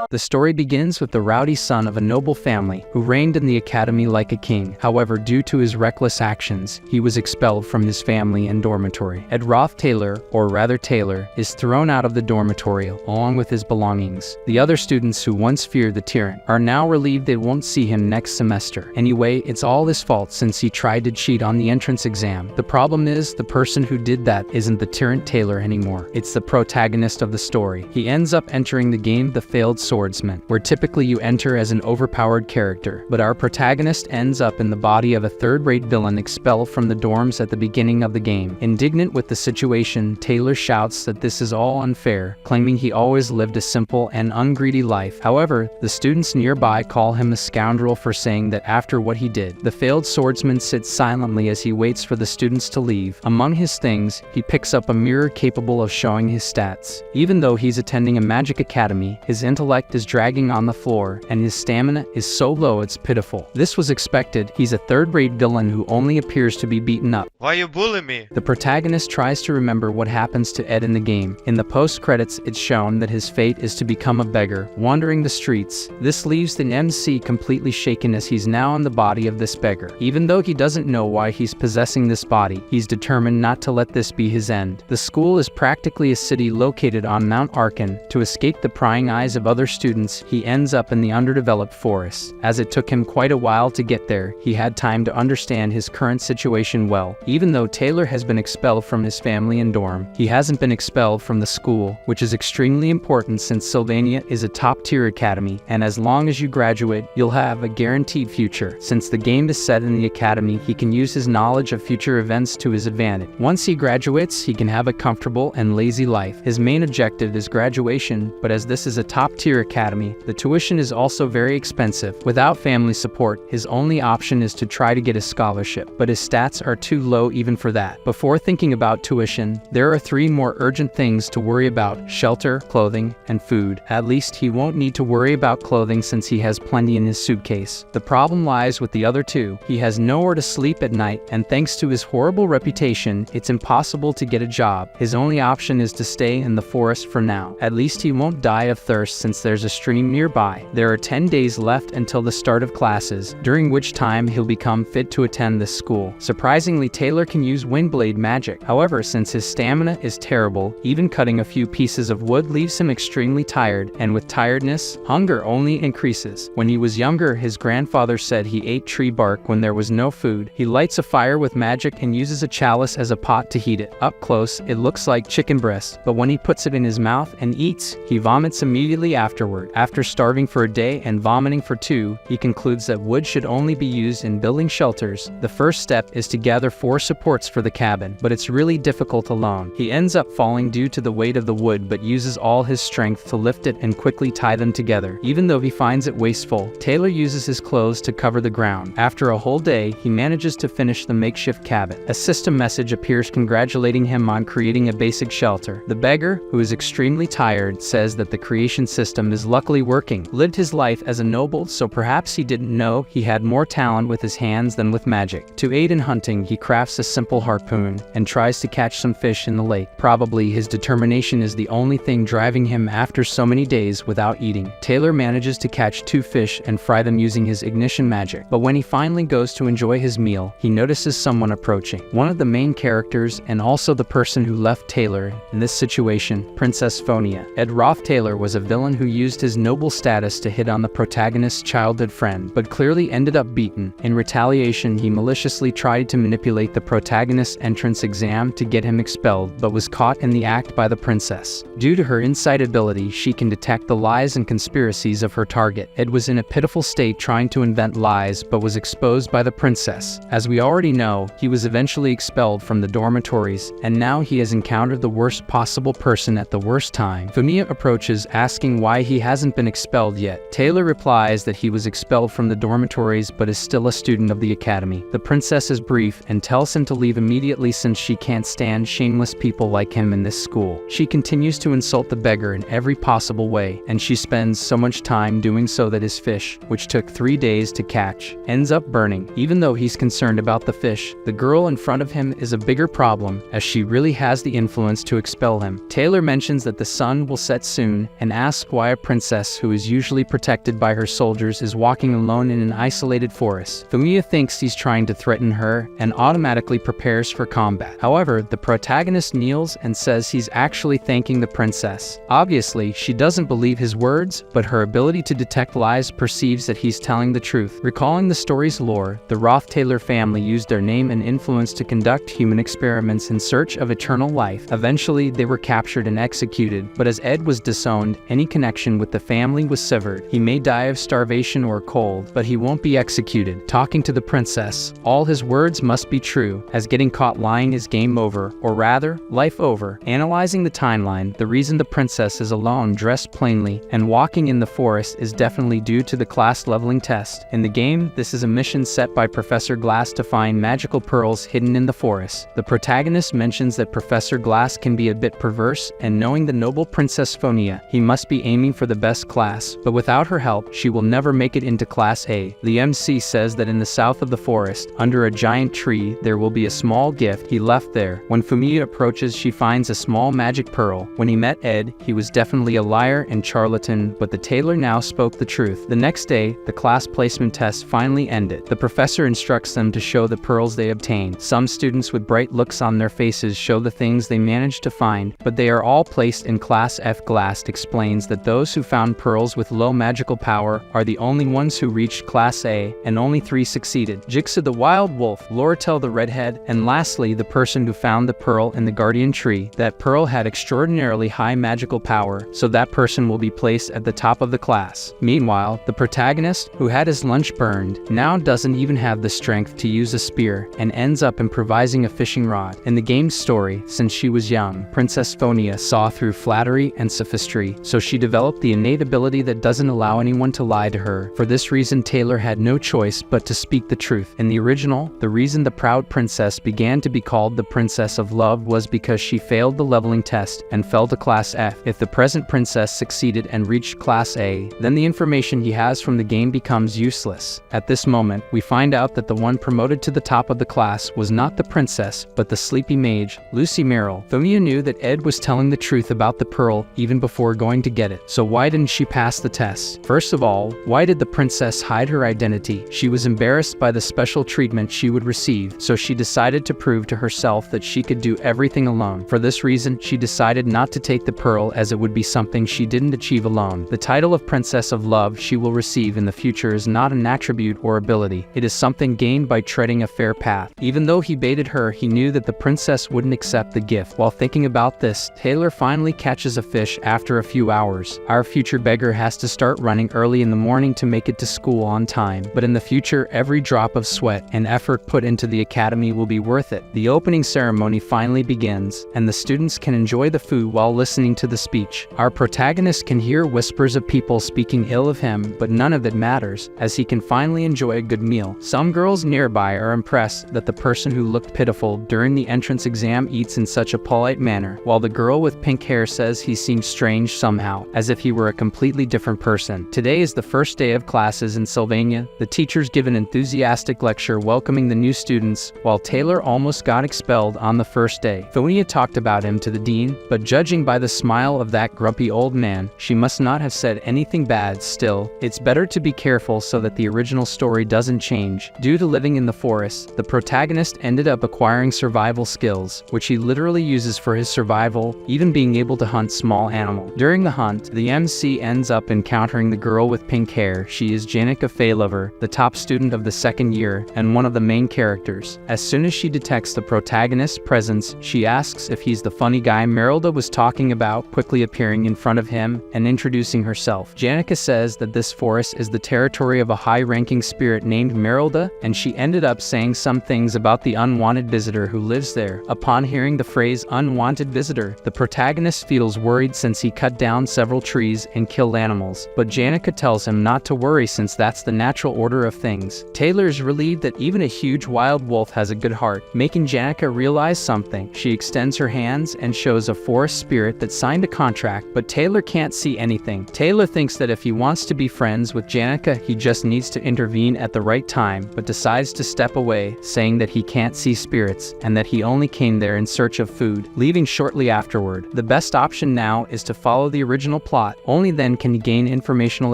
The story begins with the rowdy son of a noble family who reigned in the academy like a king. However, due to his reckless actions, he was expelled from his family and dormitory. Ed Roth Taylor, or rather Taylor, is thrown out of the dormitory along with his belongings. The other students who once feared the tyrant are now relieved they won't see him next semester. Anyway, it's all his fault since he tried to cheat on the entrance exam. The problem is, the person who did that isn't the tyrant Taylor anymore. It's the protagonist of the story. He ends up entering the game The Failed Swordsman, where typically you enter as an overpowered character, but our protagonist ends up in the body of a third-rate villain expelled from the dorms at the beginning of the game. Indignant with the situation, Taylor shouts that this is all unfair, claiming he always lived a simple and ungreedy life. However, the students nearby call him a scoundrel for saying that after what he did. The failed swordsman sits silently as he waits for the students to leave. Among his things, he picks up a mirror capable of showing his stats. Even though he's attending a magic academy, his intellect is dragging on the floor, and his stamina is so low it's pitiful. This was expected. He's a third-rate villain who only appears to be beaten up. Why you bully me? The protagonist tries to remember what happens to Ed in the game. In the post-credits, it's shown that his fate is to become a beggar, wandering the streets. This leaves the MC completely shaken as he's now in the body of this beggar. Even though he doesn't know why he's possessing this body, he's determined not to let this be his end. The school is practically a city located on Mount Arkan. To escape the prying eyes of other students, he ends up in the underdeveloped forest. As it took him quite a while to get there, he had time to understand his current situation well. Even though Taylor has been expelled from his family and dorm, he hasn't been expelled from the school, which is extremely important since Sylvania is a top-tier academy, and as long as you graduate, you'll have a guaranteed future. Since the game is set in the academy, he can use his knowledge of future events to his advantage. Once he graduates, he can have a comfortable and lazy life. His main objective is graduation, but as this is a top-tier academy, the tuition is also very expensive. Without family support, his only option is to try to get a scholarship, but his stats are too low even for that. Before thinking about tuition, there are 3 more urgent things to worry about: shelter, clothing, and food. At least he won't need to worry about clothing since he has plenty in his suitcase. The problem lies with the other 2. He has nowhere to sleep at night, and thanks to his horrible reputation, it's impossible to get a job. His only option is to stay in the forest for now. At least he won't die of thirst since there's a stream nearby. There are 10 days left until the start of classes, during which time he'll become fit to attend this school. Surprisingly, Taylor can use windblade magic. However, since his stamina is terrible, even cutting a few pieces of wood leaves him extremely tired, and with tiredness, hunger only increases. When he was younger, his grandfather said he ate tree bark when there was no food. He lights a fire with magic and uses a chalice as a pot to heat it. Up close, it looks like chicken breast, but when he puts it in his mouth and eats, he vomits immediately afterward. After starving for a day and vomiting for 2, he concludes that wood should only be used in building shelters. The first step is to gather 4 supports for the cabin, but it's really difficult alone. He ends up falling due to the weight of the wood but uses all his strength to lift it and quickly tie them together. Even though he finds it wasteful, Taylor uses his clothes to cover the ground. After a whole day, he manages to finish the makeshift cabin. A system message appears congratulating him on creating a basic shelter. The beggar, who is extremely tired, says that the creation system is luckily working. Lived his life as a noble, so perhaps he didn't know he had more talent with his hands than with magic. To aid in hunting, he crafts a simple harpoon and tries to catch some fish in the lake. Probably his determination is the only thing driving him after so many days without eating. Taylor manages to catch 2 fish and fry them using his ignition magic. But when he finally goes to enjoy his meal, he notices someone approaching. One of the main characters and also the person who left Taylor in this situation, Princess Phonia. Ed Roth Taylor was a villain who used his noble status to hit on the protagonist's childhood friend, but clearly ended up beaten. In retaliation, he maliciously tried to manipulate the protagonist's entrance exam to get him expelled, but was caught in the act by the princess. Due to her insight ability, she can detect the lies and conspiracies of her target. Ed was in a pitiful state trying to invent lies, but was exposed by the princess. As we already know, he was eventually expelled from the dormitories, and now he has encountered the worst possible person at the worst time. Phonia approaches, asking why he hasn't been expelled yet. Taylor replies that he was expelled from the dormitories but is still a student of the academy. The princess is brief and tells him to leave immediately since she can't stand shameless people like him in this school. She continues to insult the beggar in every possible way, and she spends so much time doing so that his fish, which took 3 days to catch, ends up burning. Even though he's concerned about the fish, the girl in front of him is a bigger problem, as she really has the influence to expel him. Taylor mentions that the sun will set soon and asks why a princess who is usually protected by her soldiers is walking alone in an isolated forest. Fumiya thinks he's trying to threaten her and automatically prepares for combat. However, the protagonist kneels and says he's actually thanking the princess. Obviously, she doesn't believe his words, but her ability to detect lies perceives that he's telling the truth. Recalling the story's lore, the Roth-Taylor family used their name and influence to conduct human experiments in search of eternal life. Eventually, they were captured and executed, but as Ed was disowned, any connection with the family was severed. He may die of starvation or cold, but he won't be executed. Talking to the princess, all his words must be true, as getting caught lying is game over, or rather, life over. Analyzing the timeline, the reason the princess is alone, dressed plainly, and walking in the forest is definitely due to the class leveling test. In the game, this is a mission set by Professor Glass to find magical pearls hidden in the forest. The protagonist mentions that Professor Glass can be a bit perverse, and knowing the noble Princess Phonia, he must be aiming for the best class, but without her help, she will never make it into Class A. The MC says that in the south of the forest, under a giant tree, there will be a small gift he left there. When Fumiya approaches, she finds a small magic pearl. When he met Ed, he was definitely a liar and charlatan, but the tailor now spoke the truth. The next day, the class placement test finally ended. The professor instructs them to show the pearls they obtained. Some students with bright looks on their faces show the things they managed to find, but they are all placed in Class F. Glass explains that those who found pearls with low magical power are the only ones who reached Class A, and only 3 succeeded. Jigsaw the wild wolf, Lortel the redhead, and lastly the person who found the pearl in the guardian tree. That pearl had extraordinarily high magical power, so that person will be placed at the top of the class. Meanwhile, the protagonist, who had his lunch burned, now doesn't even have the strength to use a spear, and ends up improvising a fishing rod. In the game's story, since she was young, Princess Phonia saw through flattery and sophistry, so she developed the innate ability that doesn't allow anyone to lie to her. For this reason, Taylor had no choice but to speak the truth. In the original, the reason the proud princess began to be called the Princess of Love was because she failed the leveling test and fell to Class F. If the present princess succeeded and reached Class A, then the information he has from the game becomes useless. At this moment, we find out that the one promoted to the top of the class was not the princess, but the sleepy mage, Lucy Merrill. Fumiya knew that Ed was telling the truth about the pearl even before going to get it, so why didn't she pass the test? First of all, why did the princess hide her identity? She was embarrassed by the special treatment she would receive, so she decided to prove to herself that she could do everything alone. For this reason, she decided not to take the pearl as it would be something she didn't achieve alone. The title of Princess of Love she will receive in the future is not an attribute or ability. It is something gained by treading a fair path. Even though he baited her, he knew that the princess wouldn't accept the gift. While thinking about this, Taylor finally catches a fish after a few hours. Our future beggar has to start running early in the morning to make it to school on time, but in the future, every drop of sweat and effort put into the academy will be worth it. The opening ceremony finally begins, and the students can enjoy the food while listening to the speech. Our protagonist can hear whispers of people speaking ill of him, but none of it matters, as he can finally enjoy a good meal. Some girls nearby are impressed that the person who looked pitiful during the entrance exam eats in such a polite manner, while the girl with pink hair says he seems strange somehow, as if he were a completely different person. Today is the first day of classes in Sylvania. The teachers give an enthusiastic lecture welcoming the new students, while Taylor almost got expelled on the first day. Phonia talked about him to the dean, but judging by the smile of that grumpy old man, she must not have said anything bad. Still, it's better to be careful so that the original story doesn't change. Due to living in the forest, the protagonist ended up acquiring survival skills, which he literally uses for his survival, even being able to hunt small animals. During the hunt, the MC ends up encountering the girl with pink hair. She is Janica Faylover, the top student of the second year, and one of the main characters. As soon as she detects the protagonist's presence, she asks if he's the funny guy Merylda was talking about, quickly appearing in front of him and introducing herself. Janica says that this forest is the territory of a high-ranking spirit named Merylda, and she ended up saying some things about the unwanted visitor who lives there. Upon hearing the phrase unwanted visitor, the protagonist feels worried since he cut down several trees and killed animals, but Janica tells him not to worry since that's the natural order of things. Taylor is relieved that even a huge wild wolf has a good heart, making Janica realize something. She extends her hands and shows a forest spirit that signed a contract, but Taylor can't see anything. Taylor thinks that if he wants to be friends with Janica, he just needs to intervene at the right time, but decides to step away, saying that he can't see spirits and that he only came there in search of food, leaving shortly afterward. The best option now is to follow the original plot plot. Only then can he gain informational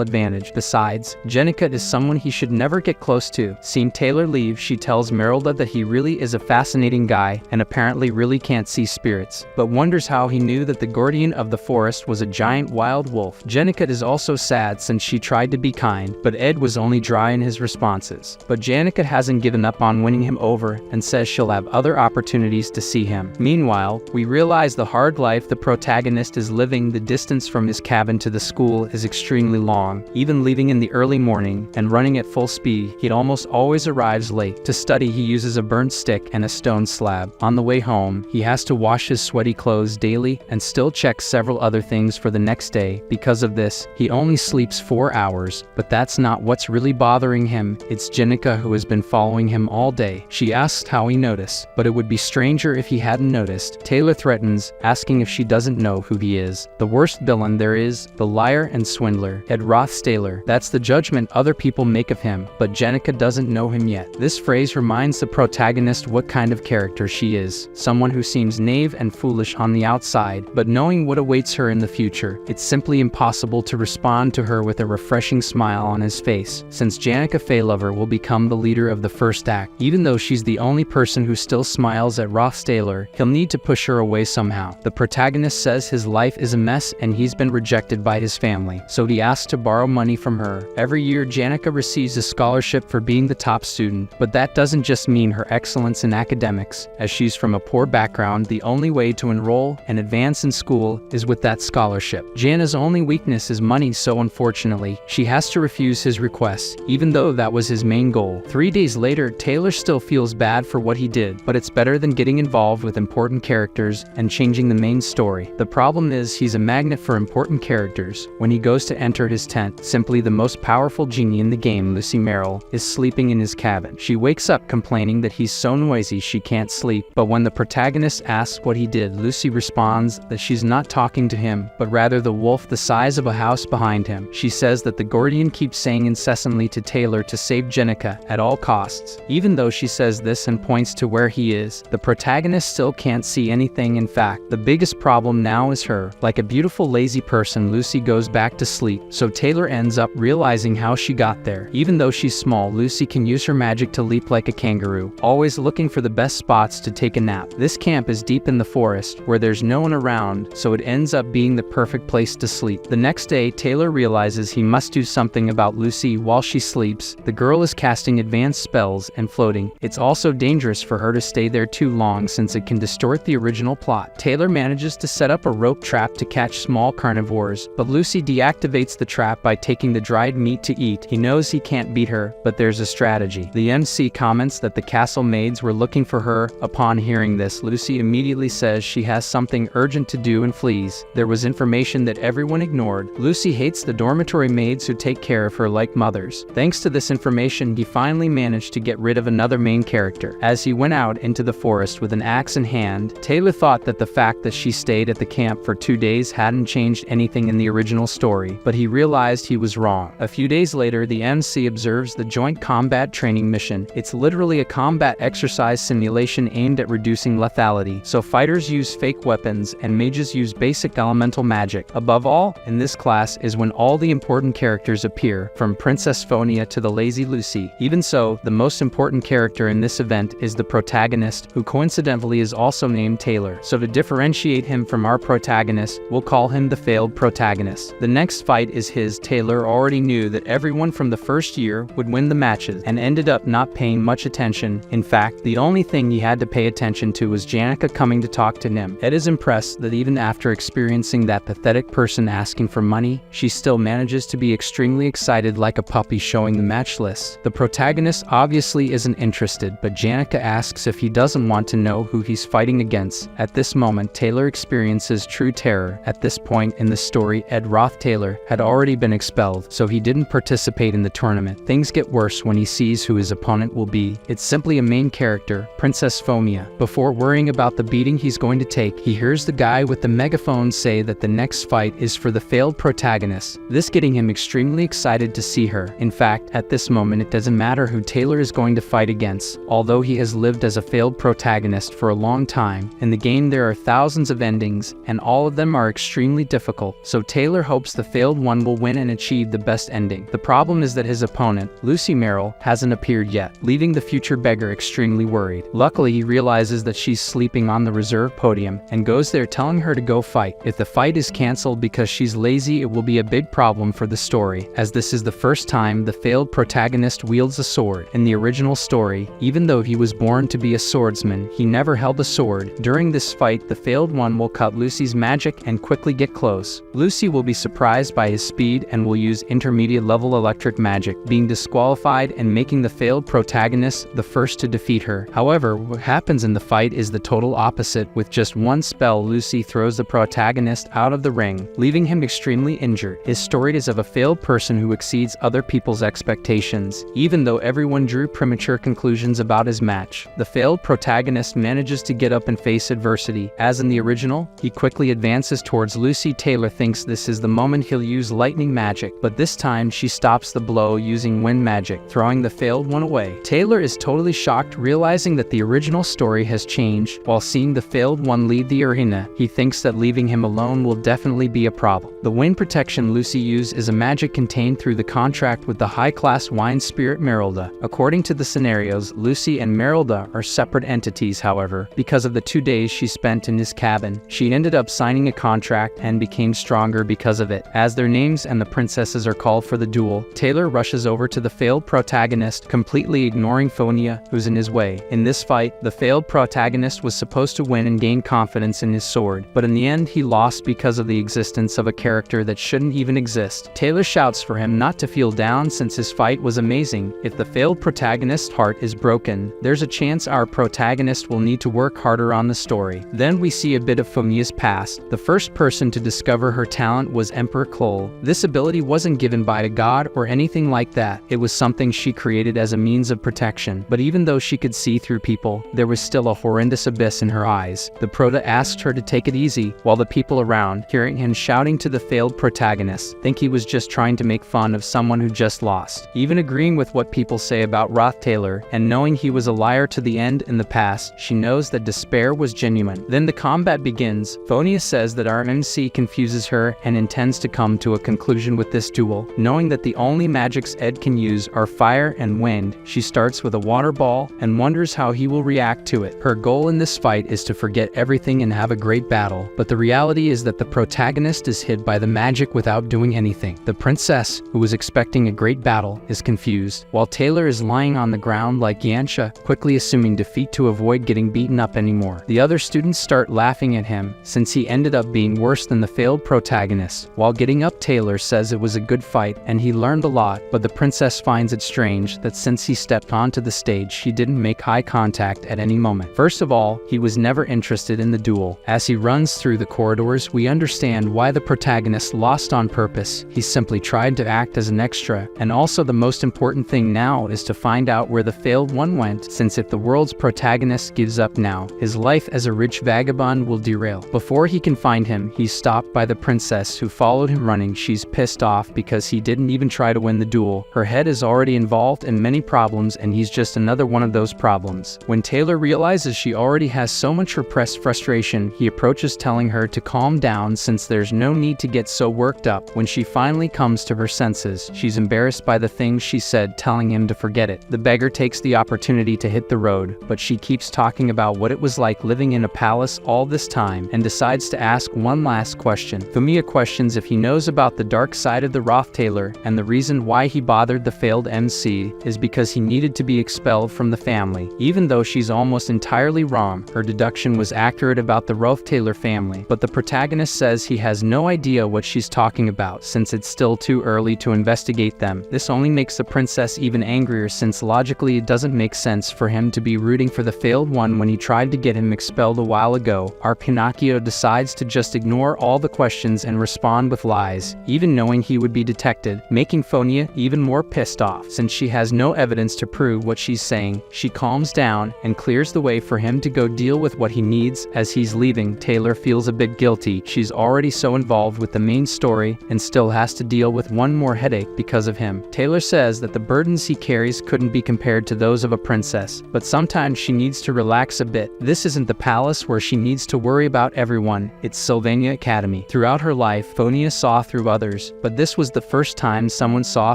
advantage. Besides, Jenica is someone he should never get close to. Seeing Taylor leave, she tells Merylda that he really is a fascinating guy and apparently really can't see spirits, but wonders how he knew that the guardian of the forest was a giant wild wolf. Jenica is also sad since she tried to be kind, but Ed was only dry in his responses. But Jenica hasn't given up on winning him over and says she'll have other opportunities to see him. Meanwhile, we realize the hard life the protagonist is living. The distance from his cabin to the school is extremely long. Even leaving in the early morning and running at full speed, he almost always arrives late. To study, he uses a burnt stick and a stone slab. On the way home, he has to wash his sweaty clothes daily and still check several other things for the next day. Because of this, he only sleeps 4 hours, but that's not what's really bothering him. It's Jenica who has been following him all day. She asks how he noticed, but it would be stranger if he hadn't noticed. Taylor threatens, asking if she doesn't know who he is. The worst villain there is, the liar and swindler, Ed Rothstaler. That's the judgment other people make of him, but Jenica doesn't know him yet. This phrase reminds the protagonist what kind of character she is. Someone who seems naive and foolish on the outside, but knowing what awaits her in the future, it's simply impossible to respond to her with a refreshing smile on his face. Since Jenica Faylover will become the leader of the first act, even though she's the only person who still smiles at Rothstaler, he'll need to push her away somehow. The protagonist says his life is a mess and he's been rejected by his family, so he asks to borrow money from her. Every year, Jenica receives a scholarship for being the top student, but that doesn't just mean her excellence in academics. As she's from a poor background, the only way to enroll and advance in school is with that scholarship. Jana's only weakness is money, so unfortunately, she has to refuse his request, even though that was his main goal. 3 days later, Taylor still feels bad for what he did, but it's better than getting involved with important characters and changing the main story. The problem is he's a magnet for important characters. When he goes to enter his tent, simply the most powerful genie in the game, Lucy Merrill, is sleeping in his cabin. She wakes up complaining that he's so noisy she can't sleep, but when the protagonist asks what he did, Lucy responds that she's not talking to him, but rather the wolf the size of a house behind him. She says that the guardian keeps saying incessantly to Taylor to save Jenica at all costs. Even though she says this and points to where he is, the protagonist still can't see anything. In fact, the biggest problem now is her. Like a beautiful lazy person, Lucy goes back to sleep, so Taylor ends up realizing how she got there. Even though she's small, Lucy can use her magic to leap like a kangaroo, always looking for the best spots to take a nap. This camp is deep in the forest, where there's no one around, so it ends up being the perfect place to sleep. The next day, Taylor realizes he must do something about Lucy while she sleeps. The girl is casting advanced spells and floating. It's also dangerous for her to stay there too long since it can distort the original plot. Taylor manages to set up a rope trap to catch small carnivores, but Lucy deactivates the trap by taking the dried meat to eat. He knows he can't beat her, but there's a strategy. The MC comments that the castle maids were looking for her. Upon hearing this, Lucy immediately says she has something urgent to do and flees. There was information that everyone ignored. Lucy hates the dormitory maids who take care of her like mothers. Thanks to this information, he finally managed to get rid of another main character. As he went out into the forest with an axe in hand, Taylor thought that the fact that she stayed at the camp for 2 days hadn't changed anything in the original story, but he realized he was wrong. A few days later, the MC observes the joint combat training mission. It's literally a combat exercise simulation aimed at reducing lethality, so fighters use fake weapons and mages use basic elemental magic. Above all, in this class is when all the important characters appear, from Princess Phonia to the lazy Lucy. Even so, the most important character in this event is the protagonist, who coincidentally is also named Taylor. So to differentiate him from our protagonist, we'll call him the failed protagonist. The next fight is his. Taylor already knew that everyone from the first year would win the matches and ended up not paying much attention. In fact, the only thing he had to pay attention to was Jenica coming to talk to him. Ed is impressed that even after experiencing that pathetic person asking for money, she still manages to be extremely excited like a puppy showing the match list. The protagonist obviously isn't interested, but Jenica asks if he doesn't want to know who he's fighting against. At this moment, Taylor experiences true terror. At this point in the story, Ed Rothstaler had already been expelled, so he didn't participate in the tournament. Things get worse when he sees who his opponent will be. It's simply a main character, Princess Phomia. Before worrying about the beating he's going to take, he hears the guy with the megaphone say that the next fight is for the failed protagonist, this getting him extremely excited to see her. In fact, at this moment it doesn't matter who Taylor is going to fight against. Although he has lived as a failed protagonist for a long time, in the game there are thousands of endings, and all of them are extremely difficult. so Taylor hopes the failed one will win and achieve the best ending. The problem is that his opponent, Lucy Merrill, hasn't appeared yet, leaving the future beggar extremely worried. Luckily, he realizes that she's sleeping on the reserve podium and goes there telling her to go fight. If the fight is cancelled because she's lazy, it will be a big problem for the story, as this is the first time the failed protagonist wields a sword. In the original story, even though he was born to be a swordsman, he never held a sword. During this fight, the failed one will cut Lucy's magic and quickly get close. Lucy will be surprised by his speed and will use intermediate level electric magic, being disqualified and making the failed protagonist the first to defeat her. However, what happens in the fight is the total opposite. With just one spell, Lucy throws the protagonist out of the ring, leaving him extremely injured. His story is of a failed person who exceeds other people's expectations, even though everyone drew premature conclusions about his match. The failed protagonist manages to get up and face adversity. As in the original, he quickly advances towards Lucy. Taylor thinks this is the moment he'll use lightning magic, but this time she stops the blow using wind magic, throwing the failed one away. Taylor is totally shocked, realizing that the original story has changed. While seeing the failed one leave the arena, he thinks that leaving him alone will definitely be a problem. The wind protection Lucy used is a magic contained through the contract with the high-class wine spirit Merylda. According to the scenarios, Lucy and Merylda are separate entities. However, because of the 2 days she spent in his cabin, she ended up signing a contract and became stronger because of it. As their names and the princesses are called for the duel, Taylor rushes over to the failed protagonist, completely ignoring Fonia, who's in his way. In this fight, the failed protagonist was supposed to win and gain confidence in his sword, but in the end he lost because of the existence of a character that shouldn't even exist. Taylor shouts for him not to feel down since his fight was amazing. If the failed protagonist's heart is broken, there's a chance our protagonist will need to work harder on the story. Then we see a bit of Fonia's past. The first person to discover her talent was Emperor Kloll. This ability wasn't given by a god or anything like that. It was something she created as a means of protection. But even though she could see through people, there was still a horrendous abyss in her eyes. The prota asked her to take it easy, while the people around, hearing him shouting to the failed protagonist, think he was just trying to make fun of someone who just lost. Even agreeing with what people say about Roth Taylor, and knowing he was a liar to the end in the past, she knows that despair was genuine. Then the combat begins. Fonia says that our MC confuses her and intends to come to a conclusion with this duel. Knowing that the only magics Ed can use are fire and wind, she starts with a water ball and wonders how he will react to it. Her goal in this fight is to forget everything and have a great battle, but the reality is that the protagonist is hit by the magic without doing anything. The princess, who was expecting a great battle, is confused, while Taylor is lying on the ground like Yansha, quickly assuming defeat to avoid getting beaten up anymore. The other students start laughing at him, since he ended up being worse than the failed protagonist. While getting up, Taylor says it was a good fight and he learned a lot, but the princess finds it strange that since he stepped onto the stage, she didn't make eye contact at any moment. First of all, he was never interested in the duel. As he runs through the corridors, we understand why the protagonist lost on purpose. He simply tried to act as an extra, and also the most important thing now is to find out where the failed one went, since if the world's protagonist gives up now, his life as a rich vagabond will derail. Before he can find him, he's stopped by the princess who followed him running. She's pissed off because he didn't even try to win the duel. Her head is already involved in many problems and he's just another one of those problems. When Taylor realizes she already has so much repressed frustration, he approaches telling her to calm down since there's no need to get so worked up. When she finally comes to her senses, she's embarrassed by the things she said, telling him to forget it. The beggar takes the opportunity to hit the road, but she keeps talking about what it was like living in a palace all this time and decides to ask one last question. Fumiya questions if he knows about the dark side of the Roth Taylor, and the reason why he bothered the failed MC is because he needed to be expelled from the family. Even though she's almost entirely wrong, her deduction was accurate about the Roth Taylor family, but the protagonist says he has no idea what she's talking about since it's still too early to investigate them. This only makes the princess even angrier since logically it doesn't make sense for him to be rooting for the failed one when he tried to get him expelled a while ago. Our Pinocchio decides to just ignore all the questions and respond with lies, even knowing he would be detected, making Fonia even more pissed off. Since she has no evidence to prove what she's saying, she calms down and clears the way for him to go deal with what he needs. As he's leaving, Taylor feels a bit guilty. She's already so involved with the main story and still has to deal with one more headache because of him. Taylor says that the burdens he carries couldn't be compared to those of a princess, but sometimes she needs to relax a bit. This isn't the palace where she needs to worry about everyone, it's Sylvania Academy. Throughout Throughout her life, Phonia saw through others, but this was the first time someone saw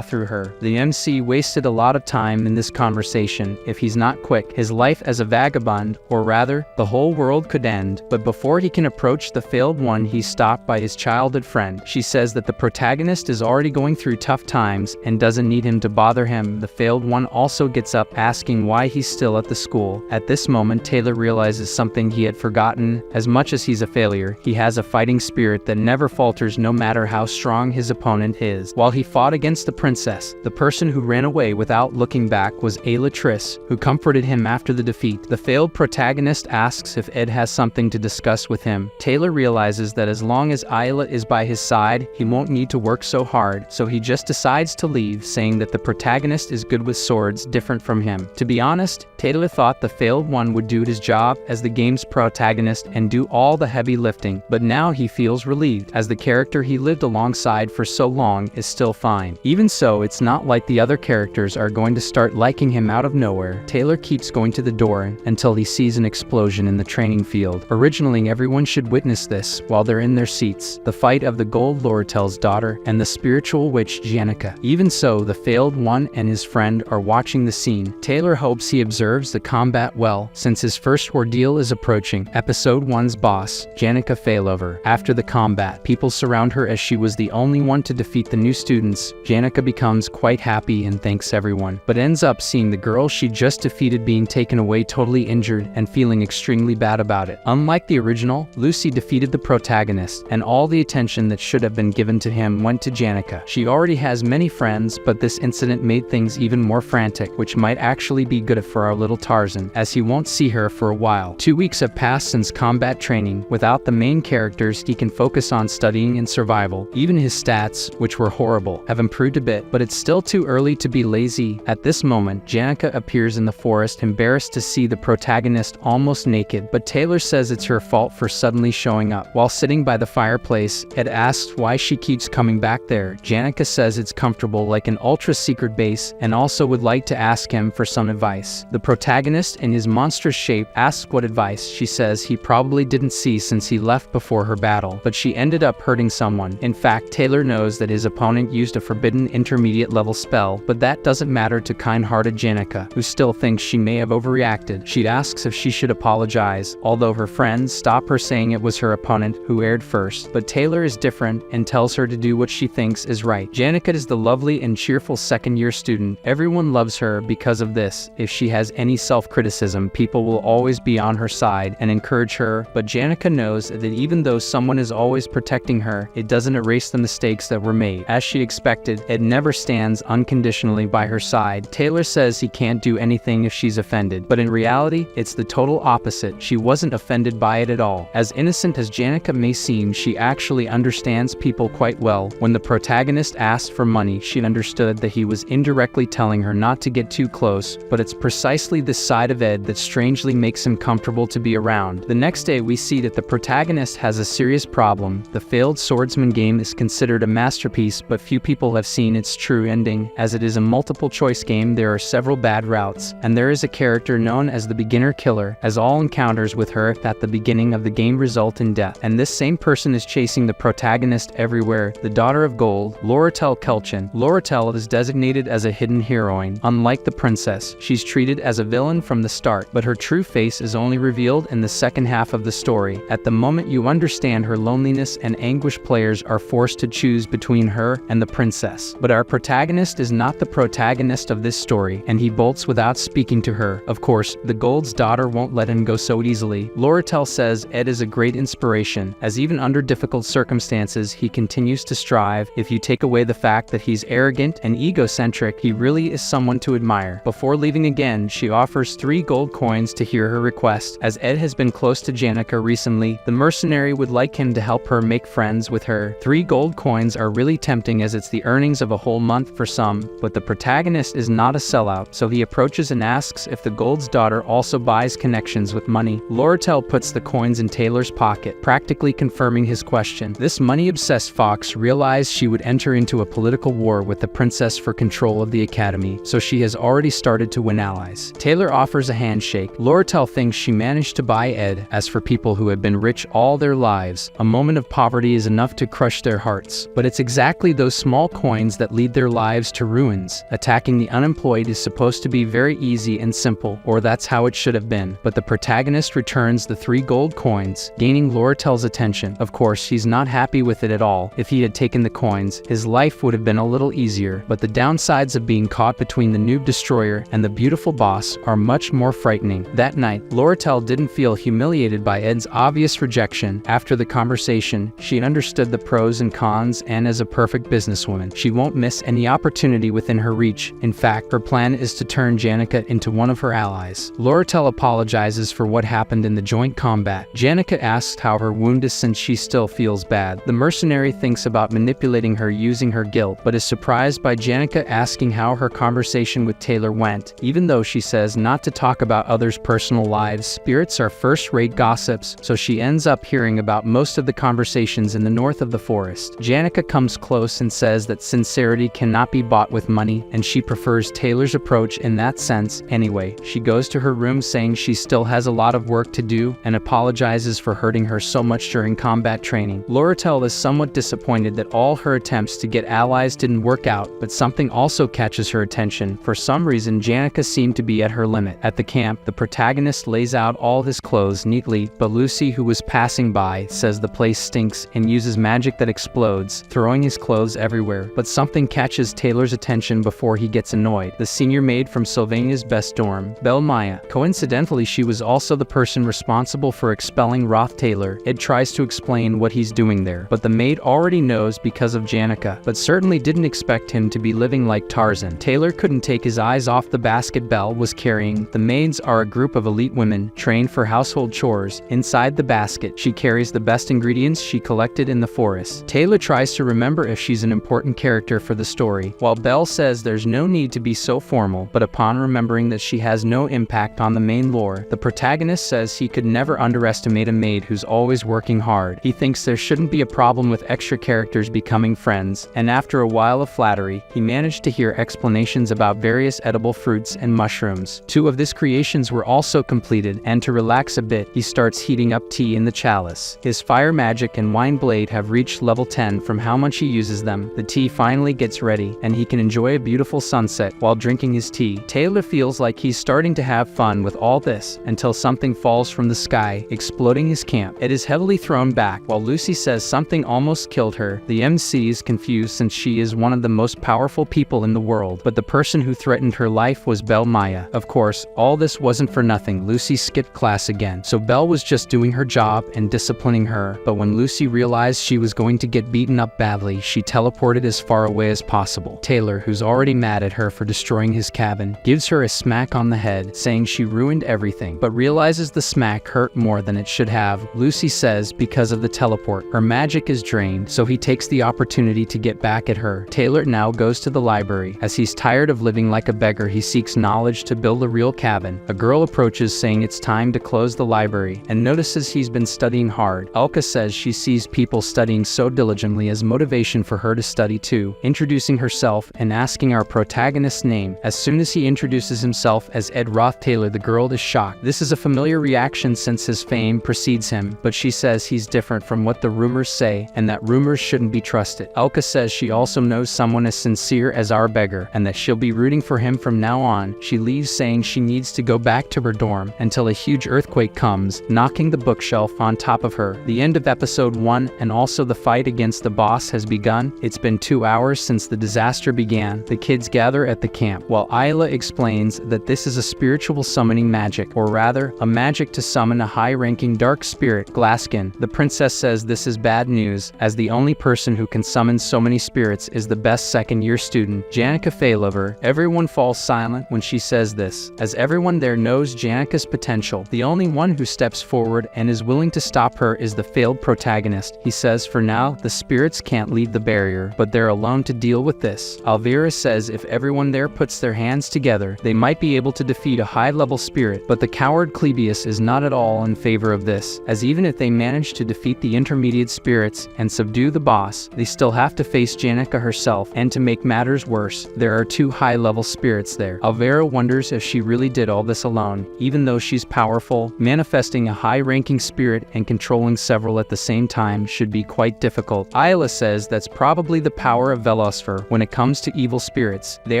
through her. The MC wasted a lot of time in this conversation. If he's not quick, his life as a vagabond, or rather, the whole world could end. But before he can approach the failed one, he's stopped by his childhood friend. She says that the protagonist is already going through tough times and doesn't need him to bother him. The failed one also gets up, asking why he's still at the school. At this moment, Taylor realizes something he had forgotten. As much as he's a failure, he has a fighting spirit that never falters no matter how strong his opponent is. While he fought against the princess, the person who ran away without looking back was Ayla Triss, who comforted him after the defeat. The failed protagonist asks if Ed has something to discuss with him. Taylor realizes that as long as Ayla is by his side, he won't need to work so hard, so he just decides to leave, saying that the protagonist is good with swords, different from him. To be honest, Taylor thought the failed one would do his job as the game's protagonist and do all the heavy lifting, but now he feels relieved, as the character he lived alongside for so long is still fine. Even so, it's not like the other characters are going to start liking him out of nowhere. Taylor keeps going to the door until he sees an explosion in the training field. Originally, everyone should witness this while they're in their seats, the fight of the gold Loratel's daughter and the spiritual witch Janica. Even so, the failed one and his friend are watching the scene. Taylor hopes he observes the combat well, since his first ordeal is approaching. Episode 1's boss, Janica failover. After the combat, people surround her as she was the only one to defeat the new students. Janica becomes quite happy and thanks everyone, but ends up seeing the girl she just defeated being taken away totally injured and feeling extremely bad about it. Unlike the original, Lucy defeated the protagonist, and all the attention that should have been given to him went to Janica. She already has many friends, but this incident made things even more frantic, which might actually be good for our little Tarzan, as he won't see her for a while. 2 weeks have passed since combat training. Without the main characters, he can focus on studying and survival. Even his stats, which were horrible, have improved a bit, but it's still too early to be lazy. At this moment, Janica appears in the forest, embarrassed to see the protagonist almost naked, but Taylor says it's her fault for suddenly showing up. While sitting by the fireplace, Ed asks why she keeps coming back there. Janica says it's comfortable like an ultra-secret base, and also would like to ask him for some advice. The protagonist, in his monstrous shape, asks what advice. She says he probably didn't see since he left before her battle, but she ended up hurting someone. In fact, Taylor knows that his opponent used a forbidden intermediate level spell, but that doesn't matter to kind-hearted Janica, who still thinks she may have overreacted. She asks if she should apologize, although her friends stop her, saying it was her opponent who erred first. But Taylor is different and tells her to do what she thinks is right. Janica is the lovely and cheerful second-year student. Everyone loves her because of this. If she has any self-criticism, people will always be on her side and encourage her, but Janica knows that even though someone is always protecting her, it doesn't erase the mistakes that were made. As she expected, Ed never stands unconditionally by her side. Taylor says he can't do anything if she's offended, but in reality, it's the total opposite. She wasn't offended by it at all. As innocent as Janica may seem, she actually understands people quite well. When the protagonist asked for money, she understood that he was indirectly telling her not to get too close, but it's precisely this side of Ed that strangely makes him comfortable to be around. The next day, we see that the protagonist has a serious problem. The failed swordsman game is considered a masterpiece, but few people have seen its true ending. As it is a multiple-choice game, there are several bad routes, and there is a character known as the beginner killer, as all encounters with her at the beginning of the game result in death. And this same person is chasing the protagonist everywhere. The daughter of gold, Loratel Kelchin. Loratel is designated as a hidden heroine. Unlike the princess, she's treated as a villain from the start, but her true face is only revealed in the second half of the story. At the moment you understand her loneliness and anguish, players are forced to choose between her and the princess. But our protagonist is not the protagonist of this story, and he bolts without speaking to her. Of course, the Gold's daughter won't let him go so easily. Loratel says Ed is a great inspiration, as even under difficult circumstances, he continues to strive. If you take away the fact that he's arrogant and egocentric, he really is someone to admire. Before leaving again, she offers 3 gold coins to hear her request. As Ed has been close to Janica recently, the mercenary would like him to help her make friends with her. 3 gold coins are really tempting, as it's the earnings of a whole month for some, but the protagonist is not a sellout, so he approaches and asks if the Gold's daughter also buys connections with money. Loratel puts the coins in Taylor's pocket, practically confirming his question. This money-obsessed fox realized she would enter into a political war with the princess for control of the academy, so she has already started to win allies. Taylor offers a handshake. Loratel thinks she managed to buy Ed. As for people who have been rich all their lives, a moment of poverty is enough to crush their hearts. But it's exactly those small coins that lead their lives to ruins. Attacking the unemployed is supposed to be very easy and simple, or that's how it should have been. But the protagonist returns the 3 gold coins, gaining Loratel's attention. Of course, he's not happy with it at all. If he had taken the coins, his life would have been a little easier. But the downsides of being caught between the noob destroyer and the beautiful boss are much more frightening. That night, Loratel didn't feel humiliated by Ed's obvious rejection. After the conversation, she understood the pros and cons, and as a perfect businesswoman, she won't miss any opportunity within her reach. In fact, her plan is to turn Janica into one of her allies. Loratel apologizes for what happened in the joint combat. Janica asks how her wound is since she still feels bad. The mercenary thinks about manipulating her using her guilt, but is surprised by Janica asking how her conversation with Taylor went. Even though she says not to talk about others' personal lives, spirits are first-rate gossips, so she ends up hearing about most of the conversations in the north of the forest. Janica comes close and says that sincerity cannot be bought with money, and she prefers Taylor's approach in that sense. Anyway, she goes to her room saying she still has a lot of work to do and apologizes for hurting her so much during combat training. Loratel is somewhat disappointed that all her attempts to get allies didn't work out, but something also catches her attention. For some reason, Janica seemed to be at her limit. At the camp, the protagonist lays out all his clothes neatly, but Lucy, who was passing by, says the place stinks and uses magic that explodes, throwing his clothes everywhere. But something catches Taylor's attention before he gets annoyed. The senior maid from Sylvania's best dorm, Belle Maya. Coincidentally, she was also the person responsible for expelling Roth Taylor. Ed tries to explain what he's doing there, but the maid already knows because of Janica, but certainly didn't expect him to be living like Tarzan. Taylor couldn't take his eyes off the basket Belle was carrying. The maids are a group of elite women trained for household chores. Inside the basket, she carries the best ingredients she collected in the forest. Taylor tries to remember if she's an important character for the story, while Belle says there's no need to be so formal, but upon remembering that she has no impact on the main lore, the protagonist says he could never underestimate a maid who's always working hard. He thinks there shouldn't be a problem with extra characters becoming friends, and after a while of flattery, he managed to hear explanations about various edible fruits and mushrooms. 2 of his creations were also completed, and to relax a bit, he starts heating up tea in the chalice. His fire magic and wine blade have reached level 10 from how much he uses them. The tea finally gets ready, and he can enjoy a beautiful sunset while drinking his tea. Taylor feels like he's starting to have fun with all this, until something falls from the sky, exploding his camp. It is heavily thrown back, while Lucy says something almost killed her. The MC is confused since she is one of the most powerful people in the world, but the person who threatened her life was Belle Maya. Of course, all this wasn't for nothing. Lucy skipped class again, so Belle was just doing her job and disciplining her. But when Lucy realized she was going to get beaten up badly, she teleported as far away as possible. Taylor, who's already mad at her for destroying his cabin, gives her a smack on the head, saying she ruined everything, but realizes the smack hurt more than it should have. Lucy says because of the teleport, her magic is drained, so he takes the opportunity to get back at her. Taylor now goes to the library. As he's tired of living like a beggar, he seeks knowledge to build a real cabin. A girl approaches saying it's time to close the library, and notices he's been studying hard. Elka says she sees people studying so diligently as motivation for her to study too, introducing herself and asking our protagonist's name. As soon as he introduces himself as Ed Roth Taylor, the girl is shocked. This is a familiar reaction since his fame precedes him, but she says he's different from what the rumors say, and that rumors shouldn't be trusted. Elka says she also knows someone as sincere as our beggar, and that she'll be rooting for him from now on. She leaves saying she needs to go back to her dorm until a huge earthquake comes, knocking the bookshelf on top of her. The end of episode 1 and also the fight against the boss has begun. It's been 2 hours since the disaster began. The kids gather at the camp, while Ayla explains that this is a spiritual summoning magic, or rather, a magic to summon a high-ranking dark spirit, Glaskin. The princess says this is bad news, as the only person who can summon so many spirits is the best second-year student, Janica Failover. Everyone falls silent when she says this, as everyone there knows Janica's potential. The only one who steps forward and is willing to stop her is the failed protagonist. He says for now, the spirits can't leave the barrier, but they're alone to deal with this. Alvira says if everyone there puts their hands together, they might be able to defeat a high-level spirit, but the coward Clebius is not at all in favor of this, as even if they manage to defeat the intermediate spirits and subdue the boss, they still have to face Janica herself, and to make matters worse, there are 2 high-level spirits there. Alvira wonders if she really did all this alone, even though she's powerful, manifesting a high-ranking spirit and controlling several at the same time should be quite difficult. Ayla says that's probably the power of Velosfer when it comes to evil spirits. They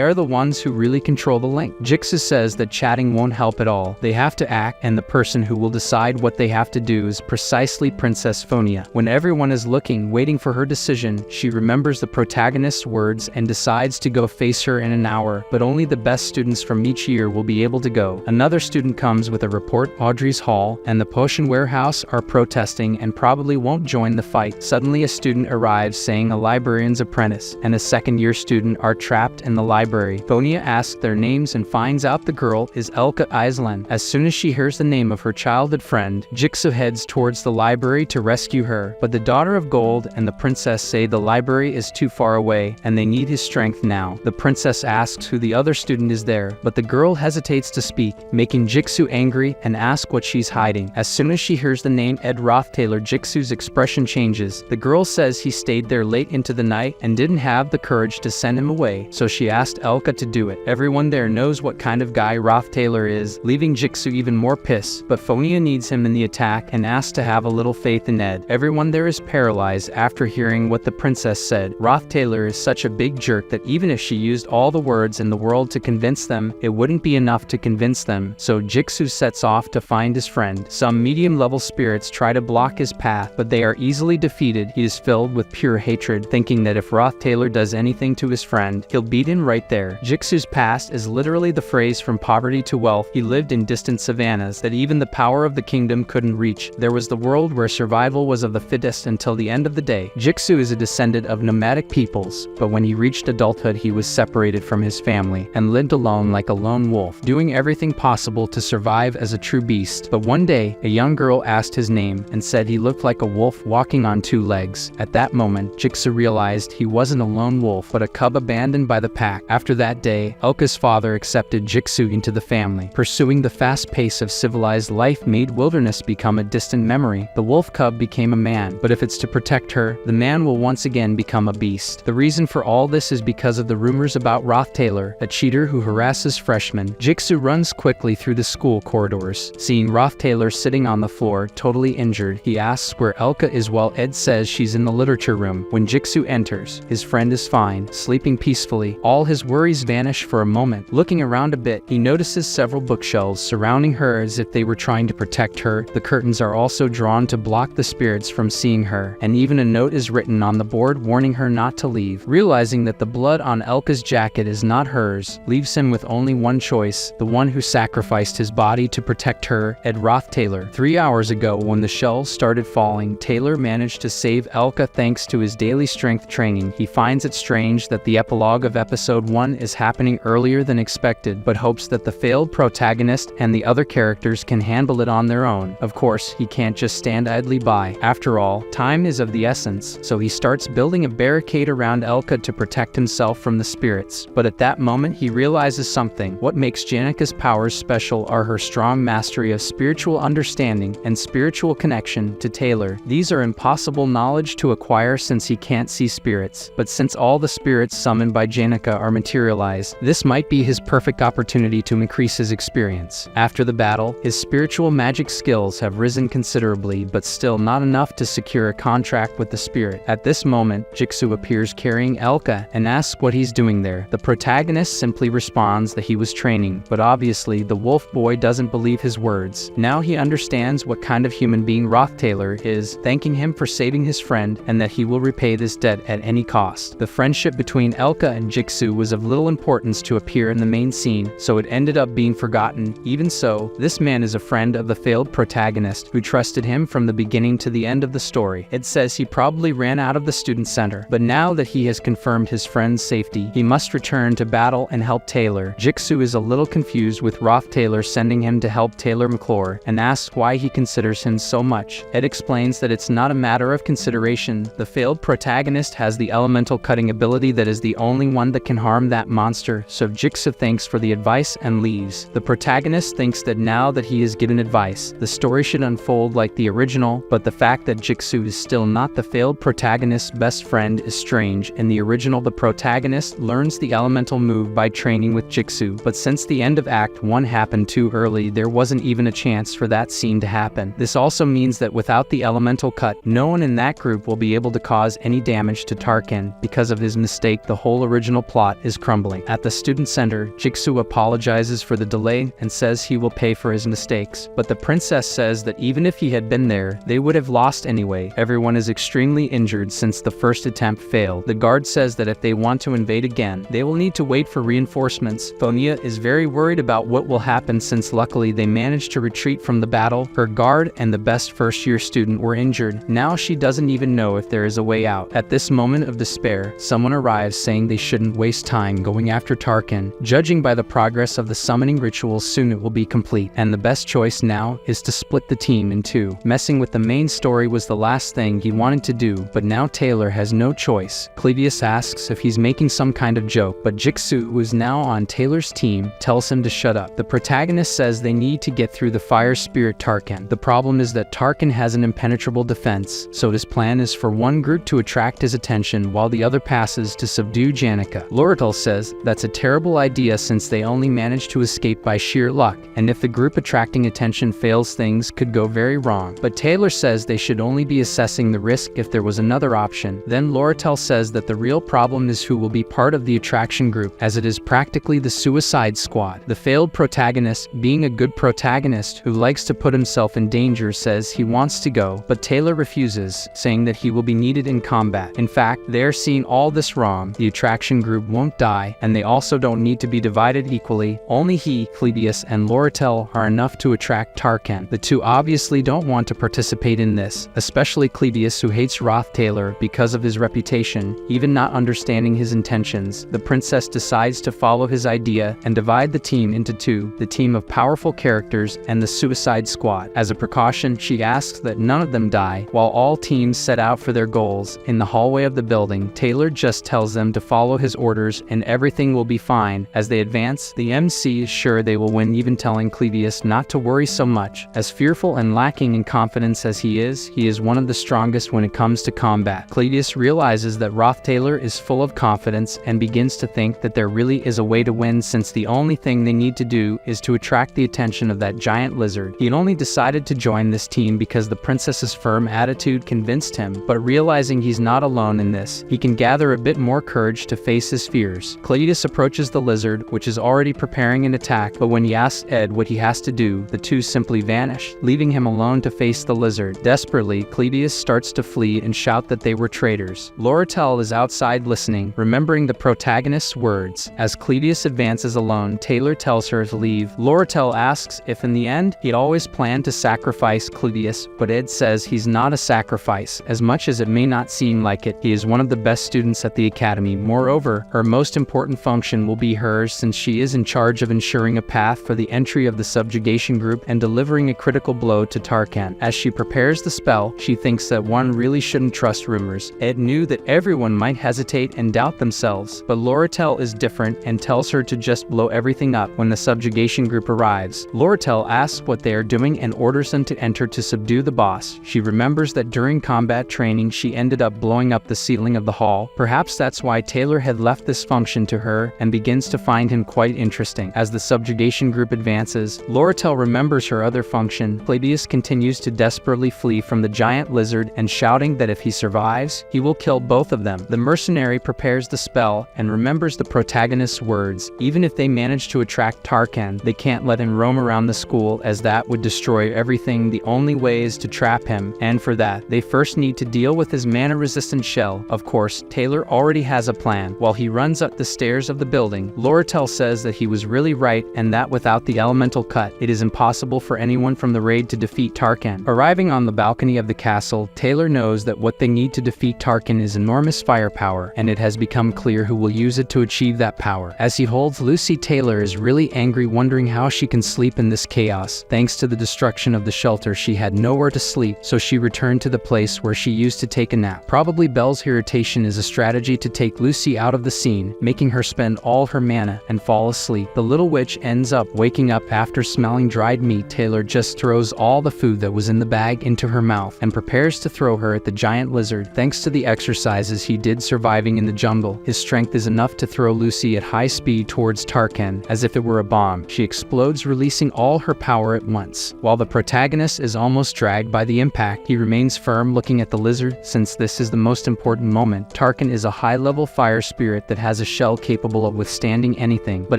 are the ones who really control the link. Jixu says that chatting won't help at all. They have to act, and the person who will decide what they have to do is precisely Princess Phonia. When everyone is looking, waiting for her decision, she remembers the protagonist's words and decides to go face her in an hour, but only the best students from each year will be able to go. Another student comes with a report. Audrey's hall and the potion warehouse are protesting and probably won't join the fight. Suddenly a student arrives saying a librarian's apprentice and a second-year student are trapped in the library. Phonia asks their names and finds out the girl is Elka Islan. As soon as she hears the name of her childhood friend, Jixu heads towards the library to rescue her, but the Daughter of Gold and the princess say the library is too far away and they need his strength now. The princess asks who the other student is there, but the girl hesitates to speak, making Jixu angry and asks what she's hiding. As soon as she hears the name Ed Rothtailor, Jixu's expression changes. The girl says he stayed there late into the night and didn't have the courage to send him away, so she asked Elka to do it. Everyone there knows what kind of guy Rothtailor is, leaving Jixu even more pissed, but Phonia needs him in the attack and asks to have a little faith in Ed. Everyone there is paralyzed after hearing what the princess said. Rothtailor is such a big jerk that even if she used all the words in the world to convince them, it wouldn't be enough to convince them, so Jixu sets off to find his friend. Some medium-level spirits try to block his path, but they are easily defeated. He is filled with pure hatred, thinking that if Rothtailor does anything to his friend, he'll beat him right there. Jixu's past is literally the phrase from poverty to wealth. He lived in distant savannas that even the power of the kingdom couldn't reach. There was the world where survival was of the fittest until the end of the day. Jixu is a descendant of nomadic peoples, but when he reached adulthood he was separated from his family and lived alone like a lone wolf, doing everything possible to survive as a true beast. But one day, a young girl asked his name and said he looked like a wolf walking on two legs. At that moment, Jixu realized he wasn't a lone wolf, but a cub abandoned by the pack. After that day, Elka's father accepted Jixu into the family. Pursuing the fast pace of civilized life made wilderness become a distant memory. The wolf cub became a man, but if it's to protect her, the man will once again become a beast. The reason for all this is because of the rumors about Rothtailor, a cheater who harasses freshmen. Jixu runs quickly through the school corridors. Seeing Rothtailor sitting on the floor, totally injured, he asks where Elka is while Ed says she's in the literature room. When Jixu enters, his friend is fine, sleeping peacefully. All his worries vanish for a moment. Looking around a bit, he notices several bookshelves surrounding her as if they were trying to protect her. The curtains are also drawn to block the spirits from seeing her, and even a note is written on the board warning her not to leave. Realizing that the blood on Elka's jacket is not hers, leaves him with only one choice, the one who sacrificed his body to protect her, Ed Rothtailor. 3 hours ago, when the shells started falling, Taylor managed to save Elka thanks to his daily strength training. He finds it strange that the epilogue of episode 1 is happening earlier than expected, but hopes that the failed protagonist and the other characters can handle it on their own. Of course, he can't just stand idly by. After all, time is of the essence, so he starts building a barricade around Elka to protect himself from the spirits. But at that moment, he realizes something. What makes Janika's powers special are her strong mastery of spiritual understanding and spiritual connection to Taylor. These are impossible knowledge to acquire since he can't see spirits, but since all the spirits summoned by Janika are materialized, this might be his perfect opportunity to increase his experience. After the battle, his spiritual magic skills have risen considerably, but still not enough to secure a contract with the spirit. At this moment, Jixu appears carrying Elka and asks what he's doing there. The protagonist simply responds that he was training, but obviously the wolf boy doesn't believe his words. Now he understands what kind of human being Rothtailor is, thanking him for saving his friend and that he will repay this debt at any cost. The friendship between Elka and Jixu was of little importance to appear in the main scene, so it ended up being forgotten. Even so, this man is a friend of the failed protagonist who trusted him from the beginning to the end of the story. It says he probably ran out of the student center, but now that he has confirmed his friend's safety, he must return to battle and help Taylor. Jixu is a little confused with Rothtailor sending him to help Taylor McClure and asks why he considers him so much. Ed explains that it's not a matter of consideration. The failed protagonist has the elemental cutting ability that is the only one that can harm that monster, so Jixu thanks for the advice and leaves. The protagonist thinks that now that he is given advice, the story should unfold like the original, but the fact that Jixu is still not the failed protagonist's best friend is strange. In the original, the protagonist learns the elemental move by training with Jixu, but since the end of Act 1 happened too early, there wasn't even a chance for that scene to happen. This also means that without the elemental elemental cut, no one in that group will be able to cause any damage to Tarkin. Because of his mistake, the whole original plot is crumbling. At the student center, Jigsaw apologizes for the delay and says he will pay for his mistakes. But the princess says that even if he had been there, they would have lost anyway. Everyone is extremely injured since the first attempt failed. The guard says that if they want to invade again, they will need to wait for reinforcements. Thonia is very worried about what will happen since luckily they managed to retreat from the battle. Her guard and the best first-year student were injured. Now she doesn't even know if there is a way out. At this moment of despair, someone arrives saying they shouldn't waste time going after Tarkin. Judging by the progress of the summoning rituals, soon it will be complete, and the best choice now is to split the team in two. Messing with the main story was the last thing he wanted to do, but now Taylor has no choice. Clevius asks if he's making some kind of joke, but Jigsaw, who is now on Taylor's team, tells him to shut up. The protagonist says they need to get through the fire spirit Tarkin. The problem is that Tarkin has an impenetrable defense, so his plan is for one group to attract his attention while the other passes to subdue Janica. Loretel says that's a terrible idea since they only managed to escape by sheer luck, and if the group attracting attention fails, things could go very wrong. But Taylor says they should only be assessing the risk if there was another option. Then Loretel says that the real problem is who will be part of the attraction group, as it is practically the Suicide Squad. The failed protagonist, being a good protagonist who likes to put himself in danger, says he wants to go, but Taylor refuses, saying that he will be needed in combat. In fact, they're seeing all this wrong. The attraction group won't die, and they also don't need to be divided equally. Only he, Clevius, and Loretel are enough to attract Tarkin. The two obviously don't want to participate in this, especially Clevius, who hates Roth Taylor because of his reputation, even not understanding his intentions. The princess decides to follow his idea and divide the team into two, the team of powerful characters and the Suicide Squad. As a precaution, she asks that none of them die, while all teams set out for their goals. In the hallway of the building, Taylor just tells them to follow his orders and everything will be fine. As they advance, the MC is sure they will win, even telling Clevius not to worry so much. As fearful and lacking in confidence as he is one of the strongest when it comes to combat. Clevius realizes that Roth Taylor is full of confidence and begins to think that there really is a way to win, since the only thing they need to do is to attract the attention of that giant lizard. He had only decided to join this team because the princess's firm attitude convinced him, but realizing he's not alone in this, he can gather a bit more courage to face his fears. Cletus approaches the lizard, which is already preparing an attack, but when he asks Ed what he has to do, the two simply vanish, leaving him alone to face the lizard. Desperately, Clevius starts to flee and shout that they were traitors. Loretel is outside listening, remembering the protagonist's words. As Clevius advances alone, Taylor tells her to leave. Loretel asks if in the end, he'd always planned to sacrifice Clevius, but Ed says he's not a sacrifice. As much as it may not seem like it, he is one of the best students at the academy. Moreover, her most important function will be hers, since she is in charge of ensuring a path for the entry of the subjugation group and delivering a critical blow to Tarkin. As she prepares the spell, she thinks that one really shouldn't trust rumors. Ed knew that everyone might hesitate and doubt themselves, but Loretel is different and tells her to just blow everything up when the subjugation group arrives. Loretel asks what they are doing and orders them to enter to subdue the boss. She remembers that during combat training she ended up blowing up the ceiling of the hall. Perhaps that's why Taylor had left this function to her, and begins to find him quite interesting. As the subjugation group advances, Loretel remembers her other function. Clevius continues to desperately flee from the giant lizard and shouting that if he survives, he will kill both of them. The mercenary prepares the spell and remembers the protagonist's words. Even if they manage to attract Tarkin, they can't let him roam around the school, as that would destroy everything. The only way is to trap him, and for that, they first need to deal with his mana-resistant shell. Of course, Taylor already has a plan. While he runs up the stairs of the building, Loretel says that he was really right, and that without the elemental cut, it is impossible for anyone from the raid to defeat Tarkin. Arriving on the balcony of the castle, Taylor knows that what they need to defeat Tarkin is enormous firepower, and it has become clear who will use it to achieve that power. As he holds Lucy, Taylor is really angry, wondering how she can sleep in this chaos. Thanks to the destruction of the shelter, she had nowhere to sleep, so she returned to the place where she used to take a nap. Probably Belle's irritation is a strategy to take Lucy out of the scene, making her spend all her mana and fall asleep. The little witch ends up waking up after smelling dried meat. Taylor just throws all the food that was in the bag into her mouth and prepares to throw her at the giant lizard. Thanks to the exercises he did surviving in the jungle, his strength is enough to throw Lucy at high speed towards Tarkin as if it were a bomb. She explodes, releasing all her power at once. While the protagonist is almost dragged by the impact. He remains firm, looking at the lizard, since this is the most important moment. Tarkin is a high-level fire spirit that has a shell capable of withstanding anything, but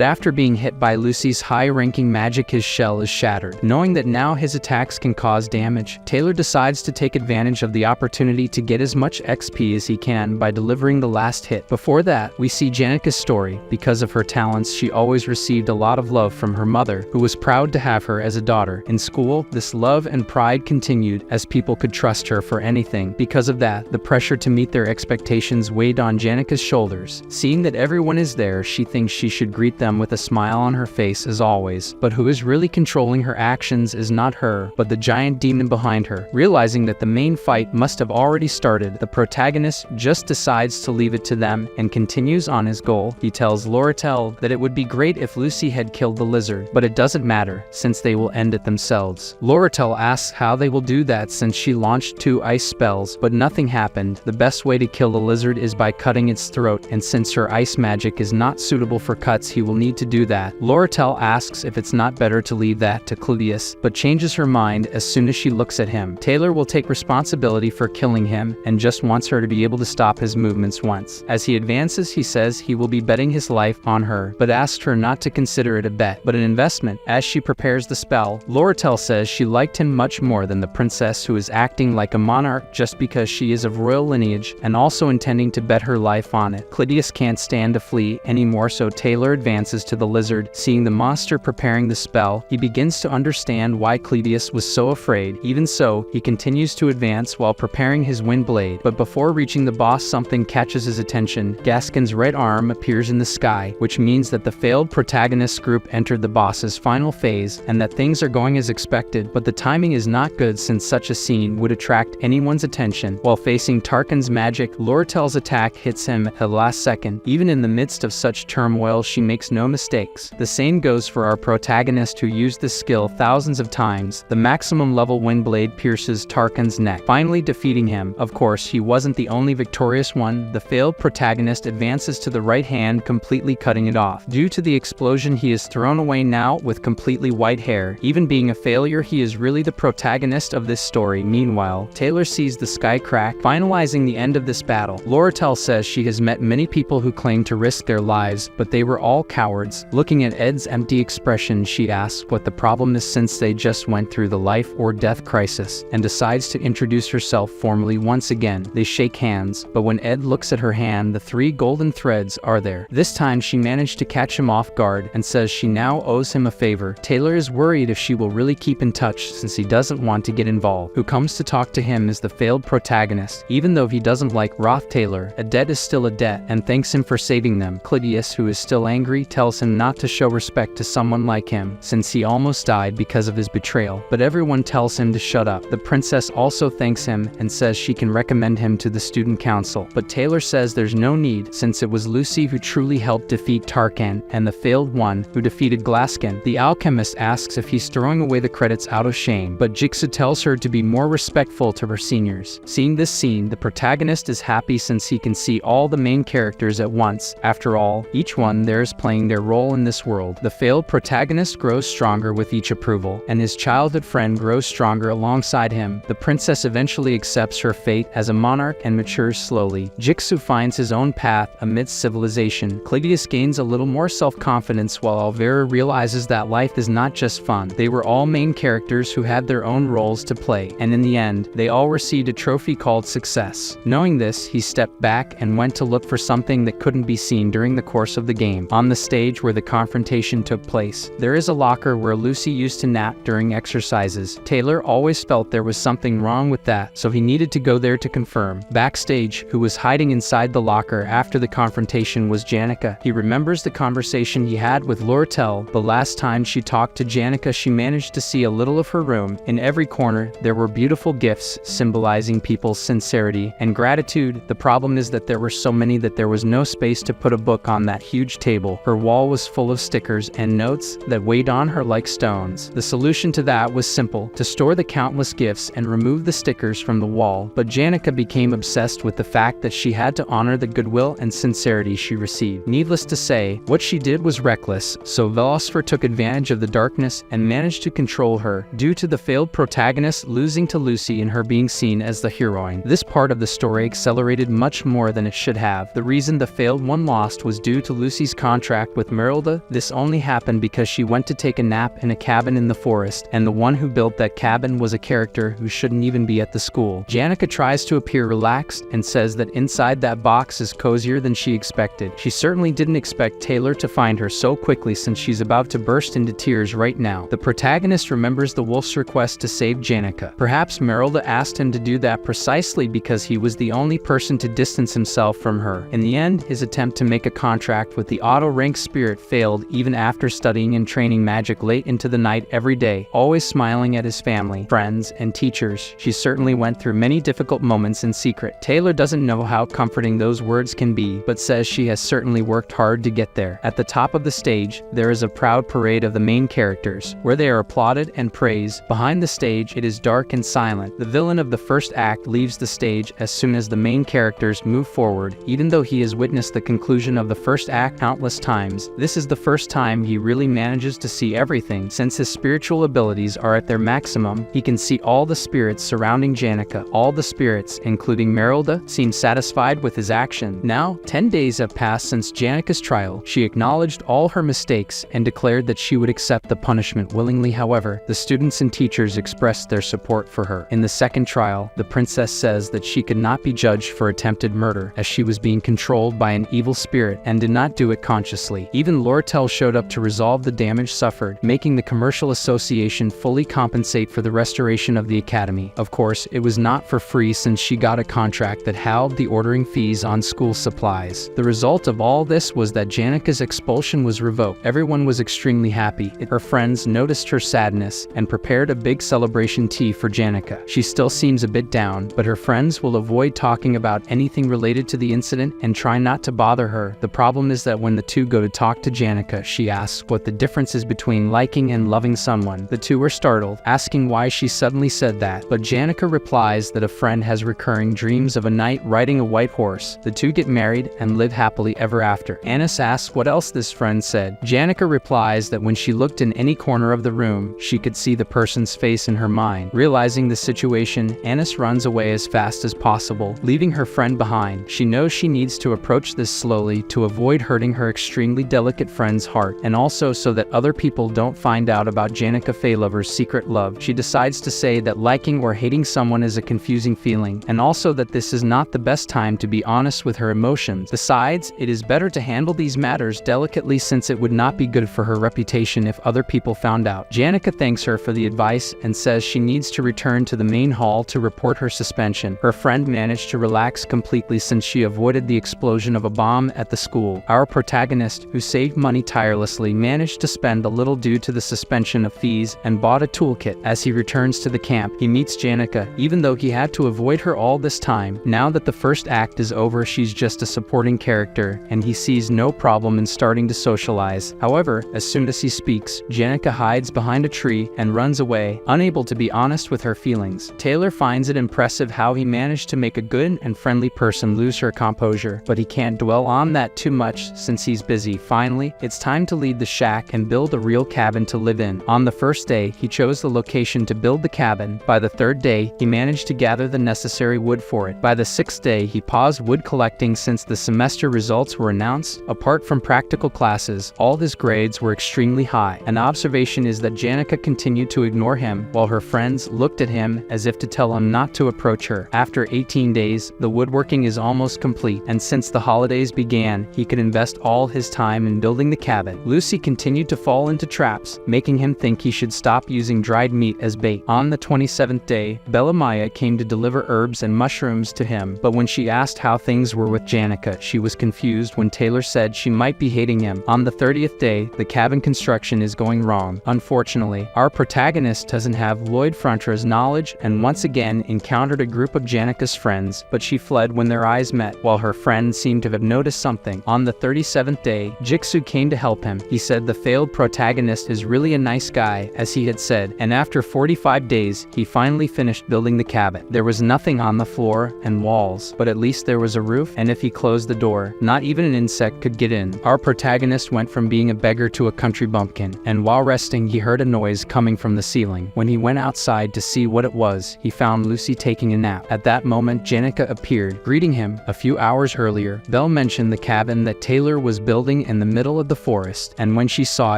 after being hit by Lucy's high-ranking magic, his shell is shattered. Knowing that now his attacks can cause damage, Taylor decides to take advantage of the opportunity to get as much XP as he can by delivering the last hit. Before that, we see Janika's story. Because of her talents, she always received a lot of love from her mother, who was proud to have her as a daughter. In school, this love and pride continued, as people could trust her for anything. Because of that, the pressure to meet their expectations weighed on Janika's shoulders. Seeing that everyone is there, she thinks she should greet them with a smile on her face as always. But who is really controlling her actions is not her, but the giant demon behind her. Realizing that the main fight must have already started, the protagonist just decides to leave it to them and continues on his goal. He tells Lortel that it would be great if Lucy had killed the lizard, but it doesn't matter, since they will end it themselves. Lortel asks how they will do that since she launched 2 ice spells, but nothing happened. The best way to kill the lizard is by cutting its throat, and since her ice magic is not suitable for cuts, he will need to do that. Lortel asks if it's not better to leave that to Claudius, but changes her mind as soon as she looks at him. Taylor will take responsibility for killing him and just wants her to be able to stop his movements once. As he advances, he says he will be betting his life on her, but asks her not to consider it a bet, but an investment. As she prepares the spell, Lortel says she liked him much more than the princess who is acting like a monarch just because she is of royal lineage, and also intending to bet her life on it. Claudius can't stand to flee anymore, so Taylor advances to the lizard. Seeing the monster preparing the spell, he begins to understand why Claudius was so afraid. Even so, he continues to advance while preparing his wind blade, but before reaching the boss, something catches his attention. Gaskin's red arm appears in the sky, which means that the failed protagonist group entered the boss's final phase and that things are going as expected, but the timing is not good since such a scene would attract anyone's attention. While facing Tarkin's magic, Lortel's attack hits him at the last second. Even in the midst of such turmoil, she makes no mistakes. The same goes for our protagonist, who used this skill thousands of times. The maximum level wind blade pierces Tarkin's neck, finally defeating him. Of course, he wasn't the only victorious one. The failed protagonist advances to the right hand, completely cutting it off. Due to the explosion, he is thrown away now with completely white hair. Even being a failure, he is really the protagonist of this story. Meanwhile, Taylor sees the sky crack, finalizing the end of this battle. Lortel says she has met many people who claim to risk their lives, but they were all cowards. Looking at Ed's empty expression, she asks what the problem is since they just went through the life or death crisis, and decides to introduce herself formally once again. They shake hands, but when Ed looks at her hand, the 3 golden threads are there. This time she managed to catch him off guard and says she now owes him a favor. Taylor is worried if she will really keep in touch since he doesn't want to get involved. Who comes to talk to him is the failed protagonist. Even though he doesn't like Roth Taylor, a debt is still a debt, and thanks him for saving them. Claudius, who is still angry, tells him not to show respect to someone like him since he almost died because of his betrayal, but everyone tells him to shut up. The princess also thanks him and says she can recommend him to the student council, but Taylor says there's no need since it was Lucy who truly helped defeat Tarkin and the failed one who defeated Glaskin. The alchemist asks if he's throwing away the credits out of shame, but Jigsaw tells her to be more respectful to her seniors. Seeing this scene, the protagonist is happy since he can see all the main characters at once. After all, each one there is playing their role in this world. The failed protagonist grows stronger with each approval, and his childhood friend grows stronger alongside him. The princess eventually accepts her fate as a monarch and matures slowly. Jigsaw finds his own path amidst civilization. Claudius gains a little more self-confidence while Alvera realizes that life is not just fun. They were all main characters who had their own roles to play, and in the end, they all received a trophy called success. Knowing this, he stepped back and went to look for something that couldn't be seen during the course of the game. On the stage where the confrontation took place, there is a locker where Lucy used to nap during exercises. Taylor always felt there was something wrong with that, so he needed to go there to confirm. Backstage, who was hiding inside the locker after the confrontation was Janica. He remembers the conversation he had with Lortel. The last time she talked to Janica, she managed to see a little of her room. In every corner, there were beautiful gifts symbolizing people's sincerity and gratitude. The problem is that there were so many that there was no space to put a book on that huge table. Her wall was full of stickers and notes that weighed on her like stones. The solution to that was simple: to store the countless gifts and remove the stickers from the wall. But Janica became obsessed with the fact that she had to honor the goodwill and sincerity she received. Needless to say, what she did was reckless, so Velosfer took advantage of the darkness and managed to control her. Due to the failed protagonist, losing to Lucy and her being seen as the heroine. This part of the story accelerated much more than it should have. The reason the failed one lost was due to Lucy's contract with Merilda. This only happened because she went to take a nap in a cabin in the forest, and the one who built that cabin was a character who shouldn't even be at the school. Janica tries to appear relaxed and says that inside that box is cozier than she expected. She certainly didn't expect Taylor to find her so quickly, since she's about to burst into tears right now. The protagonist remembers the wolf's request to save Janica. Perhaps Merilda asked him to do that precisely because he was the only person to distance himself from her. In the end, his attempt to make a contract with the auto-rank spirit failed, even after studying and training magic late into the night every day, always smiling at his family, friends, and teachers. She certainly went through many difficult moments in secret. Taylor doesn't know how comforting those words can be, but says she has certainly worked hard to get there. At the top of the stage, there is a proud parade of the main characters, where they are applauded and praised. Behind the stage, it is dark and silent. The villain of the first act leaves the stage as soon as the main characters move forward, even though he has witnessed the conclusion of the first act countless times. This is the first time he really manages to see everything. Since his spiritual abilities are at their maximum, he can see all the spirits surrounding Janica. All the spirits, including Merilda, seem satisfied with his action. Now, 10 days have passed since Janica's trial. She acknowledged all her mistakes and declared that she would accept the punishment willingly. However, the students and teachers expressed their support for her. In the second trial, the princess says that she could not be judged for attempted murder, as she was being controlled by an evil spirit and did not do it consciously. Even Lortel showed up to resolve the damage suffered, making the commercial association fully compensate for the restoration of the academy. Of course, it was not for free, since she got a contract that held the ordering fees on school supplies. The result of all this was that Janica's expulsion was revoked. Everyone was extremely happy. Her friends noticed her sadness and prepared a big celebration tea for Janica. She still seems a bit down, but her friends will avoid talking about anything related to the incident and try not to bother her. The problem is that when the two go to talk to Janica, she asks what the difference is between liking and loving someone. The two are startled, asking why she suddenly said that, but Janica replies that a friend has recurring dreams of a knight riding a white horse. The two get married and live happily ever after. Anis asks what else this friend said. Janica replies that when she looked in any corner of the room, she could see the person's face in her mind. Realizing the situation, Anis runs away as fast as possible, leaving her friend behind. She knows she needs to approach this slowly to avoid hurting her extremely delicate friend's heart, and also so that other people don't find out about Janica Feylover's secret love. She decides to say that liking or hating someone is a confusing feeling, and also that this is not the best time to be honest with her emotions. Besides, it is better to handle these matters delicately, since it would not be good for her reputation if other people found out. Janica thanks her for the advice and says she needs to return to the main hall to report her suspension. Her friend managed to relax completely since she avoided the explosion of a bomb at the school. Our protagonist, who saved money tirelessly, managed to spend a little due to the suspension of fees and bought a toolkit. As he returns to the camp, he meets Janica, even though he had to avoid her all this time. Now that the first act is over, she's just a supporting character, and he sees no problem in starting to socialize. However, as soon as he speaks, Janica hides behind a tree and runs away, unable to be honest with her feelings. Taylor finds it impressive how he managed to make a good and friendly person lose her composure, but he can't dwell on that too much since he's busy. Finally, it's time to leave the shack and build a real cabin to live in. On the first day, he chose the location to build the cabin. By the third day, he managed to gather the necessary wood for it. By the sixth day, he paused wood collecting since the semester results were announced. Apart from practical classes, all his grades were extremely high. An observation is that Janica continued to ignore him, while her friends looked at him as if to tell him not to approach her. After 18 days, the woodworking is almost complete, and since the holidays began, he could invest all his time in building the cabin. Lucy continued to fall into traps, making him think he should stop using dried meat as bait. On the 27th day, Bella Maya came to deliver herbs and mushrooms to him, but when she asked how things were with Janica, she was confused when Taylor said she might be hating him. On the 30th day, the cabin construction is going wrong. Unfortunately, our protagonist doesn't have Lloyd Frontra's knowledge and once again encountered a group of Janica's friends, but she fled when their eyes met, while her friend seemed to have noticed something. On the 37th day, Jigsaw came to help him. He said the failed protagonist is really a nice guy, as he had said, and after 45 days, he finally finished building the cabin. There was nothing on the floor and walls, but at least there was a roof, and if he closed the door, not even an insect could get in. Our protagonist went from being a beggar to a country bumpkin, and while resting, he heard a noise coming from the ceiling. When he went outside, inside to see what it was, he found Lucy taking a nap. At that moment, Janica appeared, greeting him. A few hours earlier, Belle mentioned the cabin that Taylor was building in the middle of the forest, and when she saw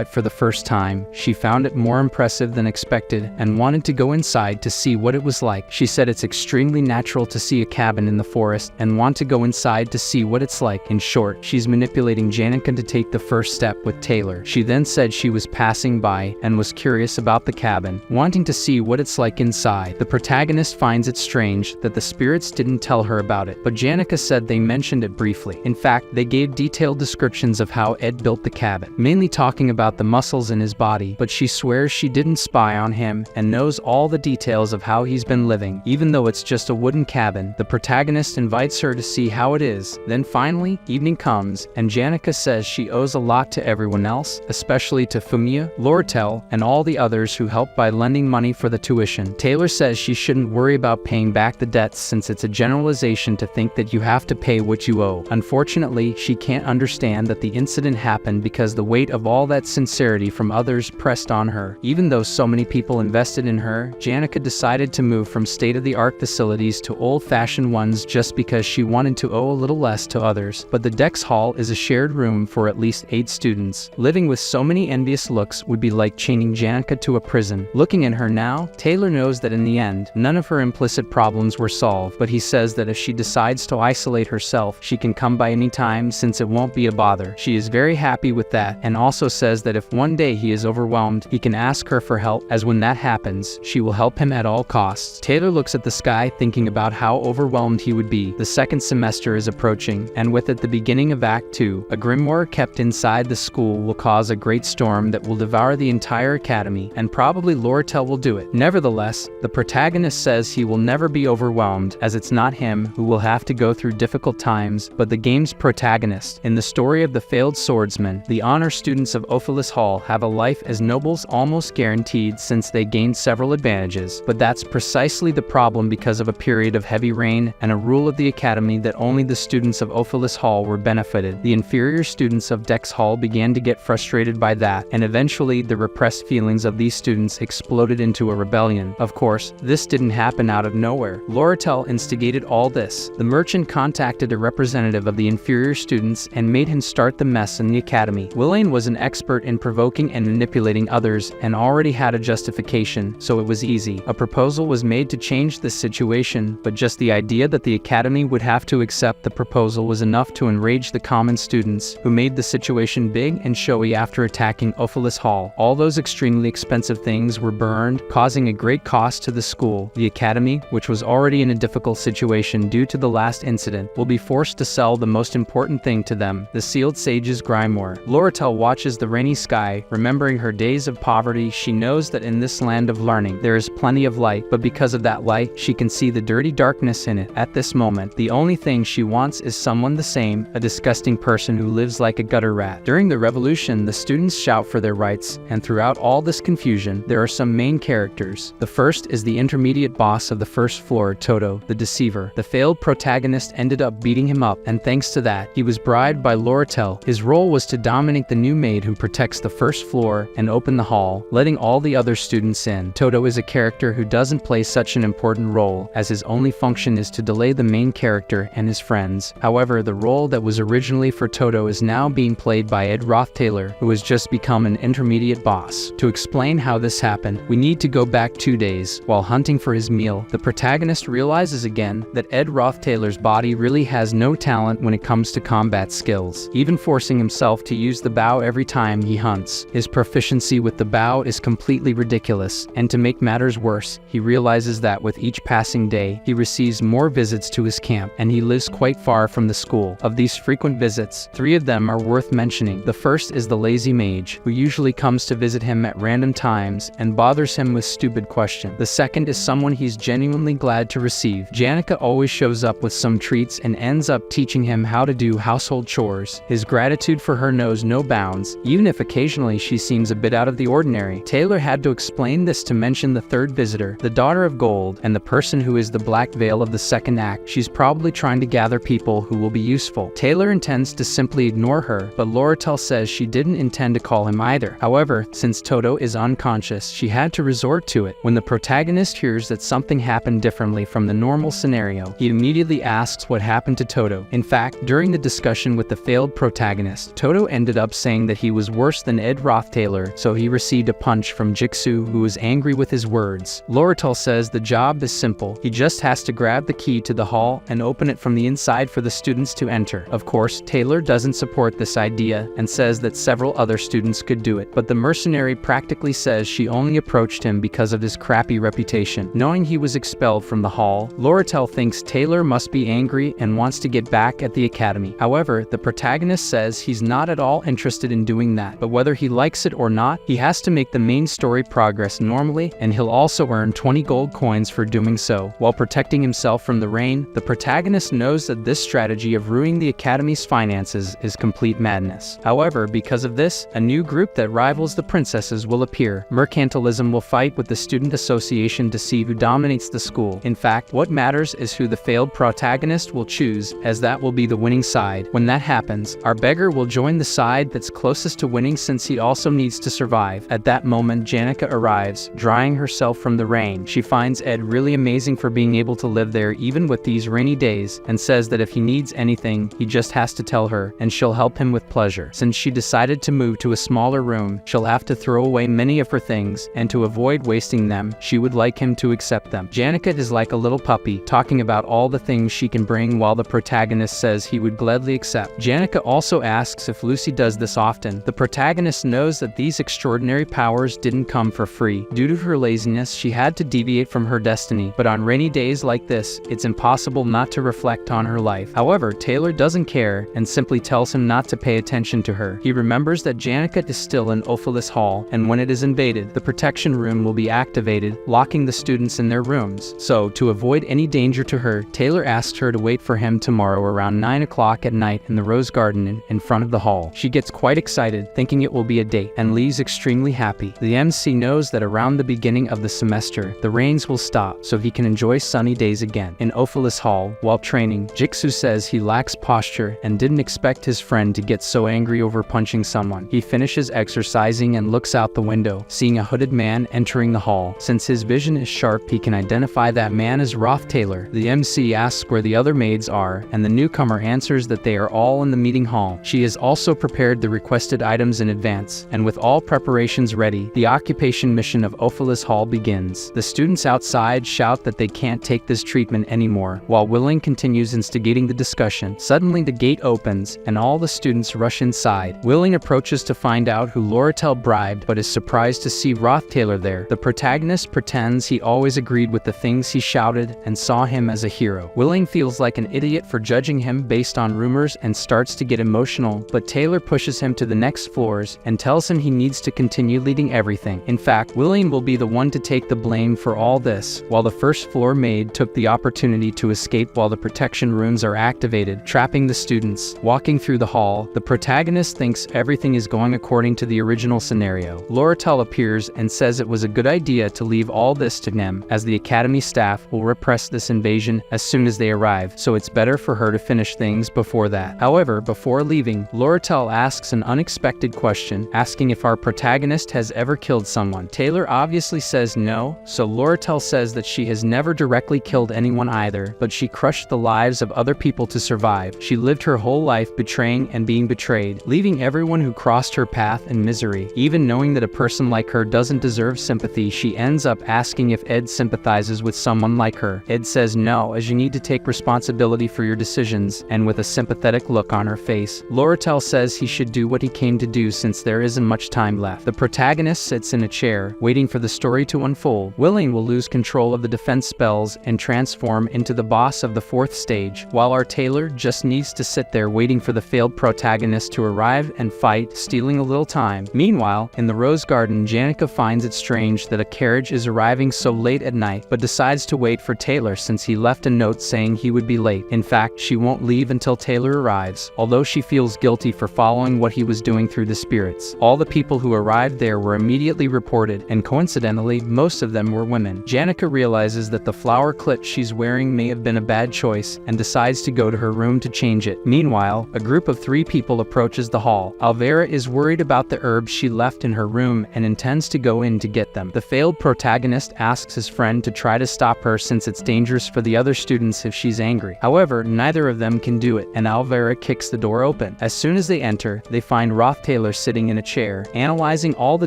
it for the first time, she found it more impressive than expected and wanted to go inside to see what it was like. She said it's extremely natural to see a cabin in the forest and want to go inside to see what it's like. In short, she's manipulating Janica to take the first step with Taylor. She then said she was passing by and was curious about the cabin, wanting to see what it's like inside. The protagonist finds it strange that the spirits didn't tell her about it, but Janica said they mentioned it briefly. In fact, they gave detailed descriptions of how Ed built the cabin, mainly talking about the muscles in his body, but she swears she didn't spy on him and knows all the details of how he's been living. Even though it's just a wooden cabin, the protagonist invites her to see how it is. Then finally, evening comes, and Janica says she owes a lot to everyone else, especially to Fumiya, Lortel, and all the others who helped by lending money for the tuition. Taylor says she shouldn't worry about paying back the debts since it's a generalization to think that you have to pay what you owe. Unfortunately, she can't understand that the incident happened because the weight of all that sincerity from others pressed on her. Even though so many people invested in her, Janica decided to move from state-of-the-art facilities to old-fashioned ones just because she wanted to owe a little less to others. But the Dex Hall is a shared room for at least 8 students. Living with so many envious looks would be like chaining Janica to a prison. Looking at her now, Taylor knows that in the end, none of her implicit problems were solved, but he says that if she decides to isolate herself, she can come by any time since it won't be a bother. She is very happy with that, and also says that if one day he is overwhelmed, he can ask her for help, as when that happens, she will help him at all costs. Taylor looks at the sky thinking about how overwhelmed he would be. The second semester is approaching, and with it the beginning of Act 2. A grimoire kept inside the school will cause a great storm that will devour the entire academy, and probably Lortel will do it. Nevertheless, the protagonist says he will never be overwhelmed, as it's not him who will have to go through difficult times, but the game's protagonist. In the story of the failed swordsman, the honor students of Ophelis Hall have a life as nobles almost guaranteed since they gained several advantages, but that's precisely the problem because of a period of heavy rain and a rule of the academy that only the students of Ophelis Hall were benefited. The inferior students of Dex Hall began to get frustrated by that, and eventually the repressed feelings of these students exploded into a rebellion. Of course, this didn't happen out of nowhere. Lortel instigated all this. The merchant contacted a representative of the inferior students and made him start the mess in the academy. Willain was an expert in provoking and manipulating others and already had a justification, so it was easy. A proposal was made to change this situation, but just the idea that the academy would have to accept the proposal was enough to enrage the common students, who made the situation big and showy after attacking Ophelis Hall. All those extremely expensive things were burned, causing a great cost to the school. The academy, which was already in a difficult situation due to the last incident, will be forced to sell the most important thing to them, the sealed sage's grimoire. Lortel watches the rainy sky, remembering her days of poverty. She knows that in this land of learning, there is plenty of light, but because of that light, she can see the dirty darkness in it. At this moment, the only thing she wants is someone the same, a disgusting person who lives like a gutter rat. During the revolution, the students shout for their rights, and throughout all this confusion, there are some main characters. The first is the intermediate boss of the first floor, Toto, the deceiver. The failed protagonist ended up beating him up, and thanks to that, he was bribed by Lortel. His role was to dominate the new maid who protects the first floor and open the hall, letting all the other students in. Toto is a character who doesn't play such an important role, as his only function is to delay the main character and his friends. However, the role that was originally for Toto is now being played by Ed Roth Taylor, who has just become an intermediate boss. To explain how this happened, we need to go back 2 days. While hunting for his meal, the protagonist realizes again that Ed Roth Taylor's body really has no talent when it comes to combat skills, even forcing himself to use the bow every time he hunts. His proficiency with the bow is completely ridiculous, and to make matters worse, he realizes that with each passing day, he receives more visits to his camp, and he lives quite far from the school. Of these frequent visits, 3 of them are worth mentioning. The first is the lazy mage, who usually comes to visit him at random times and bothers him with stupid questions. The second is someone he's genuinely glad to receive. Janica always shows up with some treats and ends up teaching him how to do household chores. His gratitude for her knows no bounds, even if occasionally she seems a bit out of the ordinary. Taylor had to explain this to mention the third visitor, the daughter of gold, and the person who is the black veil of the second act. She's probably trying to gather people who will be useful. Taylor intends to simply ignore her, but Lortel says she didn't intend to call him either. However, since Toto is unconscious, she had to resort to it. it. When the protagonist hears that something happened differently from the normal scenario, he immediately asks what happened to Toto. In fact, during the discussion with the failed protagonist, Toto ended up saying that he was worse than Ed Rothtailor, so he received a punch from Jigsaw, who was angry with his words. Loretal says the job is simple. He just has to grab the key to the hall and open it from the inside for the students to enter. Of course, Taylor doesn't support this idea and says that several other students could do it, but the mercenary practically says she only approached him because of his crappy reputation. Knowing he was expelled from the hall, Loretel thinks Taylor must be angry and wants to get back at the academy. However, the protagonist says he's not at all interested in doing that, but whether he likes it or not, he has to make the main story progress normally, and he'll also earn 20 gold coins for doing so. While protecting himself from the rain, the protagonist knows that this strategy of ruining the academy's finances is complete madness. However, because of this, a new group that rivals the princesses will appear. Mercantilism will fight with the student association to see who dominates the school. In fact, what matters is who the failed protagonist will choose, as that will be the winning side. When that happens, our beggar will join the side that's closest to winning, since he also needs to survive. At that moment, Janica arrives, drying herself from the rain. She finds Ed really amazing for being able to live there even with these rainy days, and says that if he needs anything, he just has to tell her, and she'll help him with pleasure. Since she decided to move to a smaller room, she'll have to throw away many of her things, and to avoid wasting them, she would like him to accept them. Janica is like a little puppy, talking about all the things she can bring, while the protagonist says he would gladly accept. Janica also asks if Lucy does this often. The protagonist knows that these extraordinary powers didn't come for free. Due to her laziness, she had to deviate from her destiny, but on rainy days like this, it's impossible not to reflect on her life. However, Taylor doesn't care and simply tells him not to pay attention to her. He remembers that Janica is still in Ophelis Hall, and when it is invaded, the protection room will be activated, locking the students in their rooms. So, to avoid any danger to her, Taylor asks her to wait for him tomorrow around 9 o'clock at night in the Rose Garden in front of the hall. She gets quite excited, thinking it will be a date, and leaves extremely happy. The MC knows that around the beginning of the semester, the rains will stop, so he can enjoy sunny days again. In Ophelis Hall, while training, Jigsaw says he lacks posture and didn't expect his friend to get so angry over punching someone. He finishes exercising and looks out the window, seeing a hooded man entering the hall. Since his vision is sharp, he can identify that man as Rothtailor. The MC asks where the other maids are, and the newcomer answers that they are all in the meeting hall. She has also prepared the requested items in advance, and with all preparations ready, the occupation mission of Ophelis Hall begins. The students outside shout that they can't take this treatment anymore, while Willing continues instigating the discussion. Suddenly the gate opens, and all the students rush inside. Willing approaches to find out who Loretel bribed, but is surprised to see Rothtailor there. The protagonist pretends he always agreed with the things he shouted and saw him as a hero. Willing feels like an idiot for judging him based on rumors and starts to get emotional, but Taylor pushes him to the next floors and tells him he needs to continue leading everything. In fact, Willing will be the one to take the blame for all this, while the first floor maid took the opportunity to escape while the protection rooms are activated, trapping the students. Walking through the hall, the protagonist thinks everything is going according to the original scenario. Loretel appears and says it was a good idea to leave all this to him, as the academy staff will repress this invasion as soon as they arrive, so it's better for her to finish things before that. However, before leaving, Loretel asks an unexpected question, asking if our protagonist has ever killed someone. Taylor obviously says no, so Loretel says that she has never directly killed anyone either, but she crushed the lives of other people to survive. She lived her whole life betraying and being betrayed, leaving everyone who crossed her path in misery. Even knowing that a person like her doesn't deserve sympathy, she ends up asking if Ed sympathizes with someone like her. Ed says no, as you need to take responsibility for your decisions, and with a sympathetic look on her face, Loretel says he should do what he came to do since there isn't much time left. The protagonist sits in a chair, waiting for the story to unfold. Willing will lose control of the defense spells and transform into the boss of the 4th stage, while our Taylor just needs to sit there waiting for the failed protagonist to arrive and fight, stealing a little time. Meanwhile, in the Rose Garden, Janica finds it strange that a carriage is arriving so late at night, but decides to wait for Taylor since he left a note saying he would be late. In fact, she won't leave until Taylor arrives, although she feels guilty for following what he was doing through the spirits. All the people who arrived there were immediately reported, and coincidentally, most of them were women. Janica realizes that the flower clip she's wearing may have been a bad choice, and decides to go to her room to change it. Meanwhile, a group of 3 people approaches the hall. Alvera is worried about the herbs she left in her room and intends to go in to get them. The failed failed protagonist asks his friend to try to stop her since it's dangerous for the other students if she's angry. However, neither of them can do it, and Alvera kicks the door open. As soon as they enter, they find Roth Taylor sitting in a chair, analyzing all the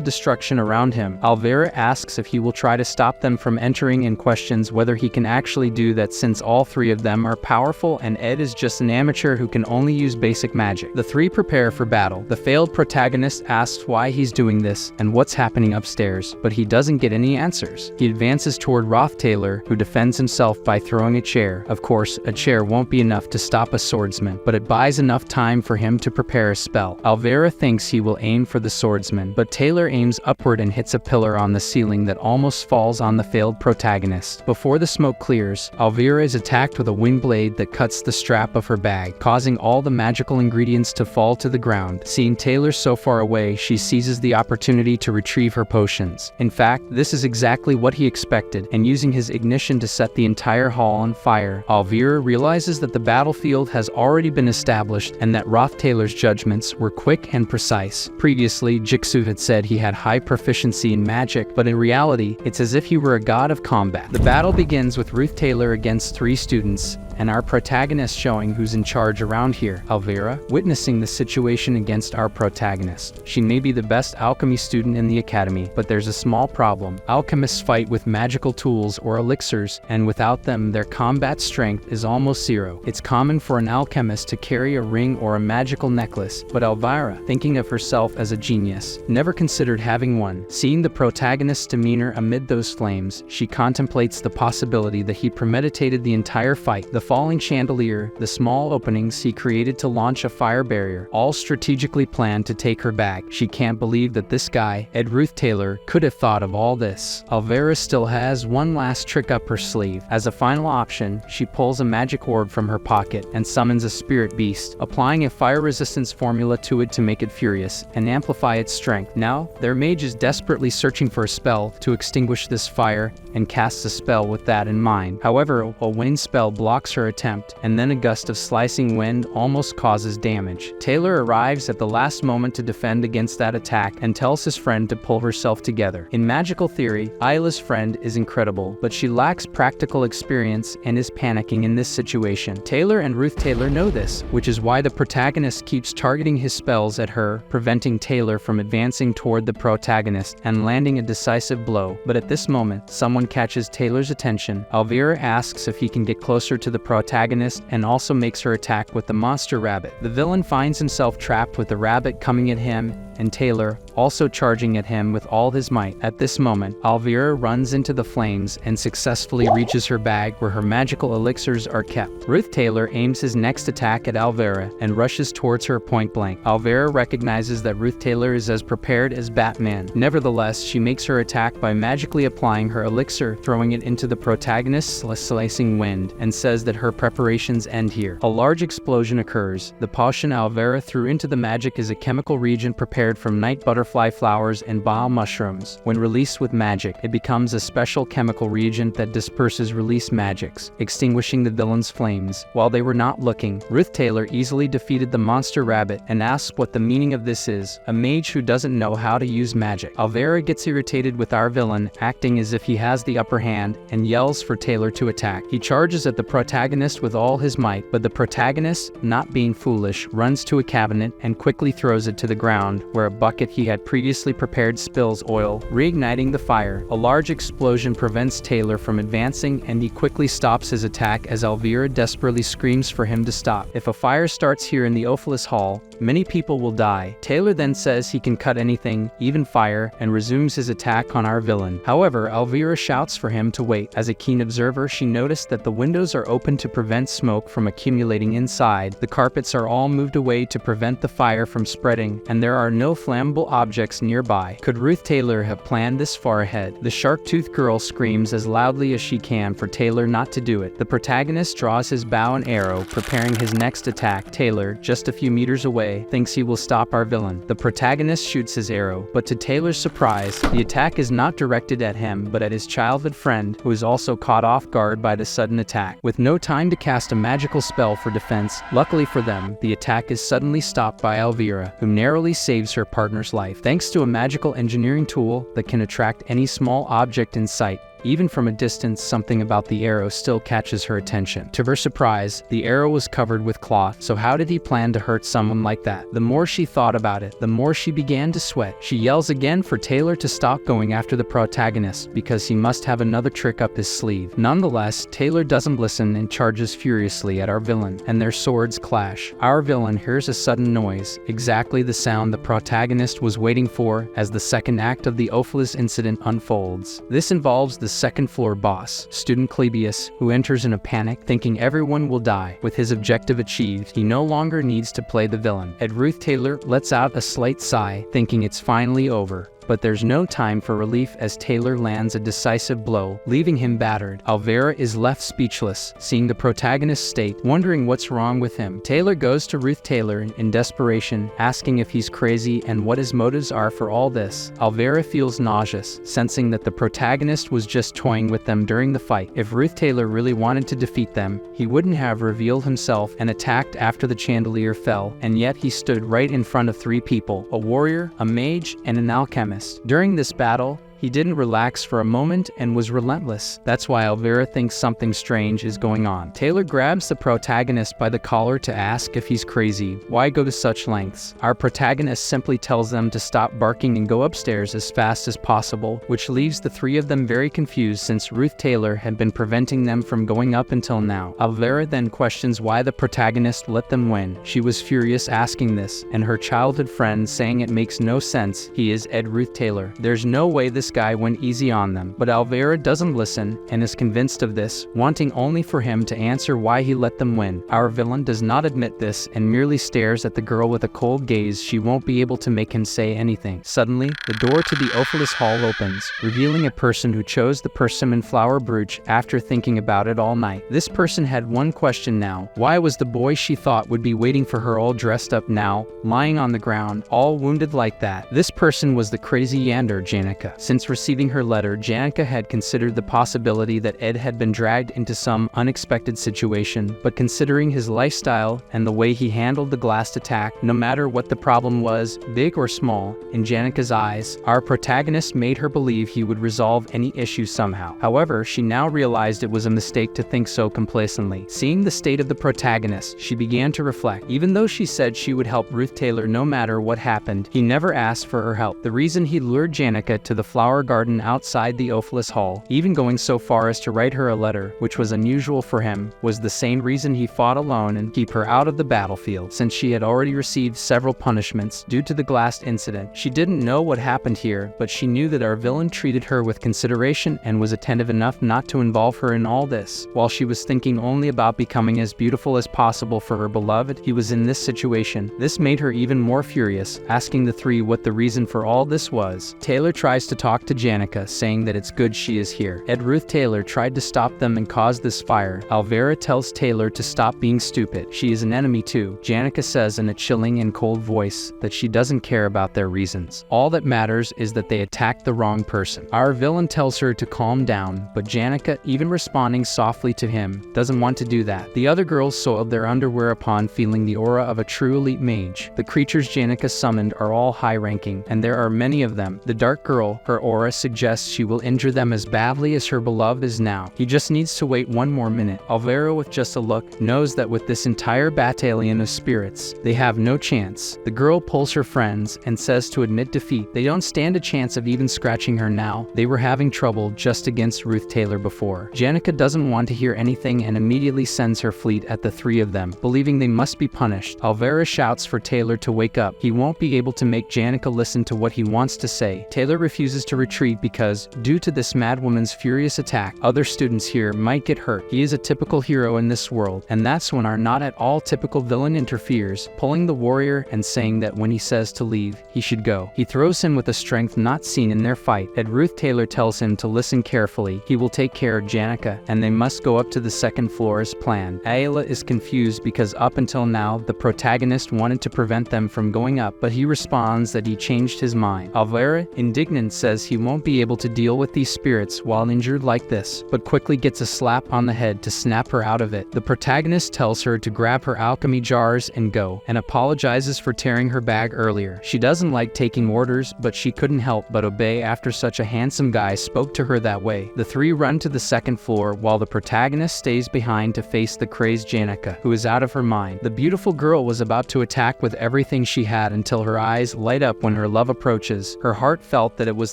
destruction around him. Alvera asks if he will try to stop them from entering and questions whether he can actually do that since all three of them are powerful and Ed is just an amateur who can only use basic magic. The three prepare for battle. The failed protagonist asks why he's doing this and what's happening upstairs, but he doesn't get any answers. He advances toward Roth Taylor, who defends himself by throwing a chair. Of course, a chair won't be enough to stop a swordsman, but it buys enough time for him to prepare a spell. Alvera thinks he will aim for the swordsman, but Taylor aims upward and hits a pillar on the ceiling that almost falls on the failed protagonist. Before the smoke clears, Alvera is attacked with a wing blade that cuts the strap of her bag, causing all the magical ingredients to fall to the ground. Seeing Taylor so far away, she seizes the opportunity to retrieve her potions. In fact, this is exactly what he expected, and using his ignition to set the entire hall on fire, Alvera realizes that the battlefield has already been established and that Roth Taylor's judgments were quick and precise. Previously, Jigsaw had said he had high proficiency in magic, but in reality, it's as if he were a god of combat. The battle begins with Ruth Taylor against three students, and our protagonist showing who's in charge around here, Alvera, witnessing the situation against our protagonist. She may be the best alchemy student in the academy, but there's a small problem. Alchemists fight with magical tools or elixirs, and without them, their combat strength is almost zero. It's common for an alchemist to carry a ring or a magical necklace, but Alvera, thinking of herself as a genius, never considered having one. Seeing the protagonist's demeanor amid those flames, she contemplates the possibility that he premeditated the entire fight. The falling chandelier, the small openings he created to launch a fire barrier, all strategically planned to take her back. She can't believe that this guy, Ed Ruth Taylor, could have thought of all this. Alvera still has one last trick up her sleeve. As a final option, she pulls a magic orb from her pocket and summons a spirit beast, applying a fire resistance formula to it to make it furious and amplify its strength. Now, their mage is desperately searching for a spell to extinguish this fire and casts a spell with that in mind. However, a wind spell blocks her attempt, and then a gust of slicing wind almost causes damage. Taylor arrives at the last moment to defend against that attack and tells his friend to pull herself together. In magical theory, Isla's friend is incredible, but she lacks practical experience and is panicking in this situation. Taylor and Ruth Taylor know this, which is why the protagonist keeps targeting his spells at her, preventing Taylor from advancing toward the protagonist and landing a decisive blow. But at this moment, someone catches Taylor's attention. Alvera asks if he can get closer to the protagonist and also makes her attack with the monster rabbit. The villain finds himself trapped with the rabbit coming at him and Taylor also charging at him with all his might. At this moment, Alvera runs into the flames and successfully reaches her bag where her magical elixirs are kept. Ruth Taylor aims his next attack at Alvera and rushes towards her point blank. Alvera recognizes that Ruth Taylor is as prepared as Batman. Nevertheless, she makes her attack by magically applying her elixir, throwing it into the protagonist's slicing wind, and says that her preparations end here. A large explosion occurs. The potion Alvera threw into the magic is a chemical reagent prepared from night butterfly flowers and bile mushrooms. When released with magic, it becomes a special chemical reagent that disperses released magics, extinguishing the villain's flames. While they were not looking, Ruth Taylor easily defeated the monster rabbit and asks what the meaning of this is. A mage who doesn't know how to use magic. Alvera gets irritated with our villain, acting as if he has the upper hand, and yells for Taylor to attack. He charges at the protagonist with all his might, but the protagonist, not being foolish, runs to a cabinet and quickly throws it to the ground, where a bucket he had previously prepared spills oil, reigniting the fire. A large explosion prevents Taylor from advancing, and he quickly stops his attack as Alvera desperately screams for him to stop. If a fire starts here in the Ophilis Hall, many people will die. Taylor then says he can cut anything, even fire, and resumes his attack on our villain. However, Alvera shouts for him to wait. As a keen observer, she noticed that the windows are open to prevent smoke from accumulating inside. The carpets are all moved away to prevent the fire from spreading, and there are no flammable objects nearby. Could Ruth Taylor have planned this far ahead? The shark-toothed girl screams as loudly as she can for Taylor not to do it. The protagonist draws his bow and arrow, preparing his next attack. Taylor, just a few meters away, thinks he will stop our villain. The protagonist shoots his arrow, but to Taylor's surprise, the attack is not directed at him, but at his childhood friend, who is also caught off guard by the sudden attack. With no time to cast a magical spell for defense, luckily for them, the attack is suddenly stopped by Alvera, who narrowly saves her her partner's life. Thanks to a magical engineering tool that can attract any small object in sight, even from a distance, something about the arrow still catches her attention. To her surprise, the arrow was covered with cloth, so how did he plan to hurt someone like that? The more she thought about it, the more she began to sweat. She yells again for Taylor to stop going after the protagonist, because he must have another trick up his sleeve. Nonetheless, Taylor doesn't listen and charges furiously at our villain, and their swords clash. Our villain hears a sudden noise, exactly the sound the protagonist was waiting for as the second act of the Ophelis incident unfolds. This involves the second-floor boss, student Clebius, who enters in a panic, thinking everyone will die. With his objective achieved, he no longer needs to play the villain. Ruth Taylor lets out a slight sigh, thinking it's finally over. But there's no time for relief as Taylor lands a decisive blow, leaving him battered. Alvera is left speechless, seeing the protagonist's state, wondering what's wrong with him. Taylor goes to Ruth Taylor in desperation, asking if he's crazy and what his motives are for all this. Alvera feels nauseous, sensing that the protagonist was just toying with them during the fight. If Ruth Taylor really wanted to defeat them, he wouldn't have revealed himself and attacked after the chandelier fell, and yet he stood right in front of three people: a warrior, a mage, and an alchemist. During this battle, he didn't relax for a moment and was relentless. That's why Alvera thinks something strange is going on. Taylor grabs the protagonist by the collar to ask if he's crazy. Why go to such lengths? Our protagonist simply tells them to stop barking and go upstairs as fast as possible, which leaves the three of them very confused since Ruth Taylor had been preventing them from going up until now. Alvera then questions why the protagonist let them win. She was furious asking this, and her childhood friend saying it makes no sense. He is Ruth Taylor. There's no way this guy went easy on them. But Alvera doesn't listen and is convinced of this, wanting only for him to answer why he let them win. Our villain does not admit this and merely stares at the girl with a cold gaze. She won't be able to make him say anything. Suddenly, the door to the Ophelis hall opens, revealing a person who chose the persimmon flower brooch after thinking about it all night. This person had one question now. Why was the boy she thought would be waiting for her all dressed up now, lying on the ground, all wounded like that? This person was the crazy Yander Janica. Since receiving her letter, Janica had considered the possibility that Ed had been dragged into some unexpected situation, but considering his lifestyle and the way he handled the glass attack, no matter what the problem was, big or small, in Janica's eyes, our protagonist made her believe he would resolve any issue somehow. However, she now realized it was a mistake to think so complacently. Seeing the state of the protagonist, she began to reflect. Even though she said she would help Ruth Taylor no matter what happened, he never asked for her help. The reason he lured Janica to the flower garden outside the Ophelis hall, even going so far as to write her a letter, which was unusual for him, was the same reason he fought alone and keep her out of the battlefield, since she had already received several punishments due to the glass incident. She didn't know what happened here, but she knew that our villain treated her with consideration and was attentive enough not to involve her in all this. While she was thinking only about becoming as beautiful as possible for her beloved, he was in this situation. This made her even more furious, asking the three what the reason for all this was. Taylor tries to talk to Janica, saying that it's good she is here. Ruth Taylor tried to stop them and cause this fire. Alvera tells Taylor to stop being stupid. She is an enemy too. Janica says in a chilling and cold voice that she doesn't care about their reasons. All that matters is that they attacked the wrong person. Our villain tells her to calm down, but Janica, even responding softly to him, doesn't want to do that. The other girls soiled their underwear upon feeling the aura of a true elite mage. The creatures Janica summoned are all high-ranking, and there are many of them. The dark girl, her aura suggests she will injure them as badly as her beloved is now. He just needs to wait one more minute. Alvera, with just a look, knows that with this entire battalion of spirits, they have no chance. The girl pulls her friends and says to admit defeat. They don't stand a chance of even scratching her now. They were having trouble just against Ruth Taylor before. Janica doesn't want to hear anything and immediately sends her fleet at the three of them, believing they must be punished. Alvera shouts for Taylor to wake up. He won't be able to make Janica listen to what he wants to say. Taylor refuses to retreat because, due to this madwoman's furious attack, other students here might get hurt. He is a typical hero in this world, and that's when our not at all typical villain interferes, pulling the warrior and saying that when he says to leave, he should go. He throws him with a strength not seen in their fight. Ruth Taylor tells him to listen carefully. He will take care of Janica, and they must go up to the second floor as planned. Ayla is confused because up until now, the protagonist wanted to prevent them from going up, but he responds that he changed his mind. Alvera, indignant, says says he won't be able to deal with these spirits while injured like this, but quickly gets a slap on the head to snap her out of it. The protagonist tells her to grab her alchemy jars and go, and apologizes for tearing her bag earlier. She doesn't like taking orders, but she couldn't help but obey after such a handsome guy spoke to her that way. The three run to the second floor while the protagonist stays behind to face the crazed Janica, who is out of her mind. The beautiful girl was about to attack with everything she had until her eyes light up when her love approaches. Her heart felt that it was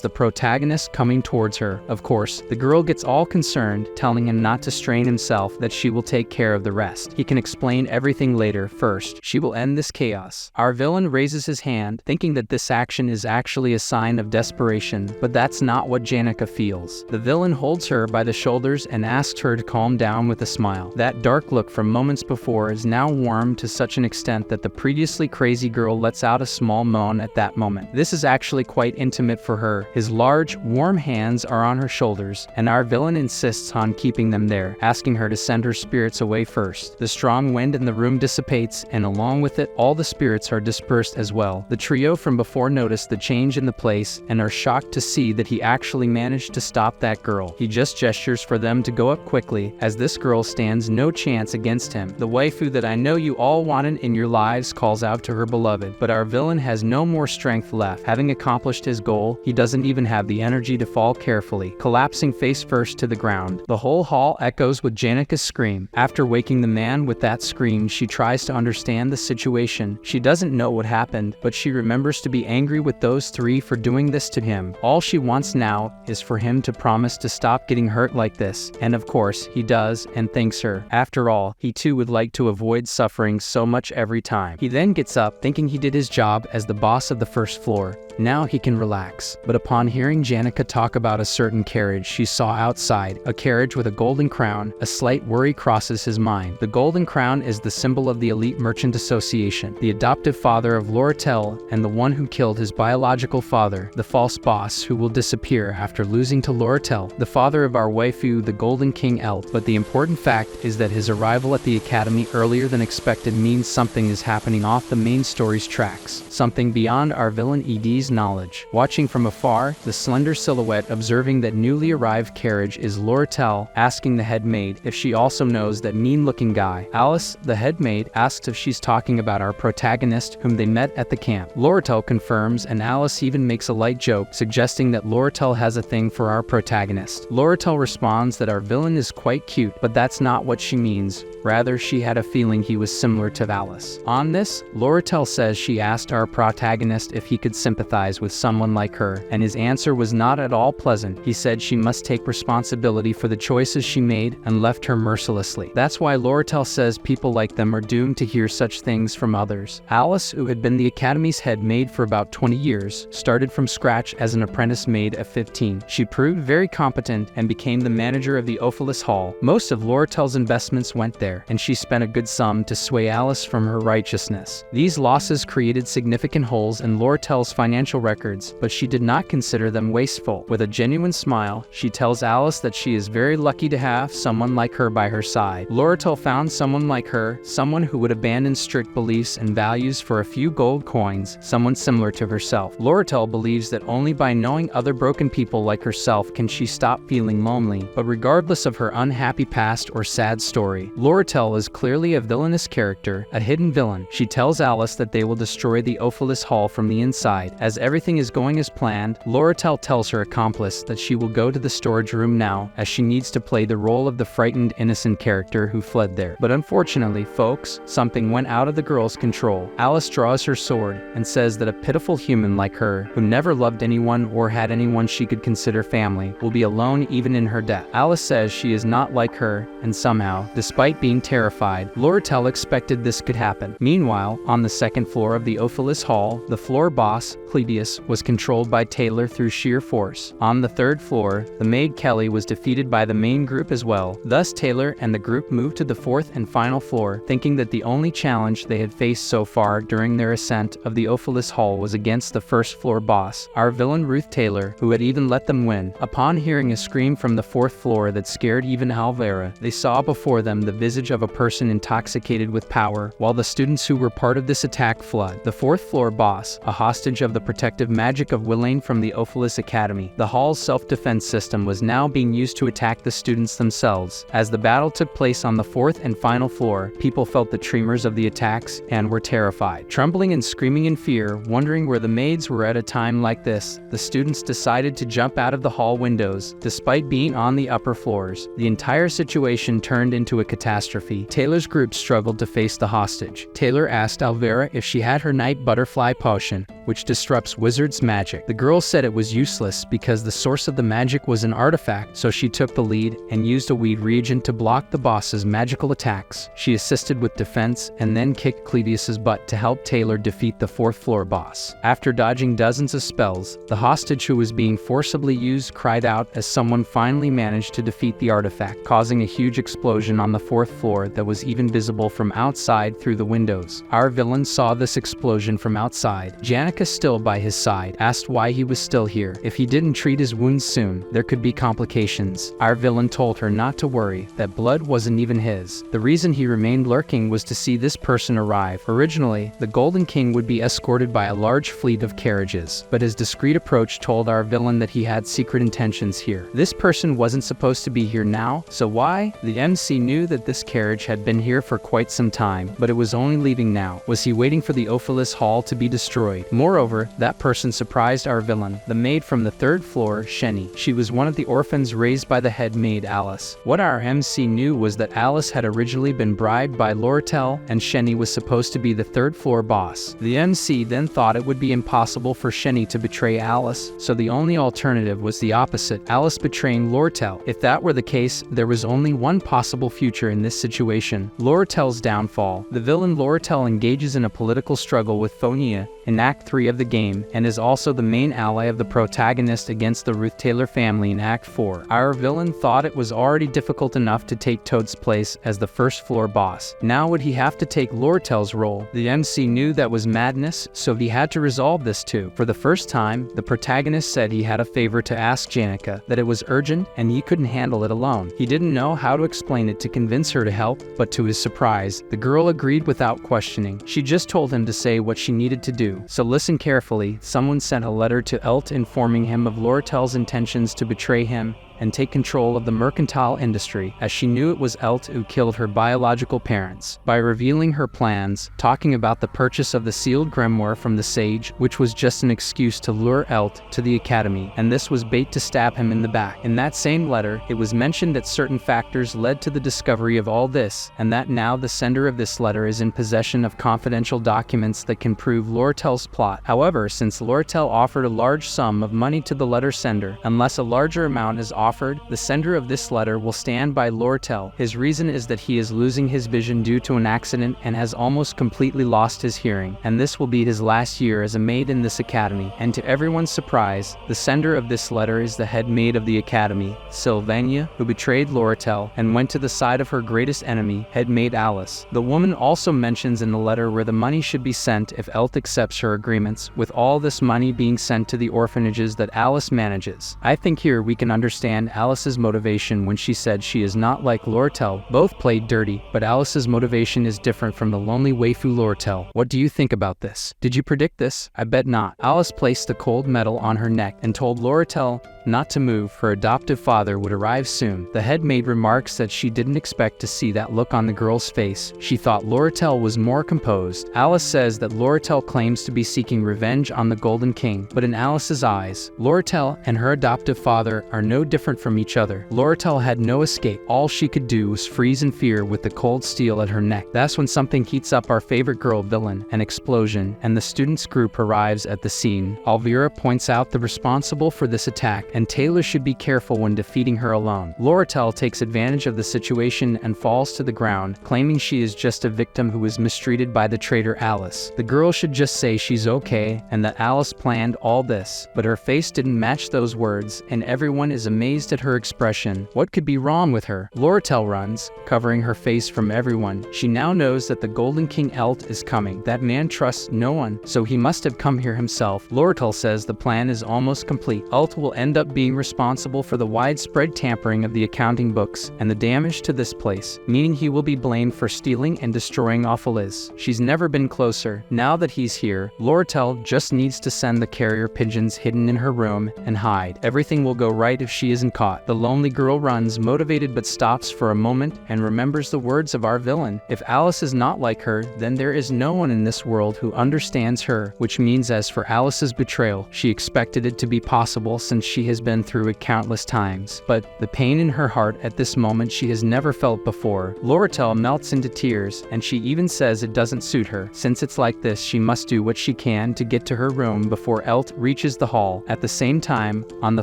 the protagonist coming towards her. Of course, the girl gets all concerned, telling him not to strain himself, that she will take care of the rest. He can explain everything later. First, she will end this chaos. Our villain raises his hand, thinking that this action is actually a sign of desperation, but that's not what Janica feels. The villain holds her by the shoulders and asks her to calm down with a smile. That dark look from moments before is now warm to such an extent that the previously crazy girl lets out a small moan at that moment. This is actually quite intimate for her. His large, warm hands are on her shoulders, and our villain insists on keeping them there, asking her to send her spirits away first. The strong wind in the room dissipates, and along with it, all the spirits are dispersed as well. The trio from before notice the change in the place and are shocked to see that he actually managed to stop that girl. He just gestures for them to go up quickly, as this girl stands no chance against him. The waifu that I know you all wanted in your lives calls out to her beloved, but our villain has no more strength left. Having accomplished his goal, he doesn't even have the energy to fall carefully, collapsing face first to the ground. The whole hall echoes with Janica's scream. After waking the man with that scream, she tries to understand the situation. She doesn't know what happened, but she remembers to be angry with those three for doing this to him. All she wants now is for him to promise to stop getting hurt like this, and of course, he does and thanks her. After all, he too would like to avoid suffering so much every time. He then gets up, thinking he did his job as the boss of the first floor. Now he can relax. But upon hearing Janica talk about a certain carriage she saw outside, a carriage with a golden crown, a slight worry crosses his mind. The golden crown is the symbol of the Elite Merchant Association, the adoptive father of Loretel, and the one who killed his biological father, the false boss who will disappear after losing to Loretel, the father of our waifu, the Golden King Elf. But the important fact is that his arrival at the academy earlier than expected means something is happening off the main story's tracks, something beyond our villain ED's knowledge. Watching from afar, the slender silhouette observing that newly arrived carriage is Loretel, asking the head maid if she also knows that mean-looking guy. Alice, the head maid, asks if she's talking about our protagonist whom they met at the camp. Loretel confirms, and Alice even makes a light joke, suggesting that Loretel has a thing for our protagonist. Loretel responds that our villain is quite cute, but that's not what she means. Rather, she had a feeling he was similar to Alice. On this, Loretel says she asked our protagonist if he could sympathize with someone like her, and his answer was not at all pleasant. He said she must take responsibility for the choices she made and left her mercilessly. That's why Loretel says people like them are doomed to hear such things from others. Alice, who had been the academy's head maid for about 20 years, started from scratch as an apprentice maid at 15. She proved very competent and became the manager of the Ophelis Hall. Most of Loretel's investments went there, and she spent a good sum to sway Alice from her righteousness. These losses created significant holes in Loretel's financial records, but she did not consider them wasteful. With a genuine smile, she tells Alice that she is very lucky to have someone like her by her side. Loretel found someone like her, someone who would abandon strict beliefs and values for a few gold coins, someone similar to herself. Loretel believes that only by knowing other broken people like herself can she stop feeling lonely, but regardless of her unhappy past or sad story, Loretel is clearly a villainous character, a hidden villain. She tells Alice that they will destroy the Ophelis Hall from the inside. As everything is going as planned, Loretel tells her accomplice that she will go to the storage room now, as she needs to play the role of the frightened innocent character who fled there. But unfortunately, folks, something went out of the girl's control. Alice draws her sword and says that a pitiful human like her, who never loved anyone or had anyone she could consider family, will be alone even in her death. Alice says she is not like her, and somehow, despite being terrified, Loretel expected this could happen. Meanwhile, on the second floor of the Ophelis Hall, the floor boss, Clebius, was controlled by Taylor through sheer force. On the third floor, the maid Kelly was defeated by the main group as well. Thus, Taylor and the group moved to the fourth and final floor, thinking that the only challenge they had faced so far during their ascent of the Ophelis Hall was against the first floor boss, our villain Ruth Taylor, who had even let them win. Upon hearing a scream from the fourth floor that scared even Alvera, they saw before them the visage of a person intoxicated with power, while the students who were part of this attack fled. The fourth floor boss, a hostage of the protective magic of Willain from the Ophelis Academy. The hall's self-defense system was now being used to attack the students themselves. As the battle took place on the fourth and final floor, people felt the tremors of the attacks and were terrified. Trembling and screaming in fear, wondering where the maids were at a time like this, the students decided to jump out of the hall windows, despite being on the upper floors. The entire situation turned into a catastrophe. Taylor's group struggled to face the hostage. Taylor asked Alvera if she had her night butterfly potion, which disrupts wizards' magic. The girl said it was useless because the source of the magic was an artifact, so she took the lead and used a weed reagent to block the boss's magical attacks. She assisted with defense and then kicked Clevius's butt to help Taylor defeat the fourth floor boss. After dodging dozens of spells, the hostage who was being forcibly used cried out as someone finally managed to defeat the artifact, causing a huge explosion on the fourth floor that was even visible from outside through the windows. Our villain saw this explosion from outside. Janica, still by his side, asked why he was still here. If he didn't treat his wounds soon, there could be complications. Our villain told her not to worry, that blood wasn't even his. The reason he remained lurking was to see this person arrive. Originally, the Golden King would be escorted by a large fleet of carriages, but his discreet approach told our villain that he had secret intentions here. This person wasn't supposed to be here now, so why? The MC knew that this carriage had been here for quite some time, but it was only leaving now. Was he waiting for the Ophelis Hall to be destroyed? Moreover, that person surprised our villain, the maid from the third floor, Shenny. She was one of the orphans raised by the head maid Alice. What our MC knew was that Alice had originally been bribed by Lortel, and Shenny was supposed to be the third floor boss. The MC then thought it would be impossible for Shenny to betray Alice, so the only alternative was the opposite, Alice betraying Lortel. If that were the case, there was only one possible future in this situation: Lortel's downfall. The villain Lortel engages in a political struggle with Phonia in Act 3 of the game, and is also the main ally of the protagonist against the Ruth Taylor family in Act 4. Our villain thought it was already difficult enough to take Toad's place as the first floor boss. Now would he have to take Lortel's role? The MC knew that was madness, so he had to resolve this too. For the first time, the protagonist said he had a favor to ask Janica, that it was urgent and he couldn't handle it alone. He didn't know how to explain it to convince her to help, but to his surprise, the girl agreed without questioning. She just told him to say what she needed to do. So listen carefully. Someone sent a letter to Elt informing him of Lortel's intentions to betray him and take control of the mercantile industry, as she knew it was Elt who killed her biological parents. By revealing her plans, talking about the purchase of the sealed grimoire from the sage, which was just an excuse to lure Elt to the academy, and this was bait to stab him in the back. In that same letter, it was mentioned that certain factors led to the discovery of all this, and that now the sender of this letter is in possession of confidential documents that can prove Lortel's plot. However, since Lortel offered a large sum of money to the letter sender, unless a larger amount is offered, the sender of this letter will stand by Lortel. His reason is that he is losing his vision due to an accident and has almost completely lost his hearing, and this will be his last year as a maid in this academy. And to everyone's surprise, the sender of this letter is the head maid of the academy, Sylvania, who betrayed Lortel and went to the side of her greatest enemy, head maid Alice. The woman also mentions in the letter where the money should be sent if Elt accepts her agreements, with all this money being sent to the orphanages that Alice manages. I think here we can understand Alice's motivation when she said she is not like Lortel. Both played dirty, but Alice's motivation is different from the lonely waifu Lortel. What do you think about this? Did you predict this? I bet not. Alice placed the cold metal on her neck and told Lortel not to move. Her adoptive father would arrive soon. The head maid remarks that she didn't expect to see that look on the girl's face. She thought Lortel was more composed. Alice says that Lortel claims to be seeking revenge on the Golden King, but in Alice's eyes, Lortel and her adoptive father are no different from each other. Lortel had no escape. All she could do was freeze in fear with the cold steel at her neck. That's when something heats up our favorite girl villain, an explosion, and the students group arrives at the scene. Alvera points out the responsible for this attack, and Taylor should be careful when defeating her alone. Lortel takes advantage of the situation and falls to the ground, claiming she is just a victim who was mistreated by the traitor Alice. The girl should just say she's okay and that Alice planned all this, but her face didn't match those words, and everyone is amazed amazed at her expression. What could be wrong with her? Lortel runs, covering her face from everyone. She now knows that the Golden King Elt is coming. That man trusts no one, so he must have come here himself. Lortel says the plan is almost complete. Elt will end up being responsible for the widespread tampering of the accounting books and the damage to this place, meaning he will be blamed for stealing and destroying Ophelis. She's never been closer. Now that he's here, Lortel just needs to send the carrier pigeons hidden in her room and hide. Everything will go right if she isn't caught. The lonely girl runs, motivated, but stops for a moment and remembers the words of our villain. If Alice is not like her, then there is no one in this world who understands her, which means as for Alice's betrayal, she expected it to be possible since she has been through it countless times. But the pain in her heart at this moment she has never felt before. Lortel melts into tears, and she even says it doesn't suit her. Since it's like this, she must do what she can to get to her room before Elt reaches the hall. At the same time, on the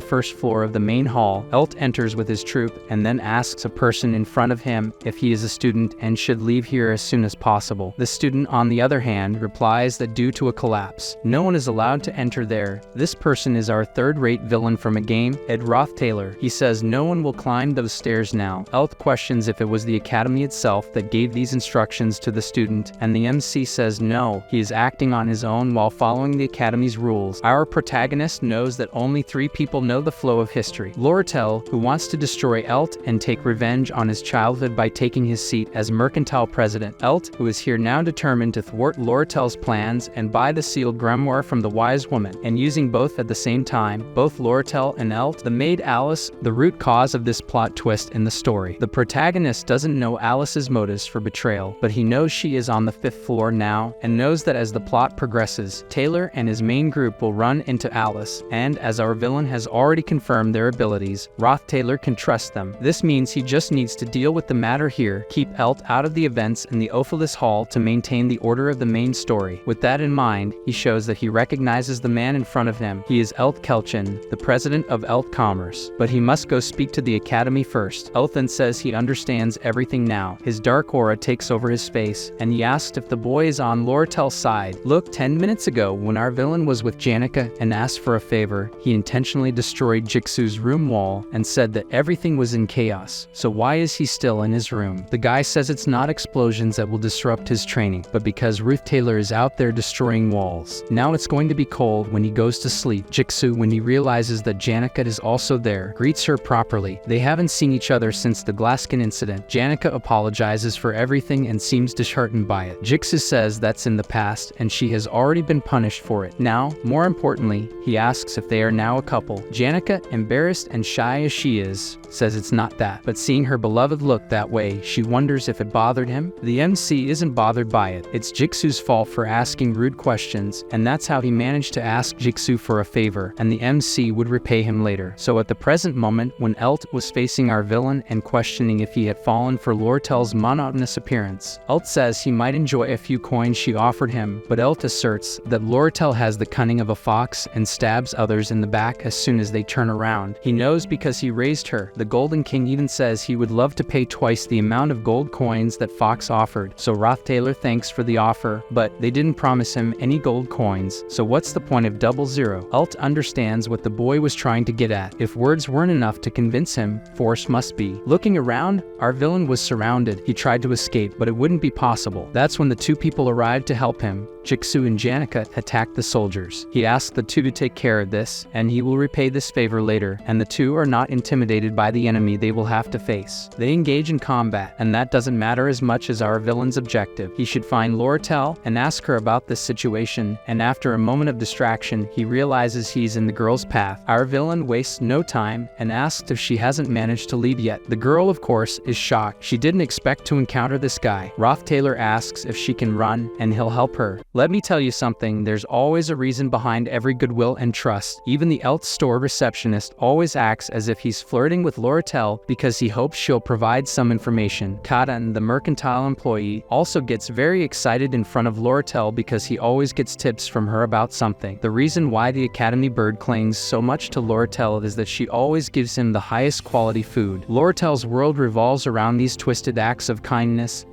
first floor of the main hall, Elt enters with his troop and then asks a person in front of him if he is a student and should leave here as soon as possible. The student, on the other hand, replies that due to a collapse, no one is allowed to enter there. This person is our third-rate villain from a game, Ed Roth Taylor. He says no one will climb those stairs now. Elt questions if it was the academy itself that gave these instructions to the student, and the MC says no, he is acting on his own while following the academy's rules. Our protagonist knows that only 3 people know the flow of history. Lortel, who wants to destroy Elt and take revenge on his childhood by taking his seat as mercantile president. Elt, who is here now determined to thwart Lortel's plans and buy the sealed grimoire from the wise woman, and using both at the same time, both Lortel and Elt, the maid Alice, the root cause of this plot twist in the story. The protagonist doesn't know Alice's motives for betrayal, but he knows she is on the 5th floor now, and knows that as the plot progresses, Taylor and his main group will run into Alice, and as our villain has already confirmed their abilities, Roth Taylor can trust them. This means he just needs to deal with the matter here, keep Elt out of the events in the Ophelis Hall to maintain the order of the main story. With that in mind, he shows that he recognizes the man in front of him. He is Elt Kelchin, the president of Elt Commerce, but he must go speak to the academy first. Elt then says he understands everything now. His dark aura takes over his face, and he asks if the boy is on Lortel's side. Look, 10 minutes ago, when our villain was with Janica and asked for a favor, he intentionally destroyed Jixu's room wall and said that everything was in chaos. So why is he still in his room? The guy says it's not explosions that will disrupt his training, but because Ruth Taylor is out there destroying walls. Now it's going to be cold when he goes to sleep. Jixu, when he realizes that Janica is also there, greets her properly. They haven't seen each other since the Glaskin incident. Janica apologizes for everything and seems disheartened by it. Jixu says that's in the past and she has already been punished for it. Now, more importantly, he asks if they are now a couple. Janica, embarrassed and shy as she is, says it's not that, but seeing her beloved look that way, she wonders if it bothered him. The MC isn't bothered by it. It's Jixu's fault for asking rude questions, and that's how he managed to ask Jixu for a favor, and the MC would repay him later. So at the present moment, when Elt was facing our villain and questioning if he had fallen for Lortel's monotonous appearance, Elt says he might enjoy a few coins she offered him, but Elt asserts that Lortel has the cunning of a fox and stabs others in the back as soon as they turn around. He knows because he raised her. The Golden King even says he would love to pay twice the amount of gold coins that Fox offered. So Roth Taylor thanks for the offer, but they didn't promise him any gold coins. So what's the point of 00? Elt understands what the boy was trying to get at. If words weren't enough to convince him, force must be. Looking around, our villain was surrounded. He tried to escape, but it wouldn't be possible. That's when the 2 people arrived to help him. Jixu and Janica attacked the soldiers. He asked the 2 to take care of this, and he will repay this favor later, and the 2 are not intimidated by the enemy they will have to face. They engage in combat, and that doesn't matter as much as our villain's objective. He should find Lortel and ask her about this situation, and after a moment of distraction, he realizes he's in the girl's path. Our villain wastes no time and asks if she hasn't managed to leave yet. The girl, of course, is shocked. She didn't expect to encounter this guy. Roth Taylor asks if she can run, and he'll help her. Let me tell you something, there's always a reason behind every goodwill and trust. Even the Elt store receptionist always acts as if he's flirting with Lortel because he hopes she'll provide some information. Katan, the mercantile employee, also gets very excited in front of Lortel because he always gets tips from her about something. The reason why the Academy bird clings so much to Lortel is that she always gives him the highest quality food. Lortel's world revolves around these twisted acts of kindness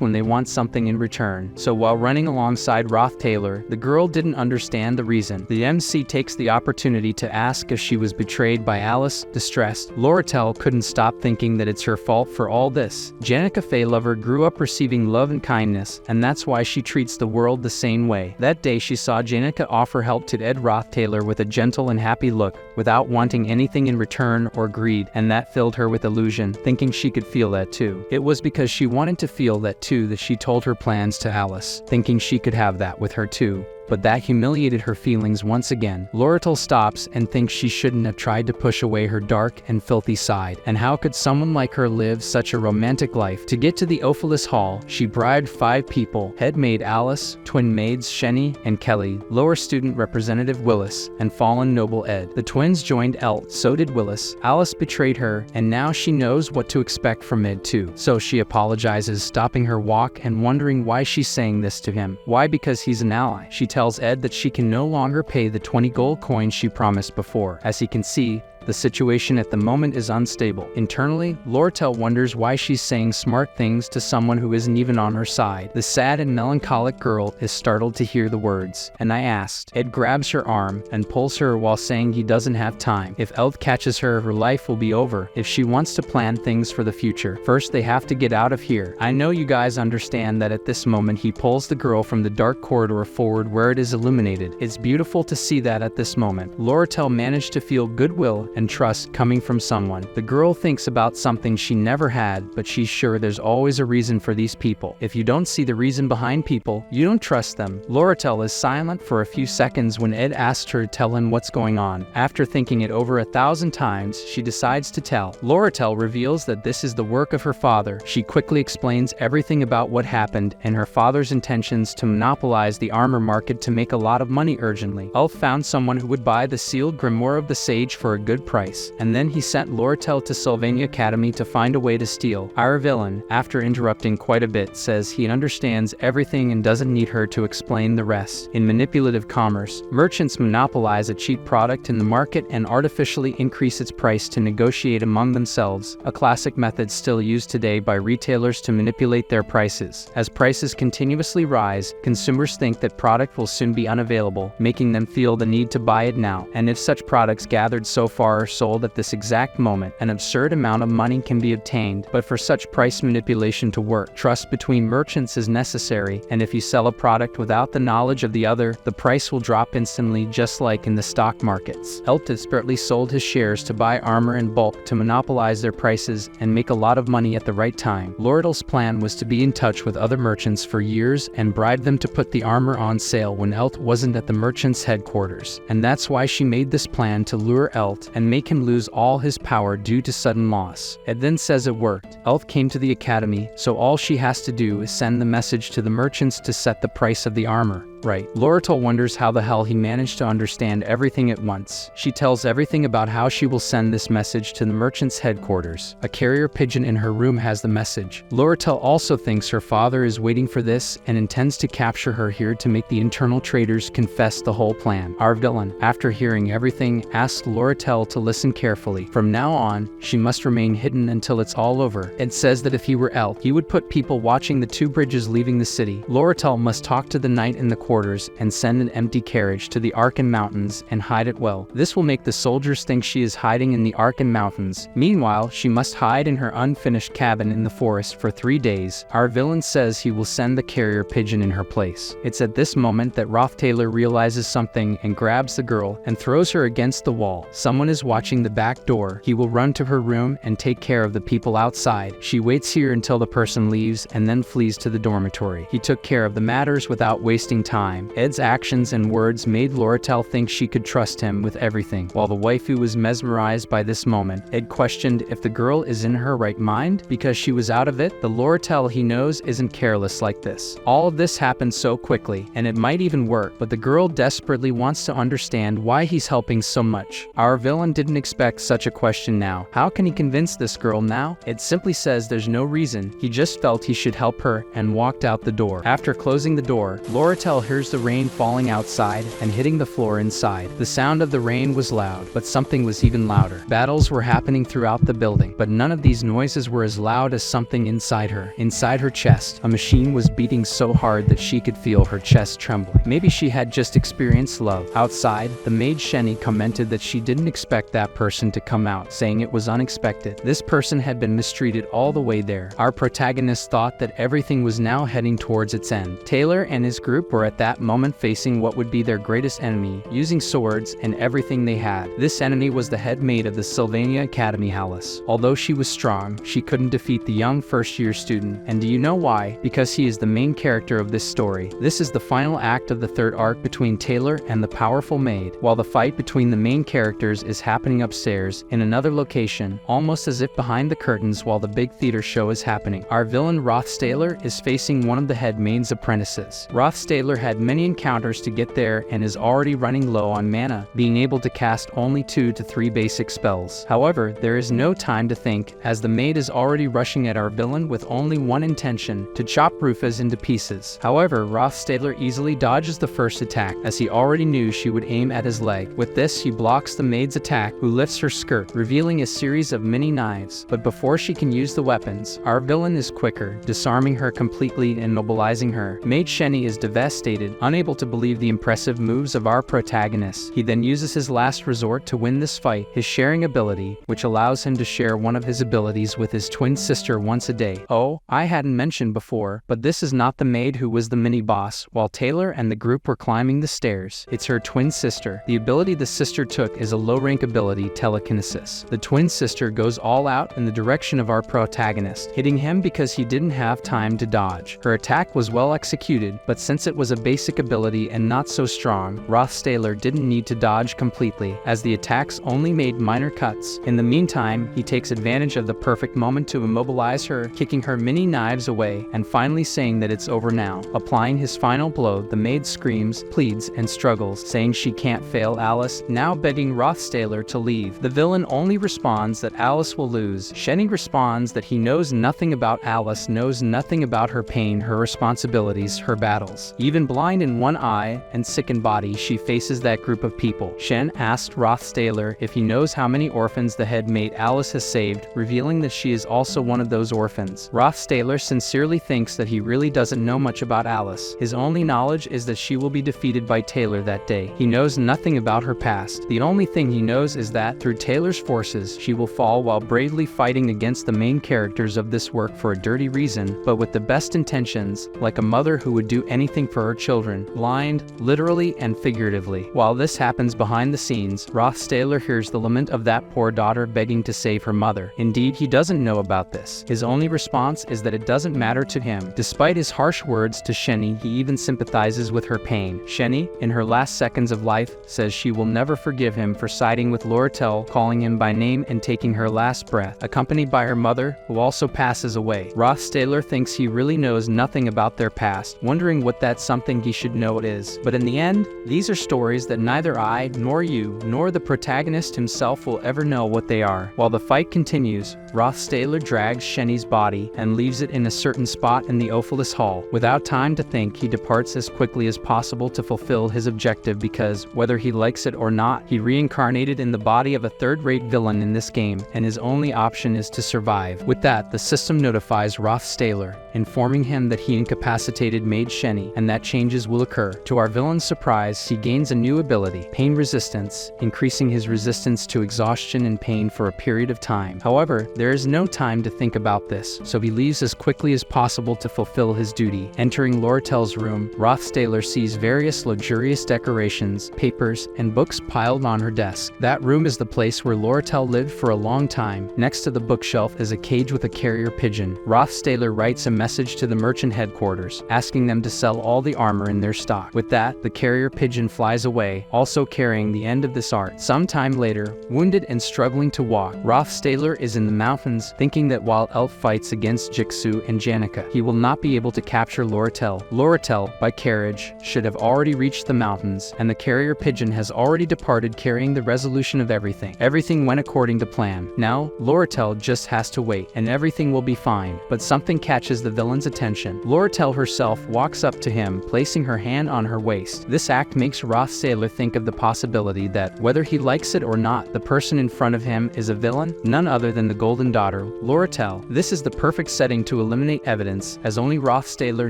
when they want something in return. So while running alongside replied Roth Taylor. The girl didn't understand the reason. The MC takes the opportunity to ask if she was betrayed by Alice. Distressed, Loratel couldn't stop thinking that it's her fault for all this. Janica Faylover grew up receiving love and kindness, and that's why she treats the world the same way. That day she saw Janica offer help to Ed Roth Taylor with a gentle and happy look, without wanting anything in return or greed, and that filled her with illusion, thinking she could feel that too. It was because she wanted to feel that too that she told her plans to Alice, thinking she could have that with her too. But that humiliated her feelings once again. Loratel stops and thinks she shouldn't have tried to push away her dark and filthy side. And how could someone like her live such a romantic life? To get to the Ophelis Hall, she bribed 5 people: head maid Alice, twin maids Shenny and Kelly, lower student representative Willis, and fallen noble Ed. The twins joined Elt, so did Willis. Alice betrayed her, and now she knows what to expect from Ed too. So she apologizes, stopping her walk and wondering why she's saying this to him. Why? Because he's an ally. She tells Ed that she can no longer pay the 20 gold coins she promised before. As he can see, the situation at the moment is unstable. Internally, Loratel wonders why she's saying smart things to someone who isn't even on her side. The sad and melancholic girl is startled to hear the words, "And I asked." Ed grabs her arm and pulls her while saying he doesn't have time. If Eld catches her, her life will be over. If she wants to plan things for the future, first they have to get out of here. I know you guys understand that. At this moment he pulls the girl from the dark corridor forward where it is illuminated. It's beautiful to see that at this moment Loratel managed to feel goodwill and trust coming from someone. The girl thinks about something she never had, but she's sure there's always a reason for these people. If you don't see the reason behind people, you don't trust them. Loratel is silent for a few seconds when Ed asks her to tell him what's going on. After thinking it over 1,000 times, she decides to tell. Loratel reveals that this is the work of her father. She quickly explains everything about what happened and her father's intentions to monopolize the armor market to make a lot of money urgently. Ulf found someone who would buy the sealed grimoire of the sage for a good price, and then he sent Loratel to Sylvania Academy to find a way to steal. Our villain, after interrupting quite a bit, says he understands everything and doesn't need her to explain the rest. In manipulative commerce, merchants monopolize a cheap product in the market and artificially increase its price to negotiate among themselves, a classic method still used today by retailers to manipulate their prices. As prices continuously rise, consumers think that product will soon be unavailable, making them feel the need to buy it now. And if such products gathered so far are sold at this exact moment, an absurd amount of money can be obtained. But for such price manipulation to work, trust between merchants is necessary, and if you sell a product without the knowledge of the other, the price will drop instantly, just like in the stock markets. Elt desperately sold his shares to buy armor in bulk to monopolize their prices and make a lot of money at the right time. Loretel's plan was to be in touch with other merchants for years and bribe them to put the armor on sale when Elt wasn't at the merchant's headquarters. And that's why she made this plan, to lure Elt and make him lose all his power due to sudden loss. It then says it worked. Elt came to the academy, so all she has to do is send the message to the merchants to set the price of the armor. Right. Loratel wonders how the hell he managed to understand everything at once. She tells everything about how she will send this message to the merchant's headquarters. A carrier pigeon in her room has the message. Loratel also thinks her father is waiting for this and intends to capture her here to make the internal traders confess the whole plan. Our villain, after hearing everything, asks Loratel to listen carefully. From now on, she must remain hidden until it's all over. It says that if he were Elt, he would put people watching the 2 bridges leaving the city. Loratel must talk to the knight in the quarters and send an empty carriage to the Arkan Mountains and hide it well. This will make the soldiers think she is hiding in the Arkan Mountains. Meanwhile, she must hide in her unfinished cabin in the forest for 3 days. Our villain says he will send the carrier pigeon in her place. It's at this moment that Roth Taylor realizes something and grabs the girl and throws her against the wall. Someone is watching the back door. He will run to her room and take care of the people outside. She waits here until the person leaves and then flees to the dormitory. He took care of the matters without wasting time. Ed's actions and words made Loratel think she could trust him with everything. While the waifu was mesmerized by this moment, Ed questioned if the girl is in her right mind because she was out of it. The Loratel he knows isn't careless like this. All of this happened so quickly, and it might even work, but the girl desperately wants to understand why he's helping so much. Our villain didn't expect such a question now. How can he convince this girl now? It simply says there's no reason. He just felt he should help her and walked out the door. After closing the door, Loratel hears the rain falling outside and hitting the floor inside. The sound of the rain was loud, but something was even louder. Battles were happening throughout the building, but none of these noises were as loud as something inside her. Inside her chest, a machine was beating so hard that she could feel her chest trembling. Maybe she had just experienced love. Outside, the maid Sheni commented that she didn't expect that person to come out, saying it was unexpected. This person had been mistreated all the way there. Our protagonist thought that everything was now heading towards its end. Taylor and his group were at that moment facing what would be their greatest enemy, using swords and everything they had. This enemy was the head maid of the Sylvania Academy, Alice. Although she was strong, she couldn't defeat the young first-year student. And do you know why? Because he is the main character of this story. This is the final act of the third arc between Taylor and the powerful maid, while the fight between the main characters is happening upstairs in another location, almost as if behind the curtains while the big theater show is happening. Our villain Rothstaler is facing one of the head maid's apprentices. Rothstaler had many encounters to get there and is already running low on mana, being able to cast only 2 to 3 basic spells. However, there is no time to think, as the maid is already rushing at our villain with only one intention: to chop Rufus into pieces. However, Rothstaler easily dodges the first attack, as he already knew she would aim at his leg. With this, he blocks the maid's attack, who lifts her skirt, revealing a series of mini knives. But before she can use the weapons, our villain is quicker, disarming her completely and immobilizing her. Maid Sheni is devastated, unable to believe the impressive moves of our protagonist. He then uses his last resort to win this fight, his sharing ability, which allows him to share one of his abilities with his twin sister once a day. Oh, I hadn't mentioned before, but this is not the maid who was the mini-boss while Taylor and the group were climbing the stairs. It's her twin sister. The ability the sister took is a low-rank ability, telekinesis. The twin sister goes all out in the direction of our protagonist, hitting him because he didn't have time to dodge. Her attack was well executed, but since it was a basic ability and not so strong, Rothstaler didn't need to dodge completely, as the attacks only made minor cuts. In the meantime, he takes advantage of the perfect moment to immobilize her, kicking her mini knives away, and finally saying that it's over now. Applying his final blow, the maid screams, pleads, and struggles, saying she can't fail Alice, now begging Rothstaler to leave. The villain only responds that Alice will lose. Sheni responds that he knows nothing about Alice, knows nothing about her pain, her responsibilities, her battles. Even blind in one eye and sick in body, she faces that group of people. Shen asked Rothstaler if he knows how many orphans the head maid Alice has saved, revealing that she is also one of those orphans. Rothstaler sincerely thinks that he really doesn't know much about Alice. His only knowledge is that she will be defeated by Taylor that day. He knows nothing about her past. The only thing he knows is that, through Taylor's forces, she will fall while bravely fighting against the main characters of this work for a dirty reason, but with the best intentions, like a mother who would do anything for her children, blind, literally and figuratively. While this happens behind the scenes, Rothstaler hears the lament of that poor daughter begging to save her mother. Indeed, he doesn't know about this. His only response is that it doesn't matter to him. Despite his harsh words to Sheni, he even sympathizes with her pain. Sheni, in her last seconds of life, says she will never forgive him for siding with Lortel, calling him by name and taking her last breath, accompanied by her mother, who also passes away. Rothstaler thinks he really knows nothing about their past, wondering what that something he should know it is. But in the end, these are stories that neither I, nor you, nor the protagonist himself will ever know what they are. While the fight continues, Rothstaler drags Sheni's body and leaves it in a certain spot in the Ophilis Hall. Without time to think, he departs as quickly as possible to fulfill his objective because, whether he likes it or not, he reincarnated in the body of a third-rate villain in this game, and his only option is to survive. With that, the system notifies Rothstaler, informing him that he incapacitated maid Sheni, and that changes will occur. To our villain's surprise, he gains a new ability, pain resistance, increasing his resistance to exhaustion and pain for a period of time. However, there is no time to think about this, so he leaves as quickly as possible to fulfill his duty. Entering Lortel's room, Rothstaler sees various luxurious decorations, papers, and books piled on her desk. That room is the place where Lortel lived for a long time. Next to the bookshelf is a cage with a carrier pigeon. Rothstaler writes a message to the merchant headquarters, asking them to sell all the armor in their stock. With that, the carrier pigeon flies away, also carrying the end of this art. Sometime later, wounded and struggling to walk, Rothstaler is in the mountains, thinking that while Elf fights against Jixu and Janica, he will not be able to capture Lortel. Lortel, by carriage, should have already reached the mountains, and the carrier pigeon has already departed carrying the resolution of everything. Everything went according to plan. Now, Lortel just has to wait, and everything will be fine. But something catches the villain's attention. Lortel herself walks up to him, places placing her hand on her waist. This act makes Roth Sailor think of the possibility that, whether he likes it or not, the person in front of him is a villain, none other than the Golden Daughter, Loratel. This is the perfect setting to eliminate evidence, as only Roth Sailor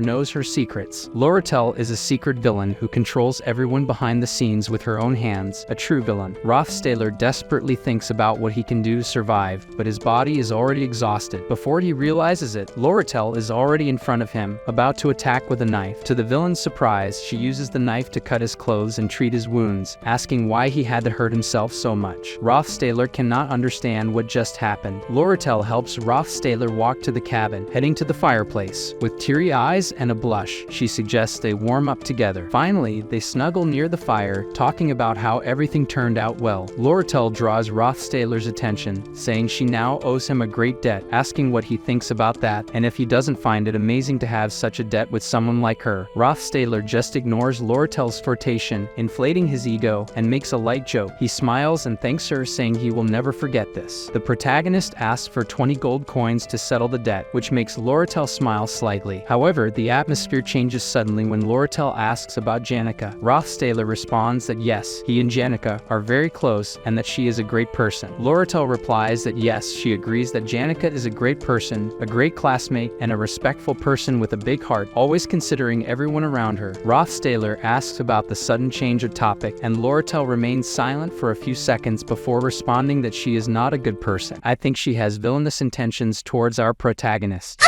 knows her secrets. Loratel is a secret villain who controls everyone behind the scenes with her own hands, a true villain. Roth Sailor desperately thinks about what he can do to survive, but his body is already exhausted. Before he realizes it, Loratel is already in front of him, about to attack with a knife. To the villain's surprise, she uses the knife to cut his clothes and treat his wounds, asking why he had to hurt himself so much. Roth Sailor cannot understand what just happened. Loratel helps Roth Sailor walk to the cabin, heading to the fireplace. With teary eyes and a blush, she suggests they warm up together. Finally, they snuggle near the fire, talking about how everything turned out well. Loratel draws Roth Sailor's attention, saying she now owes him a great debt, asking what he thinks about that, and if he doesn't find it amazing to have such a debt with someone like her. Roth Sailor just ignores Loratel's flirtation, inflating his ego, and makes a light joke. He smiles and thanks her, saying he will never forget this. The protagonist asks for 20 gold coins to settle the debt, which makes Loratel smile slightly. However, the atmosphere changes suddenly when Loratel asks about Janica. Roth Sailor responds that yes, he and Janica are very close and that she is a great person. Loratel replies that yes, she agrees that Janica is a great person, a great classmate, and a respectful person with a big heart, always considering everyone around her. Roth Sailor asks about the sudden change of topic, and Loratel remains silent for a few seconds before responding that she is not a good person. I think she has villainous intentions towards our protagonist.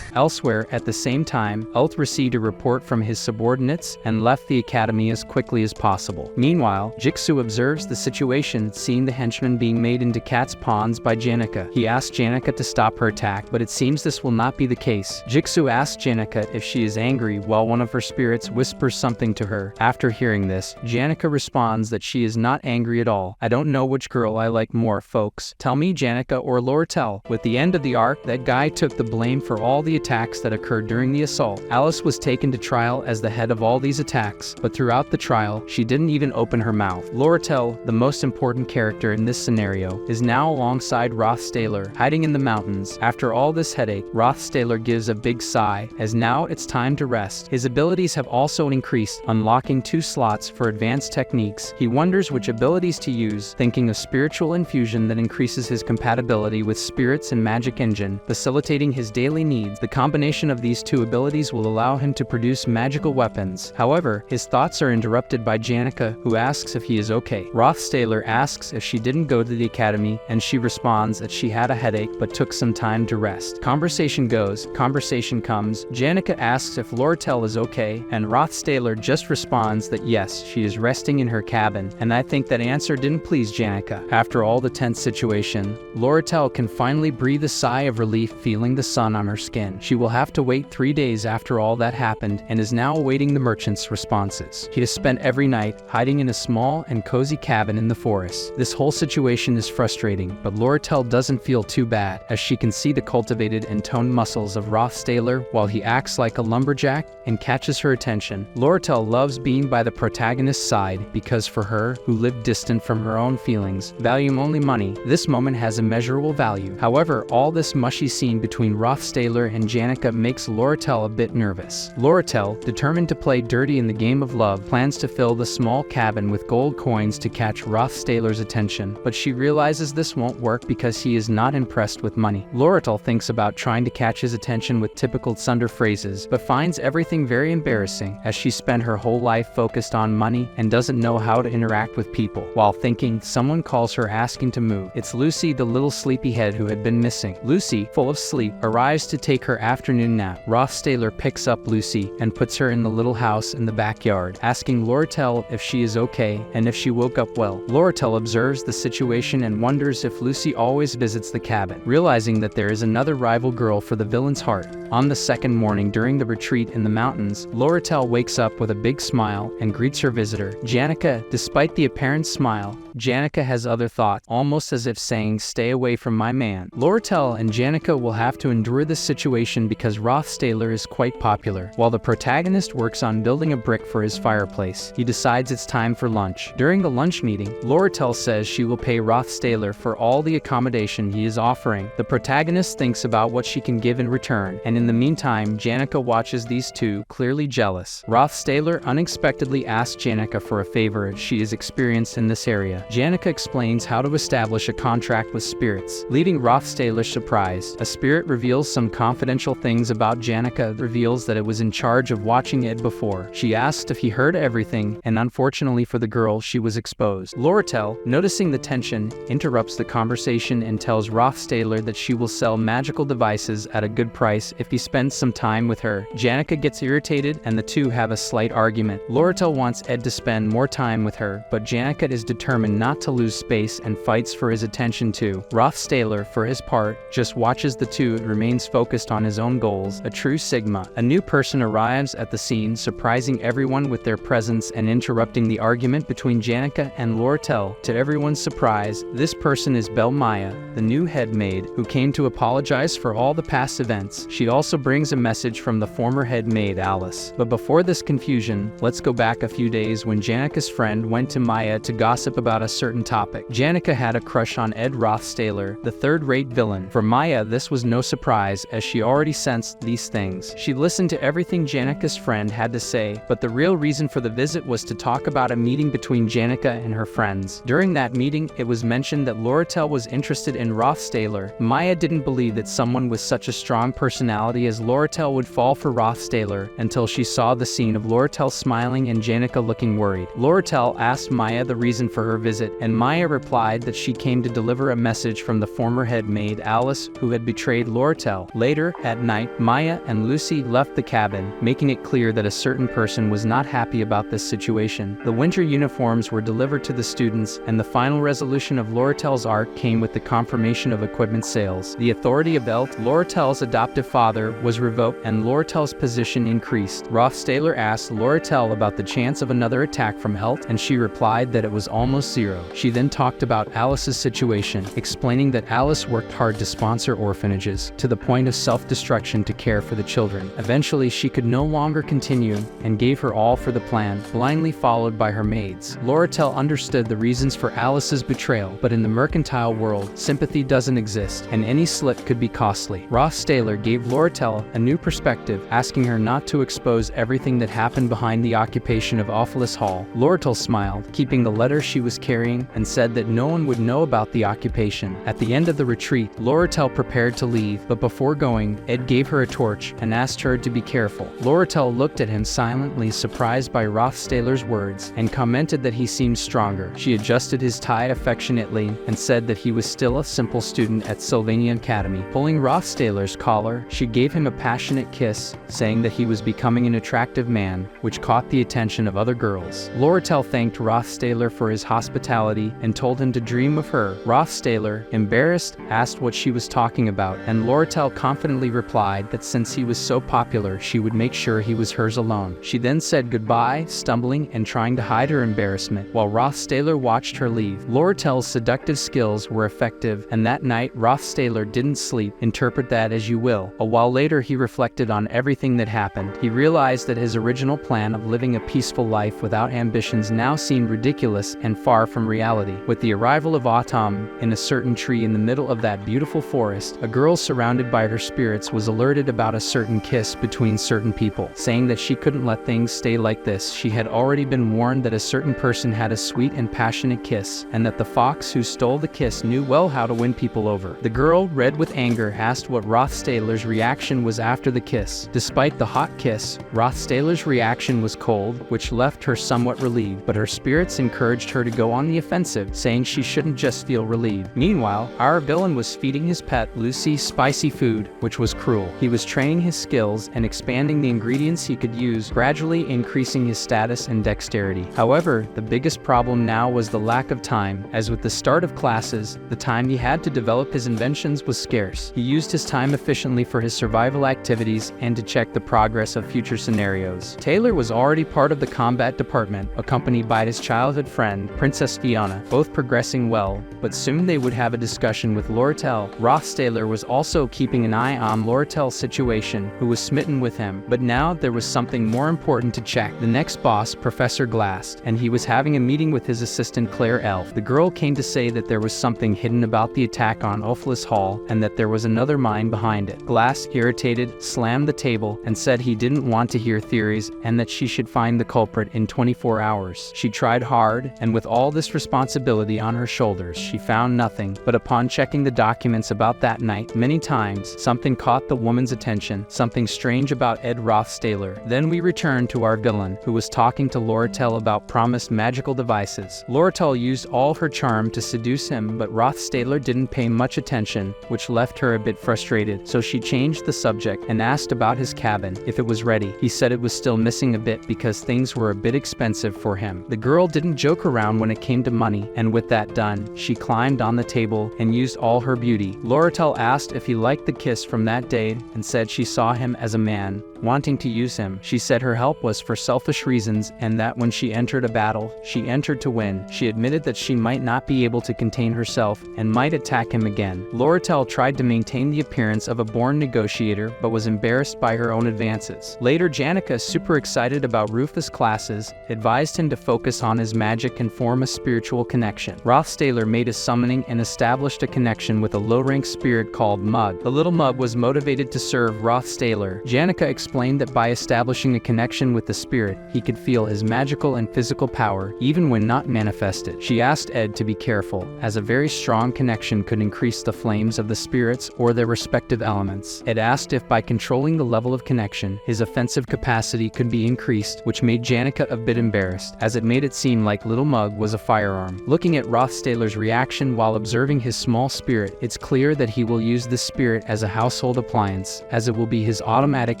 Elsewhere, at the same time, Ult received a report from his subordinates and left the academy as quickly as possible. Meanwhile, Jigsaw observes the situation, seeing the henchmen being made into cat's pawns by Janica. He asks Janica to stop her attack, but it seems this will not be the case. Jigsaw asks Janica if she is angry, while one of her spirits whispers something to her. After hearing this, Janica responds that she is not angry at all. I don't know which girl I like more, folks. Tell me, Janica or Loratel. With the end of the arc, that guy took the blame for all the attacks that occurred during the assault. Alice was taken to trial as the head of all these attacks, but throughout the trial, she didn't even open her mouth. Loratel, the most important character in this scenario, is now alongside Roth Sailor, hiding in the mountains. After all this headache, Roth Sailor gives a big sigh, as now it's time to rest. His abilities have also increased, unlocking 2 slots for advanced techniques. He wonders which abilities to use, thinking of spiritual infusion that increases his compatibility with spirits and magic engine, facilitating his daily needs. The combination of these 2 abilities will allow him to produce magical weapons. However, his thoughts are interrupted by Janica, who asks if he is okay. Roth Sailor asks if she didn't go to the academy, and she responds that she had a headache but took some time to rest. Conversation goes, conversation comes. Janica asks if Loratel is okay, and Roth Sailor just responds that yes, she is resting in her cabin, and I think that answer didn't please Janica. After all the tense situation, Loratel can finally breathe a sigh of relief, feeling the sun on her skin. She will have to wait 3 days after all that happened, and is now awaiting the merchant's responses. He has spent every night hiding in a small and cozy cabin in the forest. This whole situation is frustrating, but Loratel doesn't feel too bad, as she can see the cultivated and toned muscles of Roth Sailor while he acts like a lumberjack and catches her attention. Loratel loves being by the protagonist's side because for her, who lived distant from her own feelings, value only money, this moment has immeasurable value. However, all this mushy scene between Roth Sailor and Janica makes Loratel a bit nervous. Loratel, determined to play dirty in the game of love, plans to fill the small cabin with gold coins to catch Roth Sailor's attention, but she realizes this won't work because he is not impressed with money. Loratel thinks about trying to catch his attention with typical Tsundere phrases, but finds everything very embarrassing, as she spent her whole life focused on money and doesn't know how to interact with people. While thinking, someone calls her asking to move. It's Lucy, the little sleepyhead who had been missing. Lucy, full of sleep, arrives to take her afternoon nap. Roth Sailor picks up Lucy and puts her in the little house in the backyard, asking Loratel if she is okay and if she woke up well. Loratel observes the situation and wonders if Lucy always visits the cabin, realizing that there is another rival girl for the villain's heart. On the second morning during the retreat in the mountains, Loratel wakes up with a big smile and greets her visitor. Janica, despite the apparent smile, Janica has other thoughts, almost as if saying, "Stay away from my man." Lortel and Janica will have to endure this situation because Rothstaler is quite popular. While the protagonist works on building a brick for his fireplace, he decides it's time for lunch. During the lunch meeting, Lortel says she will pay Rothstaler for all the accommodation he is offering. The protagonist thinks about what she can give in return, and in the meantime, Janica watches these two, clearly jealous. Rothstaler unexpectedly asks Janica for a favor she is experienced in this area. Janica explains how to establish a contract with spirits, leaving Rothstaler surprised. A spirit reveals some confidential things about Janica, reveals that it was in charge of watching Ed before. She asked if he heard everything, and unfortunately for the girl, she was exposed. Lortel, noticing the tension, interrupts the conversation and tells Rothstaler that she will sell magical devices at a good price if he spends some time with her. Janica gets irritated and the two have a slight argument. Lortel wants Ed to spend more time with her, but Janica is determined not to lose space and fights for his attention too. Rothstaler, for his part, just watches the two and remains focused on his own goals, a true Sigma. A new person arrives at the scene, surprising everyone with their presence and interrupting the argument between Janica and Lortel. To everyone's surprise, this person is Belle Maya, the new head maid, who came to apologize for all the past events. She also brings a message from the former head maid Alice. But before this confusion, let's go back a few days when Janica's friend went to Maya to gossip about a certain topic. Janica had a crush on Ed Rothstaler, the third-rate villain. For Maya, this was no surprise, as she already sensed these things. She listened to everything Janica's friend had to say, but the real reason for the visit was to talk about a meeting between Janica and her friends. During that meeting, it was mentioned that Lortel was interested in Rothstaler. Maya didn't believe that someone with such a strong personality as Lortel would fall for Rothstaler until she saw the scene of Lortel smiling and Janica looking worried. Lortel asked Maya the reason for her visit, and Maya replied that she came to deliver a message from the former head maid Alice, who had betrayed Lortel. Later, at night, Maya and Lucy left the cabin, making it clear that a certain person was not happy about this situation. The winter uniforms were delivered to the students, and the final resolution of Lortel's arc came with the confirmation of equipment sales. The authority of Elt, Lortel's adoptive father, was revoked, and Lortel's position increased. Rothstaler asked Lortel about the chance of another attack from Elt, and she replied that it was almost zero. She then talked about Alice's situation, explaining that Alice worked hard to sponsor orphanages, to the point of self-destruction to care for the children. Eventually, she could no longer continue, and gave her all for the plan, blindly followed by her maids. Lortel understood the reasons for Alice's betrayal, but in the mercantile world, sympathy doesn't exist, and any slip could be costly. Rothstaler gave Lortel a new perspective, asking her not to expose everything that happened behind the occupation of Awfulus Hall. Lortel smiled, keeping the letter she was carrying, and said that no one would know about the occupation. At the end of the retreat, Lortel prepared to leave, but before going, Ed gave her a torch and asked her to be careful. Lortel looked at him silently, surprised by Rothstaler's words, and commented that he seemed stronger. She adjusted his tie affectionately and said that he was still a simple student at Sylvania Academy. Pulling Rothstaler's collar, she gave him a passionate kiss, saying that he was becoming an attractive man, which caught the attention of other girls. Lortel thanked Rothstaler for his hospitality and told him to dream of her. Rothstaler, embarrassed, asked what she was talking about, and Lortel confidently replied that since he was so popular, she would make sure he was hers alone. She then said goodbye, stumbling and trying to hide her embarrassment, while Rothstaler watched her leave. Lortel's seductive skills were effective, and that night Rothstaler didn't sleep. Interpret that as you will. A while later, he reflected on everything that happened. He realized that his original plan of living a peaceful life without ambitions now seemed ridiculous and far from reality. With the arrival of autumn, in a certain tree in the middle of that beautiful forest, a girl surrounded by her spirits was alerted about a certain kiss between certain people, saying that she couldn't let things stay like this. She had already been warned that a certain person had a sweet and passionate kiss, and that the fox who stole the kiss knew well how to win people over. The girl, red with anger, asked what Rothstaler's reaction was after the kiss. Despite the hot kiss, Rothstaler's reaction was cold, which left her somewhat relieved, but her spirits encouraged her to go on the offensive, saying she shouldn't just feel relieved. Meanwhile, our villain was feeding his pet, Lucy, spicy food, which was cruel. He was training his skills and expanding the ingredients he could use, gradually increasing his status and dexterity. However, the biggest problem now was the lack of time, as with the start of classes, the time he had to develop his inventions was scarce. He used his time efficiently for his survival activities and to check the progress of future scenarios. Taylor was already part of the combat department, accompanied by his childhood friend, Princess Princess Fiona, both progressing well, but soon they would have a discussion with Lortel. Rothstaler was also keeping an eye on Lortel's situation, who was smitten with him, but now there was something more important to check. The next boss, Professor Glass, and he was having a meeting with his assistant Claire Elf. The girl came to say that there was something hidden about the attack on Ophelis Hall, and that there was another mind behind it. Glass, irritated, slammed the table and said he didn't want to hear theories and that she should find the culprit in 24 hours. She tried hard, and with all this responsibility on her shoulders, she found nothing, but upon checking the documents about that night many times, something caught the woman's attention, something strange about Ed Rothstaler. Then we return to our villain, who was talking to Lortel about promised magical devices. Lortel used all her charm to seduce him, but Rothstaler didn't pay much attention, which left her a bit frustrated, so she changed the subject and asked about his cabin, if it was ready. He said it was still missing a bit because things were a bit expensive for him. The girl didn't joke around when it came to money, and with that done, she climbed on the table and used all her beauty. Lortel asked if he liked the kiss from that day and said she saw him as a man wanting to use him. She said her help was for selfish reasons and that when she entered a battle, she entered to win. She admitted that she might not be able to contain herself and might attack him again. Lortel tried to maintain the appearance of a born negotiator but was embarrassed by her own advances. Later, Janica, super excited about Rufus' classes, advised him to focus on his magic and form a spiritual connection. Rothstaler made a summoning and established a connection with a low-rank spirit called Mug. The little Mug was motivated to serve Rothstaler. Janica explained that by establishing a connection with the spirit, he could feel his magical and physical power, even when not manifested. She asked Ed to be careful, as a very strong connection could increase the flames of the spirits or their respective elements. Ed asked if by controlling the level of connection, his offensive capacity could be increased, which made Janica a bit embarrassed, as it made it seem like Little Mug was a firearm. Looking at Rothstaler's reaction while observing his small spirit, it's clear that he will use this spirit as a household appliance, as it will be his automatic